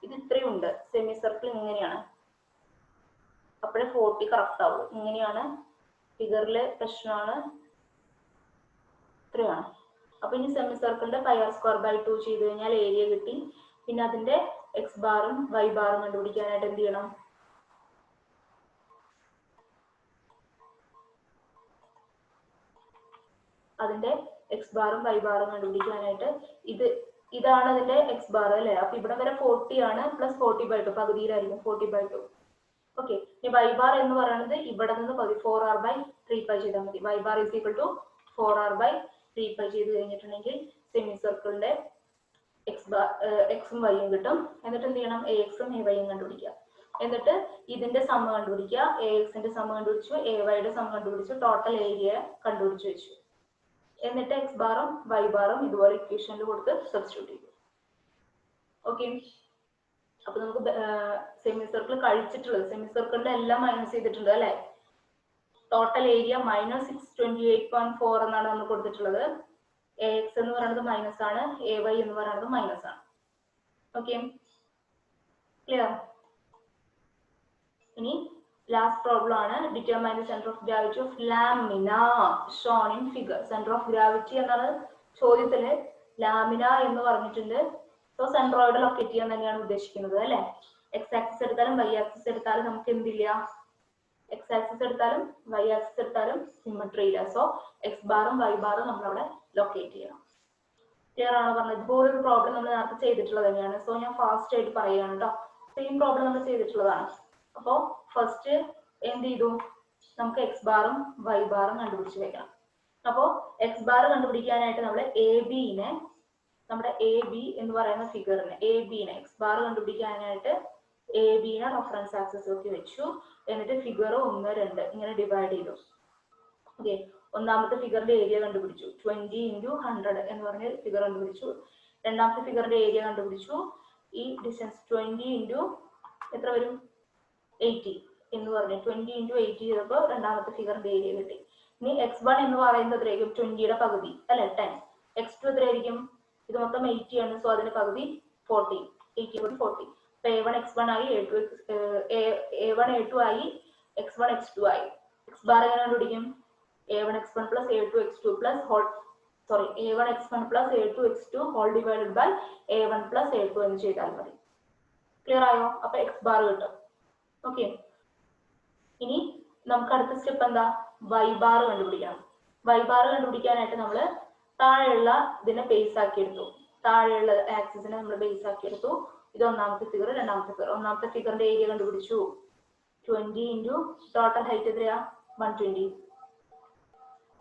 ഇത് ഇത്രയും ഉണ്ട്. സെമി സർക്കിൾ ഇങ്ങനെയാണ്, അപ്പോഴേ 40 കറക്റ്റ് ആവുള്ളൂ. ഇങ്ങനെയാണ് ഫിഗറിലെ പ്രശ്നമാണ്, ഇത്രയാണ്. അപ്പൊ ഇനി സെമി സർക്കിളിന്റെ πr²/2 ചെയ്ത് കഴിഞ്ഞാൽ ഏരിയ കിട്ടി. പിന്നെ അതിന്റെ എക്സ് ബാറും വൈ ബാറും കണ്ടുപിടിക്കാനായിട്ട് എന്ത് ചെയ്യണം? അതിന്റെ എക്സ് ബാറും വൈ ബാറും കണ്ടുപിടിക്കാനായിട്ട് ഇതാണ് അതിന്റെ എക്സ് ബാർ അല്ലെ. അപ്പൊ ഇവിടെ വരെ 40 ആണ്, പ്ലസ് 40/2 പകുതിയിലായിരിക്കും 40/2. ഓക്കെ, ഇനി വൈ ബാർ എന്ന് പറയുന്നത് ഇവിടെ നിന്ന് 4r/3π ചെയ്താൽ മതി. Y bar is equal to 4r/3π ചെയ്ത് കഴിഞ്ഞിട്ടുണ്ടെങ്കിൽ സെമി സർക്കിളിന്റെ എക്സും വൈയും കിട്ടും. എന്നിട്ട് എന്ത് ചെയ്യണം? എ എക്സും എ വൈയും കണ്ടുപിടിക്കുക. എന്നിട്ട് ഇതിന്റെ സം കണ്ടുപിടിക്കുക. എ എക്സിന്റെ സം കണ്ടുപിടിച്ചു, എ വൈയുടെ സം കണ്ടുപിടിച്ചു, ടോട്ടൽ ഏരിയ കണ്ടുപിടിച്ചു വെച്ചു. എന്നിട്ട് എക്സ് ബാറും വൈ ബാറും ഇതുപോലെ ഇക്വേഷനിൽ കൊടുത്ത് സബ്സ്റ്റിറ്റ്യൂട്ട് ചെയ്തു. ഓക്കെ, അപ്പൊ നമുക്ക് സെമി സർക്കിൾ കഴിച്ചിട്ടുള്ളത്, സെമി സർക്കിളിന്റെ എല്ലാം മൈനസ് ചെയ്തിട്ടുണ്ട് അല്ലെ. ടോട്ടൽ ഏരിയ -628.4 എന്നാണ് നമ്മൾ കൊടുത്തിട്ടുള്ളത്. എ എക്സ് എന്ന് പറയുന്നത് മൈനസ് ആണ്, എ വൈ എന്ന് പറയുന്നത് മൈനസ് ആണ്. Okay, clear? ഇനി ലാസ്റ്റ് പ്രോബ്ലം ആണ്. Determine the centre of gravity of lamina shown in figure. Centre of gravity എന്നാണ് ചോദ്യത്തില്, ലാമിന എന്ന് പറഞ്ഞിട്ടുണ്ട്. സോ സെൻട്രോയിഡ് ലൊക്കേറ്റ് ചെയ്യാൻ തന്നെയാണ് ഉദ്ദേശിക്കുന്നത് അല്ലെ. എക്സ് ആക്സിസ് എടുത്താലും വൈ ആക്സിസ് എടുത്താലും നമുക്ക് എന്തില്ല, എക്സ് ആക്സിസ് എടുത്താലും വൈ ആക്സിസ് എടുത്താലും സിമ്മട്രി ഇല്ല. സോ എക്സ് ബാറും വൈ ബാറും നമ്മളവിടെ ലൊക്കേറ്റ് ചെയ്യണം. ക്ലിയർ ആണോ പറഞ്ഞത്? ഇതുപോലൊരു പ്രോബ്ലം നമ്മൾ നേരത്തെ ചെയ്തിട്ടുള്ളത് തന്നെയാണ്. സോ ഞാൻ ഫാസ്റ്റ് ആയിട്ട് പറയുകയാണ് കേട്ടോ. സെയിം പ്രോബ്ലം നമ്മൾ ചെയ്തിട്ടുള്ളതാണ്. അപ്പോൾ ഫസ്റ്റ് എന്ത് ചെയ്തു, നമുക്ക് എക്സ് ബാറും വൈ ബാറും കണ്ടുപിടിച്ച് വെക്കണം. അപ്പോൾ എക്സ് ബാർ കണ്ടുപിടിക്കാനായിട്ട് നമ്മൾ നമ്മുടെ എ ബി എന്ന് പറയുന്ന ഫിഗറിന് എ ബിനെ എക്സ് ബാർ കണ്ടുപിടിക്കാനായിട്ട് എ ബിനെ റെഫറൻസ് ആക്സിസ് ഒക്കെ വെച്ചു. എന്നിട്ട് ഫിഗർ 1, 2 ഇങ്ങനെ ഡിവൈഡ് ചെയ്തു. ഓക്കെ, ഒന്നാമത്തെ ഫിഗറിന്റെ ഏരിയ കണ്ടുപിടിച്ചു. 20 × 100 എന്ന് പറഞ്ഞ ഫിഗർ കണ്ടുപിടിച്ചു. രണ്ടാമത്തെ ഫിഗറിന്റെ ഏരിയ കണ്ടുപിടിച്ചു. ഈ ഡിസ്റ്റൻസ് 20 × എത്ര വരും 80 എന്ന് പറഞ്ഞു. 20 × 80 ചെയ്തപ്പോൾ രണ്ടാമത്തെ ഫിഗറിന്റെ ഏരിയ കിട്ടി. ഇനി x1 എന്ന് പറയുന്നത് എത്രയായിരിക്കും? 20യുടെ പകുതി അല്ലെ 10. x2 എത്രയായിരിക്കും? ഇത് മൊത്തം 80 ആണ്. സോ അതിന്റെ പകുതി 40. 80 × 40. അപ്പൊ a1 x1 ആയി, a1 a2 ആയി, x1 x2 ആയി. x ബാർ എങ്ങനെ കണ്ടുപിടിക്കും? a1 x1 plus a2 x2 plus a1 x1 plus a2 x2 whole divided by a1 plus a2 എന്ന് ചെയ്താൽ മതി. ക്ലിയർ ആയോ? അപ്പൊ x ബാർ കിട്ടും. ഓക്കെ, ഇനി നമുക്ക് അടുത്ത സ്റ്റെപ്പ് എന്താ? y ബാർ കണ്ടുപിടിക്കണം. y ബാർ കണ്ടുപിടിക്കാനായിട്ട് നമ്മൾ താഴെയുള്ള ഇതിനെ ബേസ് ആക്കി എടുത്തു. താഴെയുള്ള ആക്സിസിനെ നമ്മൾ ബേസ് ആക്കി എടുത്തു. ഇത് ഒന്നാമത്തെ ഫിഗർ, രണ്ടാമത്തെ ഫിഗർ. ഒന്നാമത്തെ ഫിഗറിന്റെ ഏരിയ കണ്ടുപിടിച്ചു. 20 × ടോട്ടൽ ഹൈറ്റ് എത്രയാ? 120.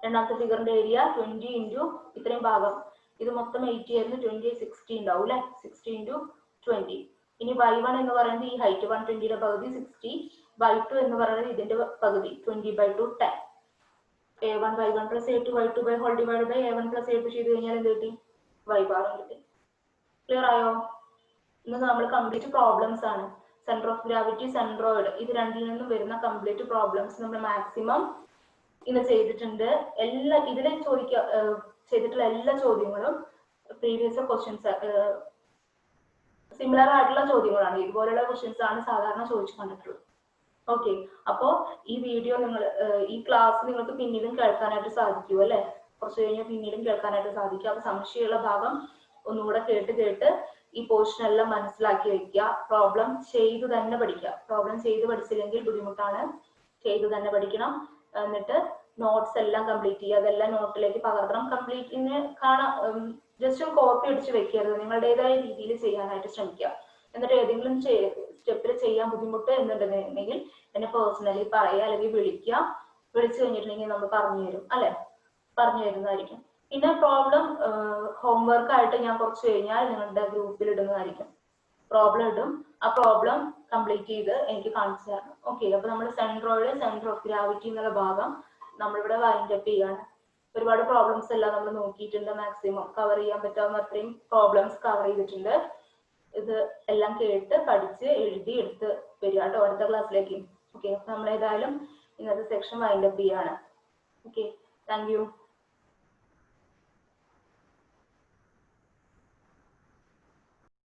രണ്ടാമത്തെ ഫിഗറിന്റെ ഏരിയ 20 × ഇത്രയും ഭാഗം, ഇത് മൊത്തം 80 ആയിരുന്നു. 20 60 ഉണ്ടാവും അല്ലെ? 60 × 20. ഇനി y1 എന്ന് പറയുന്നത് ഈ ഹൈറ്റ് 120യുടെ പകുതി 60, y2 എന്ന് പറയുന്നത് ഇതിന്റെ പകുതി 20/2 10. a1 y1 plus a2 y2 by whole divided by a1 plus a2 ചെയ്ത് കഴിഞ്ഞാൽ എന്ത് കിട്ടി? y ബാർ കിട്ടി. ക്ലിയർ ആയോ? ഇന്ന് നമ്മൾ കംപ്ലീറ്റ് പ്രോബ്ലംസ് ആണ്. സെന്റർ ഓഫ് ഗ്രാവിറ്റി, സെൻട്രോയിഡ്, ഇത് രണ്ടിൽ നിന്നും വരുന്ന കംപ്ലീറ്റ് പ്രോബ്ലംസ് നമ്മൾ മാക്സിമം ഇന്ന് ചെയ്തിട്ടുണ്ട്. ഇതിൽ ചെയ്തിട്ടുള്ള എല്ലാ ചോദ്യങ്ങളും പ്രീവിയസ് ക്വസ്റ്റ്യൻസ്, സിമിലർ ആയിട്ടുള്ള ചോദ്യങ്ങളാണ്. ഇതുപോലുള്ള ക്വസ്റ്റ്യൻസ് ആണ് സാധാരണ ചോദിച്ചു കണ്ടിട്ടുള്ളത്. ഓക്കെ, അപ്പോ ഈ വീഡിയോ ഈ ക്ലാസ് നിങ്ങൾക്ക് പിന്നീടും കേൾക്കാനായിട്ട് സാധിക്കും അല്ലെ? കുറച്ച് കഴിഞ്ഞാൽ പിന്നീടും കേൾക്കാനായിട്ട് സാധിക്കും. അപ്പൊ സംശയമുള്ള ഭാഗം ഒന്നുകൂടെ കേട്ട് ഈ പോർഷൻ എല്ലാം മനസ്സിലാക്കി വെക്കുക. പ്രോബ്ലം ചെയ്തു തന്നെ പഠിക്കുക. പ്രോബ്ലം ചെയ്ത് പഠിച്ചില്ലെങ്കിൽ ബുദ്ധിമുട്ടാണ്. ചെയ്തു തന്നെ പഠിക്കണം. എന്നിട്ട് നോട്ട്സ് എല്ലാം കംപ്ലീറ്റ് ചെയ്യുക. അതെല്ലാം നോട്ടിലേക്ക് പകർത്തണം. കംപ്ലീറ്റിന് ജസ്റ്റ് ഒരു കോപ്പി അടിച്ച് വെക്കരുത്. നിങ്ങളുടേതായ രീതിയിൽ ചെയ്യാനായിട്ട് ശ്രമിക്കുക. എന്നിട്ട് ഏതെങ്കിലും സ്റ്റെപ്പിൽ ചെയ്യാൻ ബുദ്ധിമുട്ട് എന്നുണ്ടെങ്കിൽ എന്നെ പേഴ്സണലി പറയുക, അല്ലെങ്കിൽ വിളിക്കുക. വിളിച്ചു കഴിഞ്ഞിട്ടുണ്ടെങ്കിൽ നമ്മൾ പറഞ്ഞു തരും അല്ലെ? പറഞ്ഞു തരുന്നതായിരിക്കും. പിന്നെ പ്രോബ്ലം ഹോംവർക്ക് ആയിട്ട് ഞാൻ കുറച്ച് കഴിഞ്ഞാൽ നിങ്ങളുടെ ഗ്രൂപ്പിൽ ഇടുന്നതായിരിക്കും. പ്രോബ്ലം ഇടും. ആ പ്രോബ്ലം കംപ്ലീറ്റ് ചെയ്ത് എനിക്ക് കാണിച്ചു തരണം. ഓക്കെ, അപ്പൊ നമ്മൾ സെൻട്രോയിഡ്, സെന്റർ ഓഫ് ഗ്രാവിറ്റി എന്നുള്ള ഭാഗം നമ്മളിവിടെ വൈൻഡ് അപ്പ് ചെയ്യാണ്. ഒരുപാട് പ്രോബ്ലംസ് എല്ലാം നമ്മൾ നോക്കിയിട്ടുണ്ട്. മാക്സിമം കവർ ചെയ്യാൻ പറ്റാവുന്ന അത്രയും പ്രോബ്ലംസ് കവർ ചെയ്തിട്ടുണ്ട്. ഇത് എല്ലാം കേട്ട് പഠിച്ച് എഴുതി എടുത്ത് വരിക കേട്ടോ അടുത്ത ക്ലാസ്സിലേക്ക്. ഓക്കെ, അപ്പൊ നമ്മൾ ഏതായാലും ഇന്നത്തെ സെക്ഷൻ വൈൻഡ് അപ്പ് ചെയ്യാണ്. Okay, thank you.